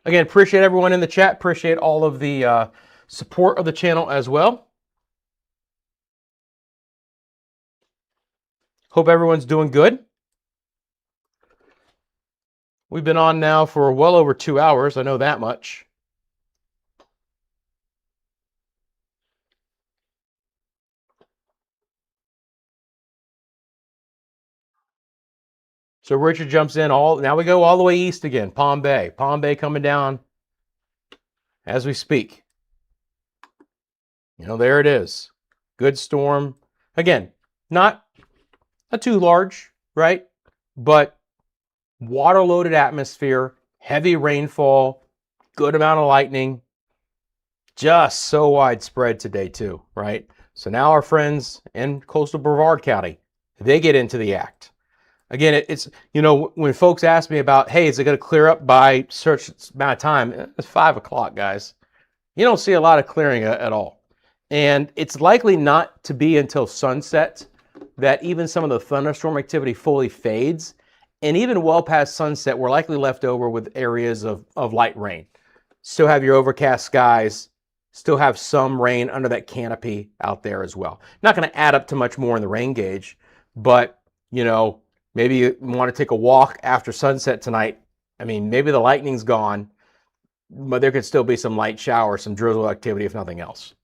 Again, appreciate everyone in the chat. Appreciate all of the support of the channel as well. Hope everyone's doing good. We've been on now for well over 2 hours. I know that much. So Richard jumps in. Now we go all the way east again. Palm Bay. Palm Bay coming down as we speak. There it is. Good storm. Again, not too large, right? But water-loaded atmosphere, heavy rainfall, good amount of lightning. Just so widespread today too, right? So now our friends in coastal Brevard County, they get into the act. Again, it's, when folks ask me about, hey, is it going to clear up by certain amount of time? It's 5 o'clock, guys. You don't see a lot of clearing at all. And it's likely not to be until sunset that even some of the thunderstorm activity fully fades. And even well past sunset, we're likely left over with areas of light rain. Still have your overcast skies, still have some rain under that canopy out there as well. Not going to add up to much more in the rain gauge, but, maybe you want to take a walk after sunset tonight. I mean, maybe the lightning's gone, but there could still be some light showers, some drizzle activity, if nothing else.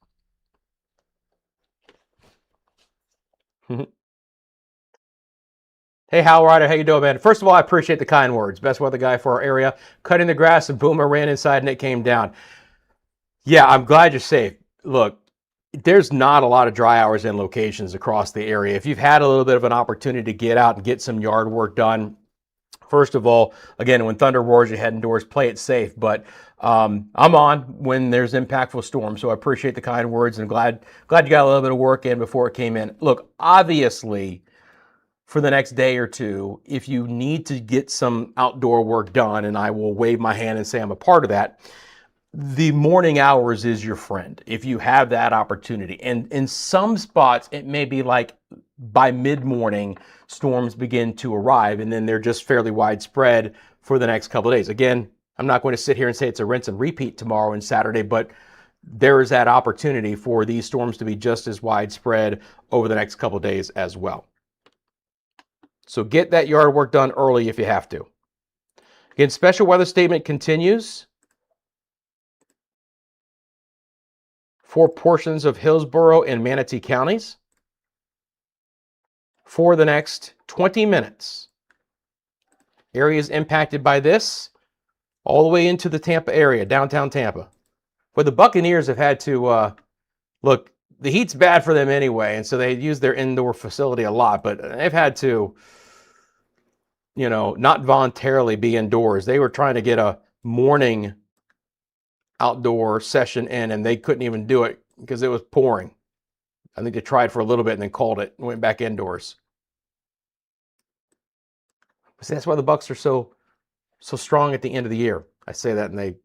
Hey, Hal Ryder, how you doing, man? First of all, I appreciate the kind words. Best weather guy for our area. Cutting the grass, and boom, I ran inside and it came down. Yeah, I'm glad you're safe. Look, there's not a lot of dry hours in locations across the area. If you've had a little bit of an opportunity to get out and get some yard work done, first of all, again, when thunder roars, you head indoors, play it safe. But I'm on when there's impactful storms, so I appreciate the kind words and glad you got a little bit of work in before it came in. Look, obviously, for the next day or two, if you need to get some outdoor work done, and I will wave my hand and say I'm a part of that, the morning hours is your friend if you have that opportunity. And in some spots, it may be like by mid-morning, storms begin to arrive, and then they're just fairly widespread for the next couple of days. Again, I'm not going to sit here and say it's a rinse and repeat tomorrow and Saturday, but there is that opportunity for these storms to be just as widespread over the next couple of days as well. So get that yard work done early if you have to. Again, special weather statement continues for portions of Hillsborough and Manatee counties for the next 20 minutes. Areas impacted by this all the way into the Tampa area, downtown Tampa. Where the Buccaneers have had to, look, the heat's bad for them anyway, and so they use their indoor facility a lot, but they've had to, not voluntarily be indoors. They were trying to get a morning outdoor session in, and they couldn't even do it because it was pouring. I think they tried for a little bit and then called it and went back indoors. See, that's why the Bucs are so strong at the end of the year. I say that and they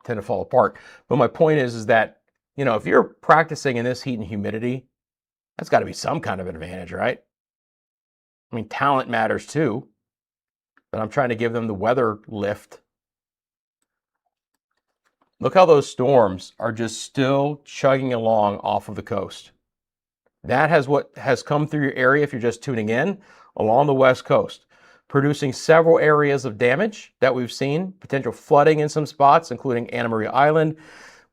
tend to fall apart. But my point is that, if you're practicing in this heat and humidity, that's got to be some kind of advantage, right? I mean, talent matters too, but I'm trying to give them the weather lift. Look how those storms are just still chugging along off of the coast. That has what has come through your area, if you're just tuning in, along the West Coast, producing several areas of damage that we've seen, potential flooding in some spots, including Anna Maria Island,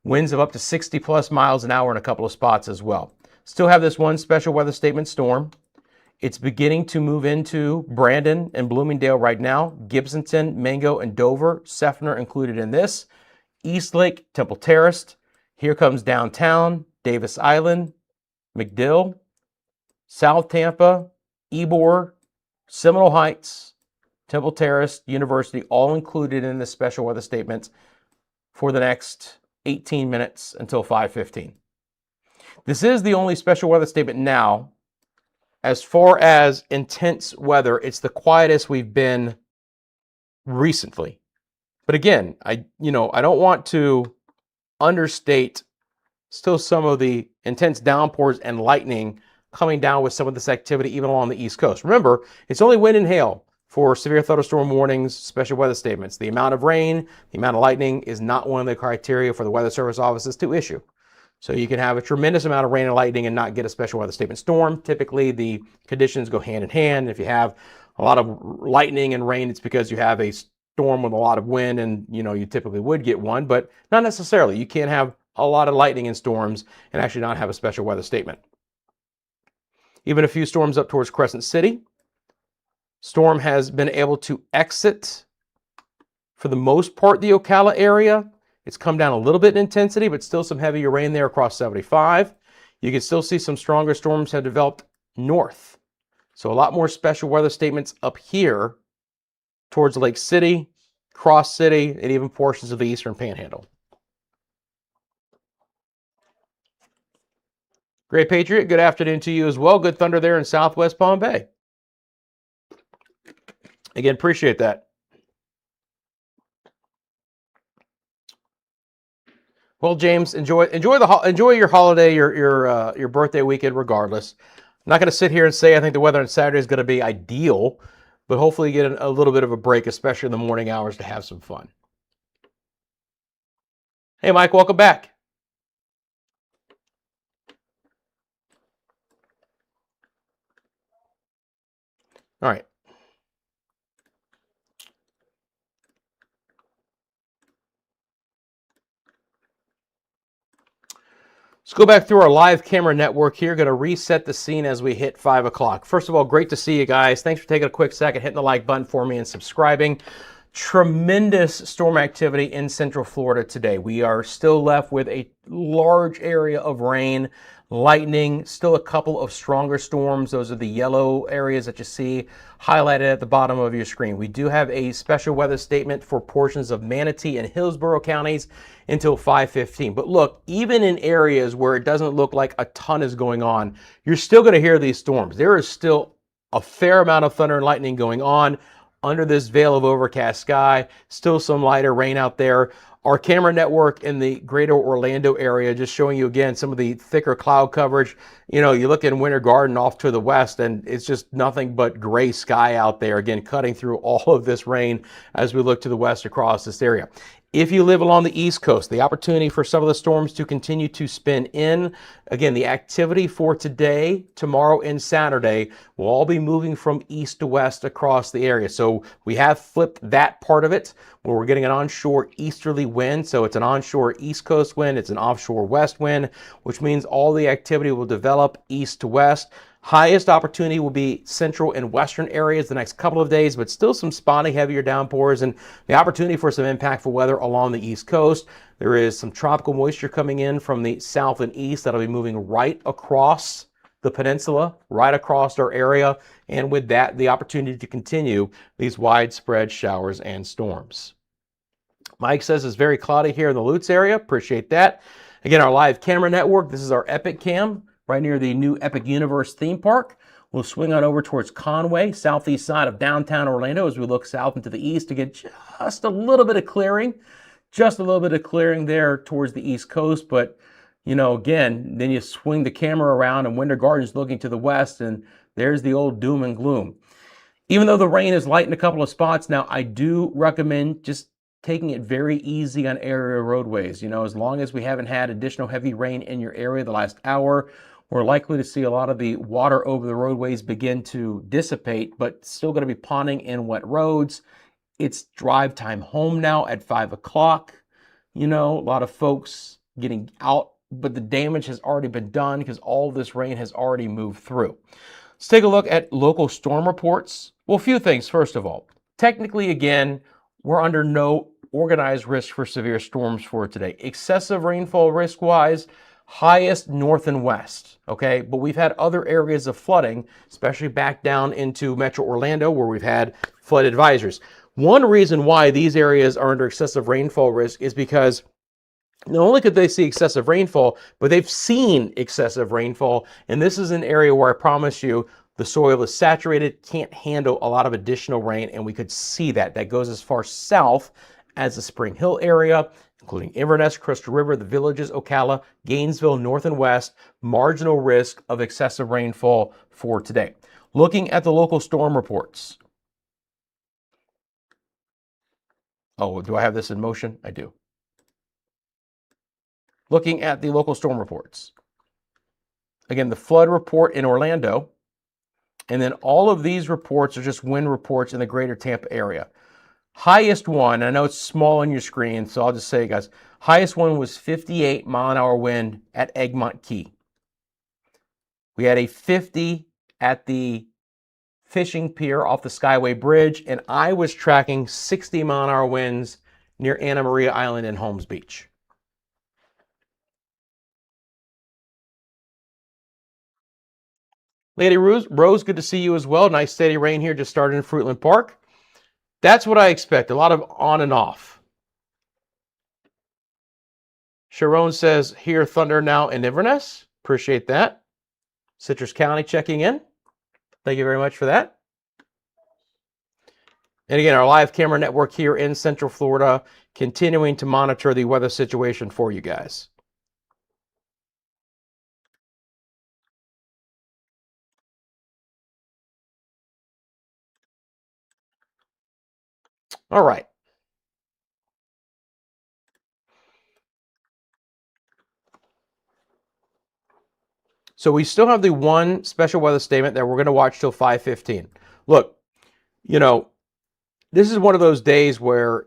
winds of up to 60 plus miles an hour in a couple of spots as well. Still have this one special weather statement storm. It's beginning to move into Brandon and Bloomingdale right now, Gibsonton, Mango, and Dover, Seffner included in this. Eastlake, Temple Terrace, here comes downtown, Davis Island, McDill, South Tampa, Ybor, Seminole Heights, Temple Terrace, University, all included in this special weather statement for the next 18 minutes until 5:15. This is the only special weather statement now. As far as intense weather, it's the quietest we've been recently. But again, I don't want to understate still some of the intense downpours and lightning coming down with some of this activity even along the East Coast. Remember, it's only wind and hail for severe thunderstorm warnings, special weather statements. The amount of rain, the amount of lightning is not one of the criteria for the Weather Service offices to issue. So you can have a tremendous amount of rain and lightning and not get a special weather statement storm. Typically, the conditions go hand in hand. If you have a lot of lightning and rain, it's because you have a storm with a lot of wind, and you typically would get one, but not necessarily. You can't have a lot of lightning and storms and actually not have a special weather statement. Even a few storms up towards Crescent City. Storm has been able to exit, for the most part, the Ocala area. It's come down a little bit in intensity, but still some heavier rain there across 75. You can still see some stronger storms have developed north. So a lot more special weather statements up here towards Lake City, Cross City, and even portions of the Eastern Panhandle. Great Patriot, good afternoon to you as well. Good thunder there in Southwest Palm Bay. Again, appreciate that. Well, James, enjoy your holiday, your birthday weekend, regardless. I'm not going to sit here and say I think the weather on Saturday is going to be ideal, but hopefully you get a little bit of a break, especially in the morning hours, to have some fun. Hey, Mike, welcome back. All right. Let's go back through our live camera network here. Going to reset the scene as we hit 5 o'clock. First of all, great to see you guys. Thanks for taking a quick second, hitting the like button for me and subscribing. Tremendous storm activity in Central Florida today. We are still left with a large area of rain, lightning, still a couple of stronger storms. Those are the yellow areas that you see highlighted at the bottom of your screen. We do have a special weather statement for portions of Manatee and Hillsborough counties until 5:15. But look, even in areas where it doesn't look like a ton is going on, you're still going to hear these storms. There is still a fair amount of thunder and lightning going on under this veil of overcast sky. Still some lighter rain out there. Our camera network in the greater Orlando area, just showing you again some of the thicker cloud coverage. You know, you look in Winter Garden off to the west, and it's just nothing but gray sky out there, again, cutting through all of this rain as we look to the west across this area. If you live along the East Coast, the opportunity for some of the storms to continue to spin in. Again, the activity for today, tomorrow, and Saturday will all be moving from east to west across the area. So we have flipped that part of it, where we're getting an onshore easterly wind. So it's an onshore East Coast wind, it's an offshore west wind, which means all the activity will develop east to west. Highest opportunity will be central and western areas the next couple of days, but still some spotty heavier downpours and the opportunity for some impactful weather along the East Coast. There is some tropical moisture coming in from the south and east that'll be moving right across the peninsula, right across our area, and with that, the opportunity to continue these widespread showers and storms. Mike says it's very cloudy here in the Lutz area. Appreciate that. Again, our live camera network, this is our Epic Cam, right near the new Epic Universe theme park. We'll swing on over towards Conway, southeast side of downtown Orlando, as we look south into the east to get just a little bit of clearing. Just a little bit of clearing there towards the East Coast. But, you know, again, then you swing the camera around and Winter Garden's looking to the west, and there's the old doom and gloom. Even though the rain is light in a couple of spots now, I do recommend just taking it very easy on area roadways. You know, as long as we haven't had additional heavy rain in your area the last hour, we're likely to see a lot of the water over the roadways begin to dissipate, but still going to be ponding in wet roads. It's drive time home now at 5 o'clock. You know, a lot of folks getting out, but the damage has already been done because all this rain has already moved through. Let's take a look at local storm reports. Well, a few things. First of all, technically, again, we're under no organized risk for severe storms for today. Excessive rainfall risk-wise, highest north and west, okay? But we've had other areas of flooding, especially back down into Metro Orlando, where we've had flood advisories. One reason why these areas are under excessive rainfall risk is because not only could they see excessive rainfall, but they've seen excessive rainfall. And this is an area where I promise you, the soil is saturated, can't handle a lot of additional rain, and we could see that. That goes as far south as the Spring Hill area, including Inverness, Crystal River, the Villages, Ocala, Gainesville, north and west, marginal risk of excessive rainfall for today. Looking at the local storm reports. Oh, do I have this in motion? I do. Looking at the local storm reports. Again, the flood report in Orlando, and then all of these reports are just wind reports in the greater Tampa area. Highest one, I know it's small on your screen, so I'll just say, guys, highest one was 58 mile an hour wind at Egmont Key. We had a 50 at the fishing pier off the Skyway Bridge, and I was tracking 60-mile-an-hour winds near Anna Maria Island in Holmes Beach. Lady Rose, good to see you as well. Nice steady rain here, just started in Fruitland Park. That's what I expect, a lot of on and off. Sharon says, hear thunder now in Inverness. Appreciate that. Citrus County checking in. Thank you very much for that. And again, our live camera network here in Central Florida, continuing to monitor the weather situation for you guys. All right. So we still have the one special weather statement that we're going to watch till 5:15. Look, this is one of those days where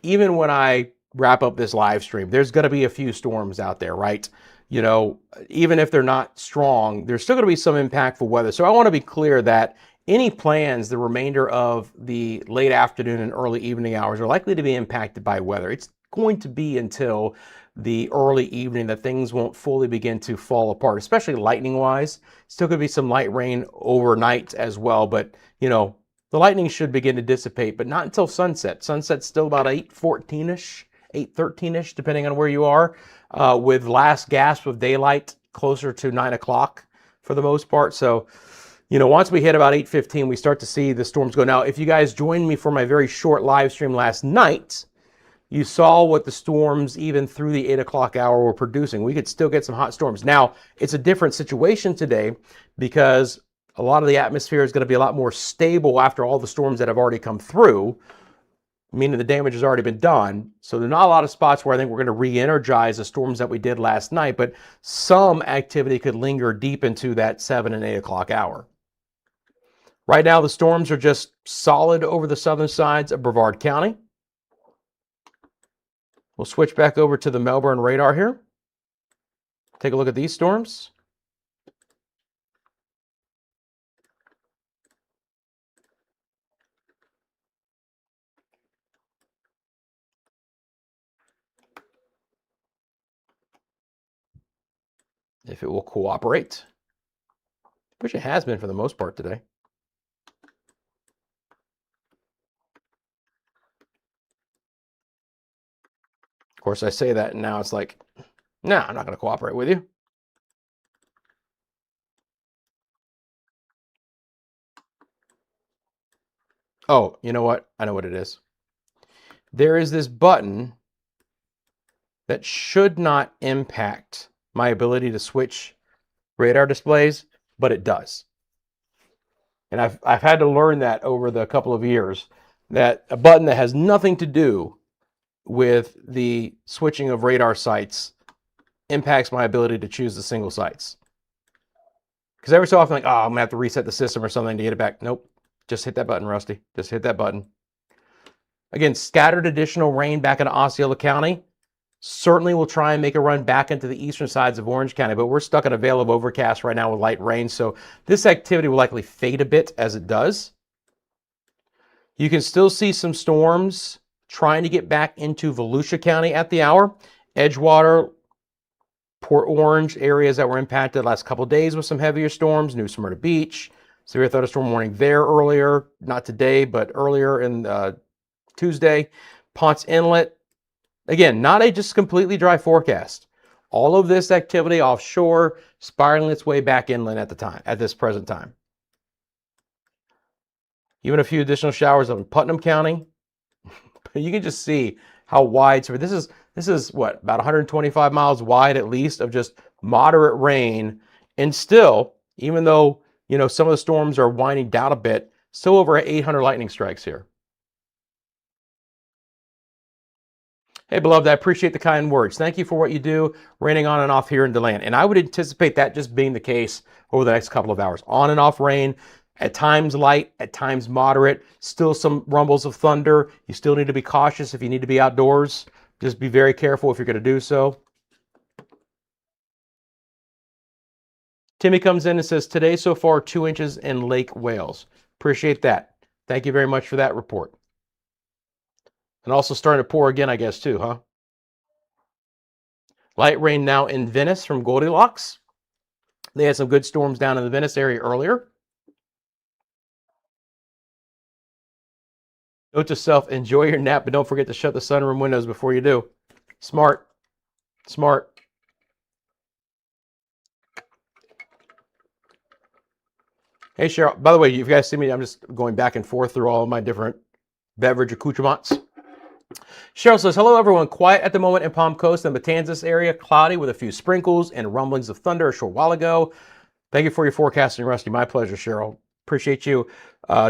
even when I wrap up this live stream, there's going to be a few storms out there, right? Even if they're not strong, there's still going to be some impactful weather. So I want to be clear that any plans the remainder of the late afternoon and early evening hours are likely to be impacted by weather. It's going to be until the early evening that things won't fully begin to fall apart, especially lightning wise. Still could be some light rain overnight as well, but the lightning should begin to dissipate, but not until sunset. Sunset's still about 8:14ish, 8:13ish, depending on where you are, with last gasp of daylight closer to 9 o'clock for the most part. So, once we hit about 8:15, we start to see the storms go. Now, if you guys joined me for my very short live stream last night, you saw what the storms, even through the 8 o'clock hour, were producing. We could still get some hot storms. Now, it's a different situation today because a lot of the atmosphere is going to be a lot more stable after all the storms that have already come through, meaning the damage has already been done. So there are not a lot of spots where I think we're going to re-energize the storms that we did last night, but some activity could linger deep into that 7 and 8 o'clock hour. Right now, the storms are just solid over the southern sides of Brevard County. We'll switch back over to the Melbourne radar here. Take a look at these storms. If it will cooperate, which it has been for the most part today. Of course, I say that and now it's like, nah, I'm not going to cooperate with you. Oh, you know what? I know what it is. There is this button that should not impact my ability to switch radar displays, but it does. And I've had to learn that over the couple of years, that a button that has nothing to do with the switching of radar sites impacts my ability to choose the single sites. Because every so often, like, I'm going to have to reset the system or something to get it back. Nope. Just hit that button, Rusty. Just hit that button. Again, scattered additional rain back into Osceola County. Certainly we'll try and make a run back into the eastern sides of Orange County, but we're stuck in a veil of overcast right now with light rain, so this activity will likely fade a bit as it does. You can still see some storms trying to get back into Volusia County at the hour. Edgewater, Port Orange, areas that were impacted the last couple of days with some heavier storms. New Smyrna Beach, severe thunderstorm warning there earlier, not today, but earlier in Tuesday. Ponce Inlet, again, not a just completely dry forecast. All of this activity offshore, spiraling its way back inland at this present time. Even a few additional showers up in Putnam County. You can just see how widespread this is what, about 125 miles wide at least of just moderate rain, and still, even though some of the storms are winding down a bit, still over 800 lightning strikes here. Hey, beloved, I appreciate the kind words. Thank you for what you do, raining on and off here in DeLand. And I would anticipate that just being the case over the next couple of hours. On and off rain, at times light, at times moderate, still some rumbles of thunder. You still need to be cautious if you need to be outdoors. Just be very careful if you're going to do so. Timmy comes in and says, today so far 2 inches in Lake Wales. Appreciate that. Thank you very much for that report. And also starting to pour again, I guess, too, huh? Light rain now in Venice from Goldilocks. They had some good storms down in the Venice area earlier. Note to self, enjoy your nap, but don't forget to shut the sunroom windows before you do. Smart. Smart. Hey, Cheryl. By the way, you guys see me, I'm just going back and forth through all of my different beverage accoutrements. Cheryl says, hello, everyone. Quiet at the moment in Palm Coast and Matanzas area. Cloudy with a few sprinkles and rumblings of thunder a short while ago. Thank you for your forecasting, Rusty. My pleasure, Cheryl. Appreciate you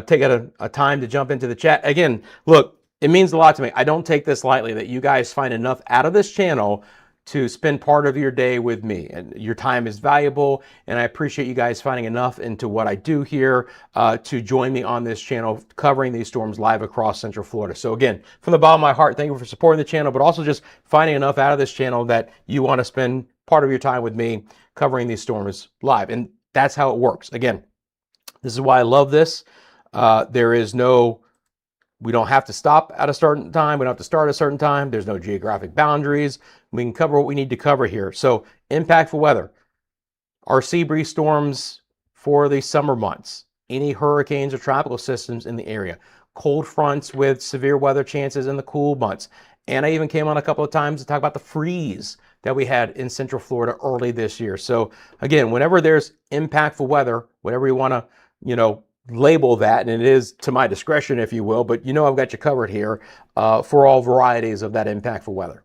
taking a time to jump into the chat. Again, look, it means a lot to me. I don't take this lightly that you guys find enough out of this channel to spend part of your day with me. And your time is valuable, and I appreciate you guys finding enough into what I do here to join me on this channel covering these storms live across Central Florida. So again, from the bottom of my heart, thank you for supporting the channel, but also just finding enough out of this channel that you want to spend part of your time with me covering these storms live. And that's how it works. Again, this is why I love this. We don't have to stop at a certain time. We don't have to start at a certain time. There's no geographic boundaries. We can cover what we need to cover here. So impactful weather, our sea breeze storms for the summer months, any hurricanes or tropical systems in the area, cold fronts with severe weather chances in the cool months. And I even came on a couple of times to talk about the freeze that we had in Central Florida early this year. So again, whenever there's impactful weather, whatever you want to, label that, and it is to my discretion, if you will, but I've got you covered here for all varieties of that impactful weather.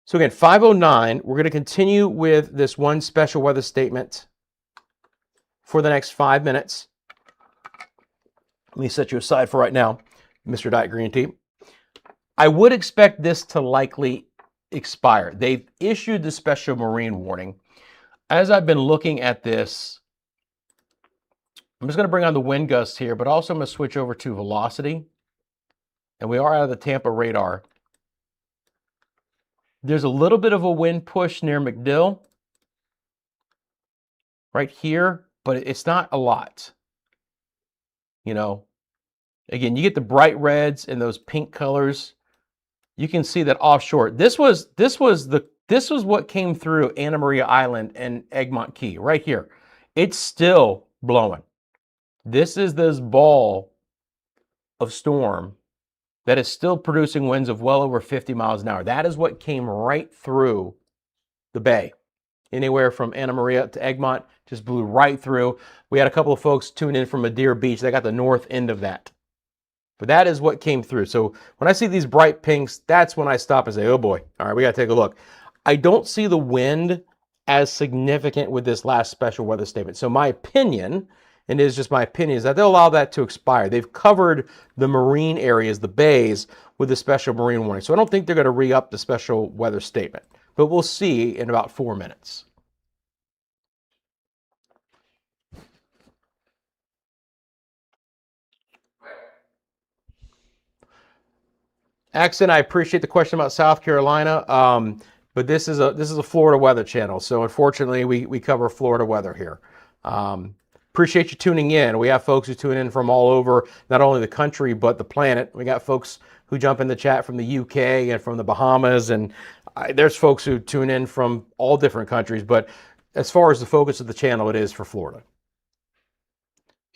So again, 5:09, we're going to continue with this one special weather statement for the next 5 minutes. Let me set you aside for right now, Mr. Diet Green Tea. I would expect this to likely expire. They've issued the special marine warning. As I've been looking at this, I'm just going to bring on the wind gusts here, but also I'm going to switch over to velocity. And we are out of the Tampa radar. There's a little bit of a wind push near MacDill right here, but it's not a lot. Again, you get the bright reds and those pink colors. You can see that offshore. This was what came through Anna Maria Island and Egmont Key right here. It's still blowing. This is this ball of storm that is still producing winds of well over 50 miles an hour. That is what came right through the bay. Anywhere from Anna Maria to Egmont, just blew right through. We had a couple of folks tune in from Madeira Beach. They got the north end of that. But that is what came through. So when I see these bright pinks, that's when I stop and say, oh boy, all right, we got to take a look. I don't see the wind as significant with this last special weather statement. So my opinion, and it is just my opinion, is that they'll allow that to expire. They've covered the marine areas, the bays, with the special marine warning. So I don't think they're going to re-up the special weather statement. But we'll see in about 4 minutes. Accent, I appreciate the question about South Carolina, but this is a Florida weather channel, so unfortunately we cover Florida weather here. Appreciate you tuning in. We have folks who tune in from all over, not only the country but the planet. We got folks who jump in the chat from the UK and from the Bahamas, and there's folks who tune in from all different countries. But as far as the focus of the channel, it is for Florida.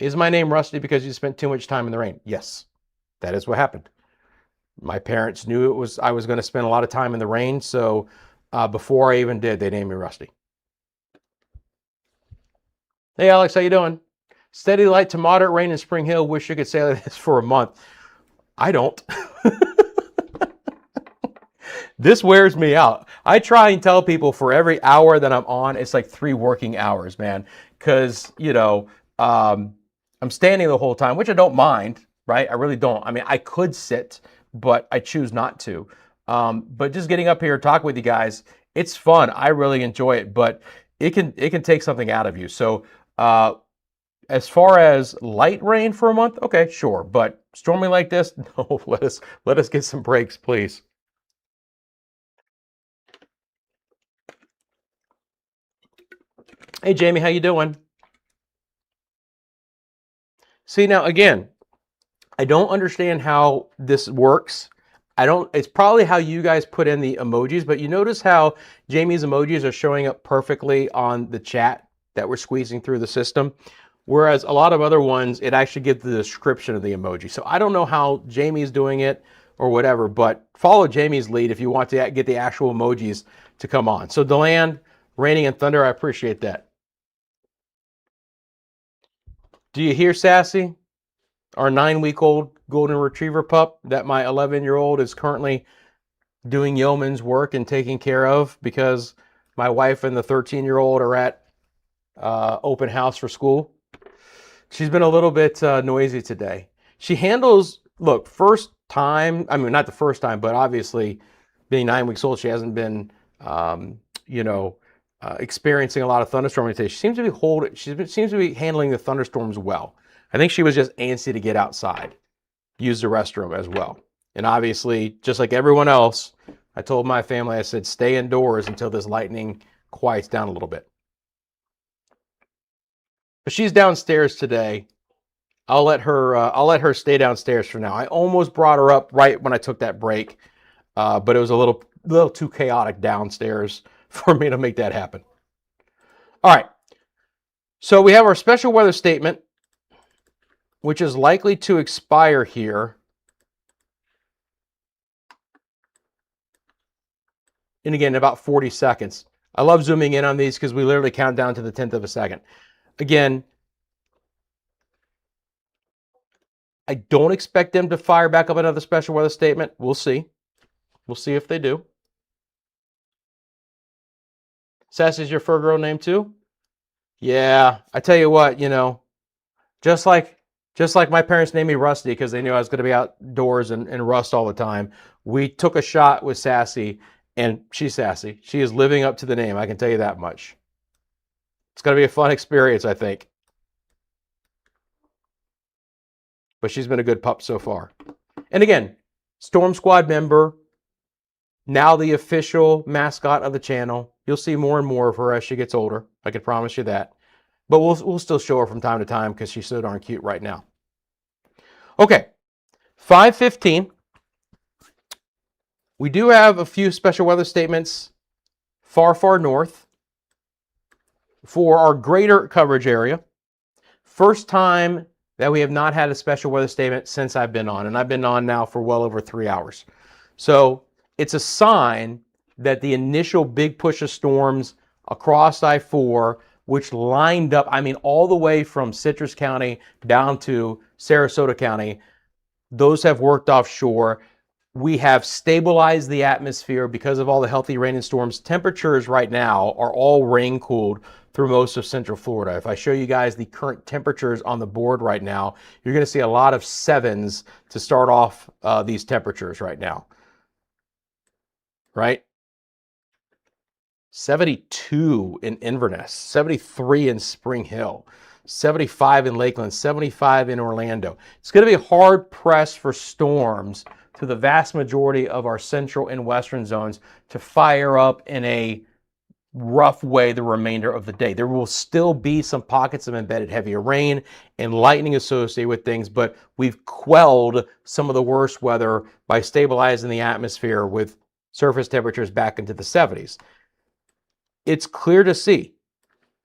Is my name Rusty because you spent too much time in the rain? Yes, that is what happened. My parents knew I was going to spend a lot of time in the rain, so before I even did, they named me Rusty. Hey, Alex, how you doing? Steady light to moderate rain in Spring Hill. Wish you could say like this for a month. I don't. This wears me out. I try and tell people for every hour that I'm on, it's like 3 working hours, man. Because, I'm standing the whole time, which I don't mind, right? I really don't. I mean, I could sit, but I choose not to. But just getting up here and talking with you guys, it's fun. I really enjoy it, but it can take something out of you. So as far as light rain for a month, okay, sure. But storming like this, no, let us get some breaks, please. Hey, Jamie, how you doing? See, now again, I don't understand how this works. I don't, it's probably how you guys put in the emojis, but you notice how Jamie's emojis are showing up perfectly on the chat that we're squeezing through the system. Whereas a lot of other ones, it actually gives the description of the emoji. So I don't know how Jamie's doing it or whatever, but follow Jamie's lead if you want to get the actual emojis to come on. So Deland, Raining and Thunder, I appreciate that. Do you hear Sassy? Our 9-week-old golden retriever pup that my 11-year-old is currently doing yeoman's work and taking care of because my wife and the 13-year-old are at open house for school. She's been a little bit noisy today. She handles, look, first time, I mean, not the first time, but obviously being 9 weeks old, she hasn't been, um, you know, experiencing a lot of thunderstorms today. She seems to be seems to be handling the thunderstorms well. I think she was just antsy to get outside, use the restroom as well. And obviously, just like everyone else, I told my family, I said, stay indoors until this lightning quiets down a little bit. But she's downstairs today. I'll let her stay downstairs for now. I almost brought her up right when I took that break, but it was a little too chaotic downstairs for me to make that happen. All right. So we have our special weather statement, which is likely to expire here in, again, about 40 seconds. I love zooming in on these because we literally count down to the 10th of a second. Again, I don't expect them to fire back up another special weather statement. We'll see. We'll see if they do. Sass is your fur girl name too? Yeah, I tell you what, just like my parents named me Rusty because they knew I was going to be outdoors and rust all the time. We took a shot with Sassy, and she's sassy. She is living up to the name. I can tell you that much. It's going to be a fun experience, I think. But she's been a good pup so far. And again, Storm Squad member, now the official mascot of the channel. You'll see more and more of her as she gets older. I can promise you that. But we'll still show her from time to time because she's so darn cute right now. Okay, 5:15. We do have a few special weather statements far north for our greater coverage area. First time that we have not had a special weather statement since I've been on, and I've been on now for well over 3 hours. So it's a sign that the initial big push of storms across I-4, which lined up, I mean, all the way from Citrus County down to Sarasota County, those have worked offshore. We have stabilized the atmosphere because of all the healthy rain and storms. Temperatures right now are all rain cooled through most of Central Florida. If I show you guys the current temperatures on the board right now, you're going to see a lot of 7s to start off these temperatures right now. Right? 72 in Inverness, 73 in Spring Hill, 75 in Lakeland, 75 in Orlando. It's going to be hard pressed for storms through the vast majority of our central and western zones to fire up in a rough way the remainder of the day. There will still be some pockets of embedded heavier rain and lightning associated with things, but we've quelled some of the worst weather by stabilizing the atmosphere with surface temperatures back into the 70s. It's clear to see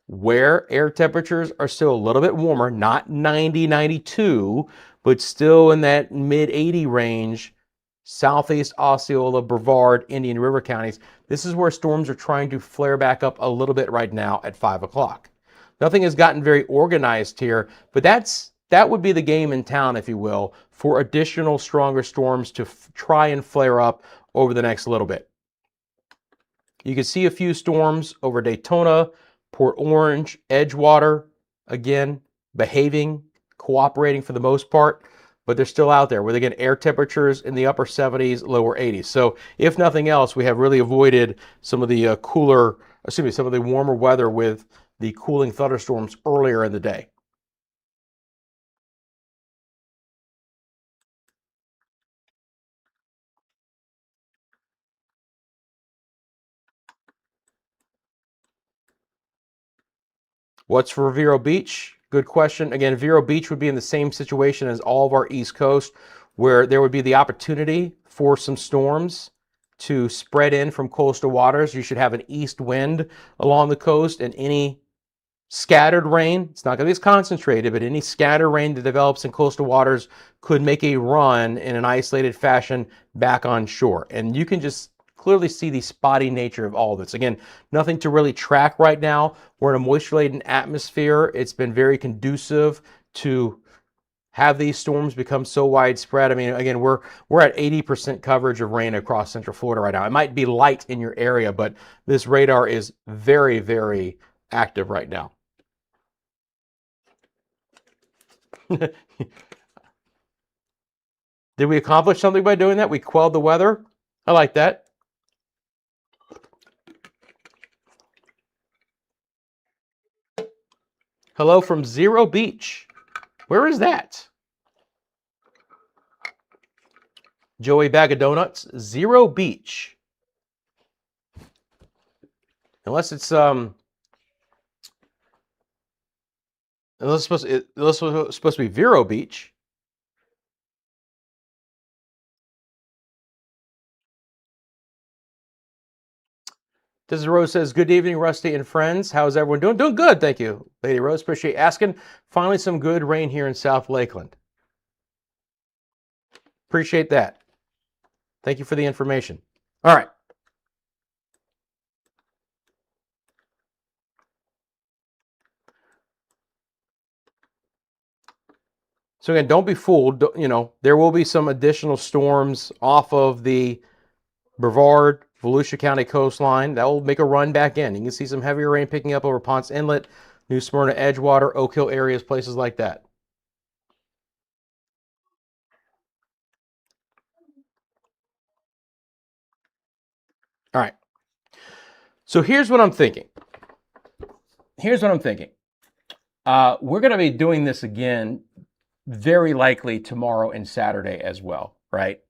where air temperatures are still a little bit warmer, not 90, 92, but still in that mid 80 range, southeast Osceola, Brevard, Indian River counties. This is where storms are trying to flare back up a little bit right now at 5 o'clock. Nothing has gotten very organized here, but that would be the game in town, if you will, for additional stronger storms to try and flare up over the next little bit. You can see a few storms over Daytona, Port Orange, Edgewater, again, behaving, cooperating for the most part, but they're still out there with, again, air temperatures in the upper 70s, lower 80s. So if nothing else, we have really avoided some of the some of the warmer weather with the cooling thunderstorms earlier in the day. What's for Vero Beach? Good question. Again, Vero Beach would be in the same situation as all of our East Coast, where there would be the opportunity for some storms to spread in from coastal waters. You should have an east wind along the coast, and any scattered rain, it's not going to be as concentrated, but any scattered rain that develops in coastal waters could make a run in an isolated fashion back on shore. And you can just clearly see the spotty nature of all of this. Again, nothing to really track right now. We're in a moisture-laden atmosphere. It's been very conducive to have these storms become so widespread. I mean, again, we're at 80% coverage of rain across Central Florida right now. It might be light in your area, but this radar is very, very active right now. Did we accomplish something by doing that? We quelled the weather. I like that. Hello from Zero Beach. Where is that? Joey Bag of Donuts, Zero Beach. Unless it's unless it's supposed to be Vero Beach. This is Rose says, good evening, Rusty and friends. How's everyone doing? Doing good, thank you, Lady Rose. Appreciate asking. Finally, some good rain here in South Lakeland. Appreciate that. Thank you for the information. All right. So again, don't be fooled. You know, there will be some additional storms off of the Brevard, Volusia County coastline. That will make a run back in. You can see some heavier rain picking up over Ponce Inlet, New Smyrna, Edgewater, Oak Hill areas, places like that. All right. So here's what I'm thinking. We're going to be doing this again very likely tomorrow and Saturday as well, right?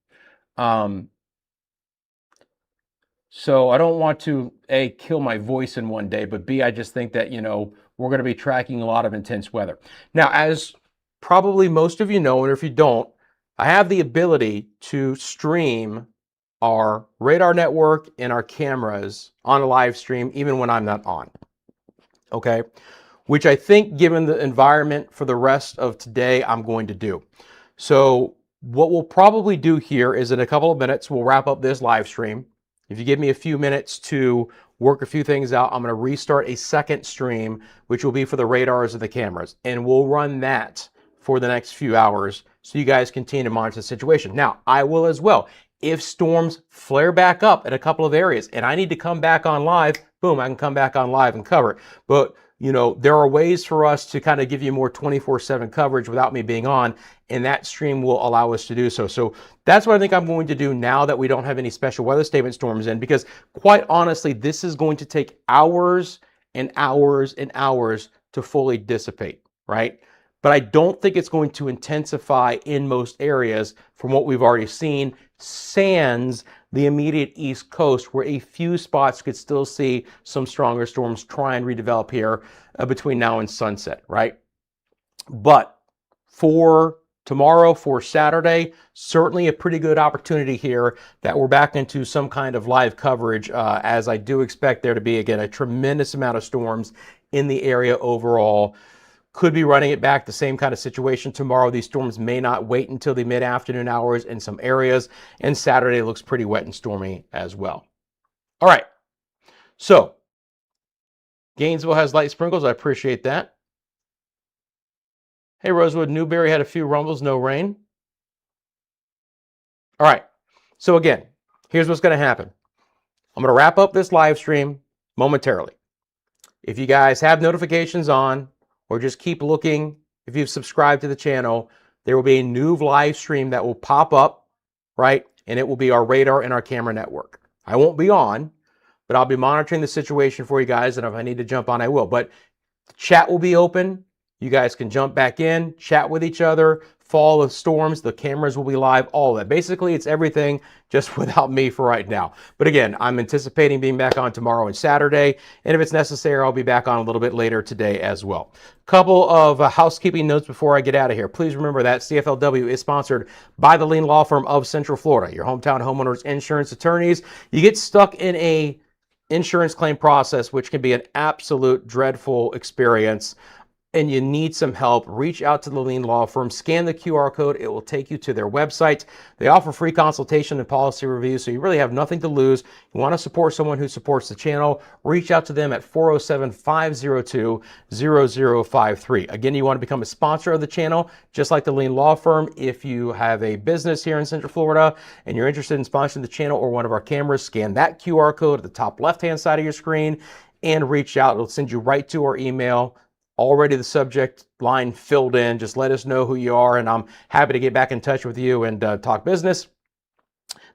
So I don't want to, A, kill my voice in one day, but B, I just think that, you know, we're going to be tracking a lot of intense weather. Now, as probably most of you know, and if you don't, I have the ability to stream our radar network and our cameras on a live stream even when I'm not on, okay? Which I think, given the environment for the rest of today, I'm going to do. So what we'll probably do here is in a couple of minutes, we'll wrap up this live stream. If you give me a few minutes to work a few things out, I'm going to restart a second stream, which will be for the radars and the cameras. And we'll run that for the next few hours so you guys continue to monitor the situation. Now, I will as well. If storms flare back up in a couple of areas and I need to come back on live, boom, I can come back on live and cover it. But you know, there are ways for us to kind of give you more 24/7 coverage without me being on, and that stream will allow us to do so. So that's what I think I'm going to do now that we don't have any special weather statement storms in, because quite honestly, this is going to take hours and hours and hours to fully dissipate, right? But I don't think it's going to intensify in most areas from what we've already seen, sans the immediate East Coast, where a few spots could still see some stronger storms try and redevelop here between now and sunset, right? But for tomorrow, for Saturday, certainly a pretty good opportunity here that we're back into some kind of live coverage, as I do expect there to be, again, a tremendous amount of storms in the area overall. Could be running it back, the same kind of situation tomorrow. These storms may not wait until the mid-afternoon hours in some areas, and Saturday looks pretty wet and stormy as well. All right, so Gainesville has light sprinkles. I appreciate that. Hey, Rosewood, Newberry had a few rumbles, no rain. All right, so again, here's what's going to happen. I'm going to wrap up this live stream momentarily. If you guys have notifications on, or just keep looking, if you've subscribed to the channel, there will be a new live stream that will pop up, right? And it will be our radar and our camera network. I won't be on, but I'll be monitoring the situation for you guys, and if I need to jump on, I will. But the chat will be open. You guys can jump back in, chat with each other, follow the storms, the cameras will be live, all of that. Basically, it's everything just without me for right now. But again, I'm anticipating being back on tomorrow and Saturday, and if it's necessary, I'll be back on a little bit later today as well. Couple of housekeeping notes before I get out of here. Please remember that CFLW is sponsored by the Lien Law Firm of Central Florida, your hometown homeowners insurance attorneys. You get stuck in a insurance claim process, which can be an absolute dreadful experience, and you need some help, reach out to the Lien Law Firm, scan the QR code, it will take you to their website. They offer free consultation and policy review, so you really have nothing to lose. You want to support someone who supports the channel, reach out to them at 407-502-0053. Again, you want to become a sponsor of the channel, just like the Lien Law Firm. If you have a business here in Central Florida and you're interested in sponsoring the channel or one of our cameras, scan that QR code at the top left-hand side of your screen and reach out. It'll send you right to our email. Already the subject line filled in. Just let us know who you are, and I'm happy to get back in touch with you and talk business.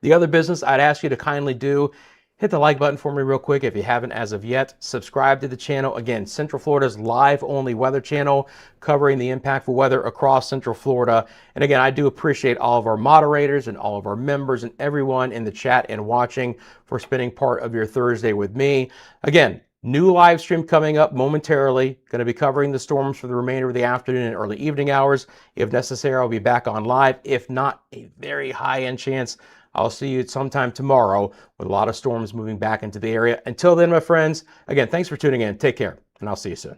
The other business I'd ask you to kindly do, hit the like button for me real quick if you haven't as of yet. Subscribe to the channel. Again, Central Florida's live-only weather channel covering the impactful weather across Central Florida. And again, I do appreciate all of our moderators and all of our members and everyone in the chat and watching for spending part of your Thursday with me. Again, new live stream coming up momentarily. Going to be covering the storms for the remainder of the afternoon and early evening hours. If necessary, I'll be back on live. If not, a very high-end chance I'll see you sometime tomorrow with a lot of storms moving back into the area. Until then, my friends, again, thanks for tuning in. Take care, and I'll see you soon.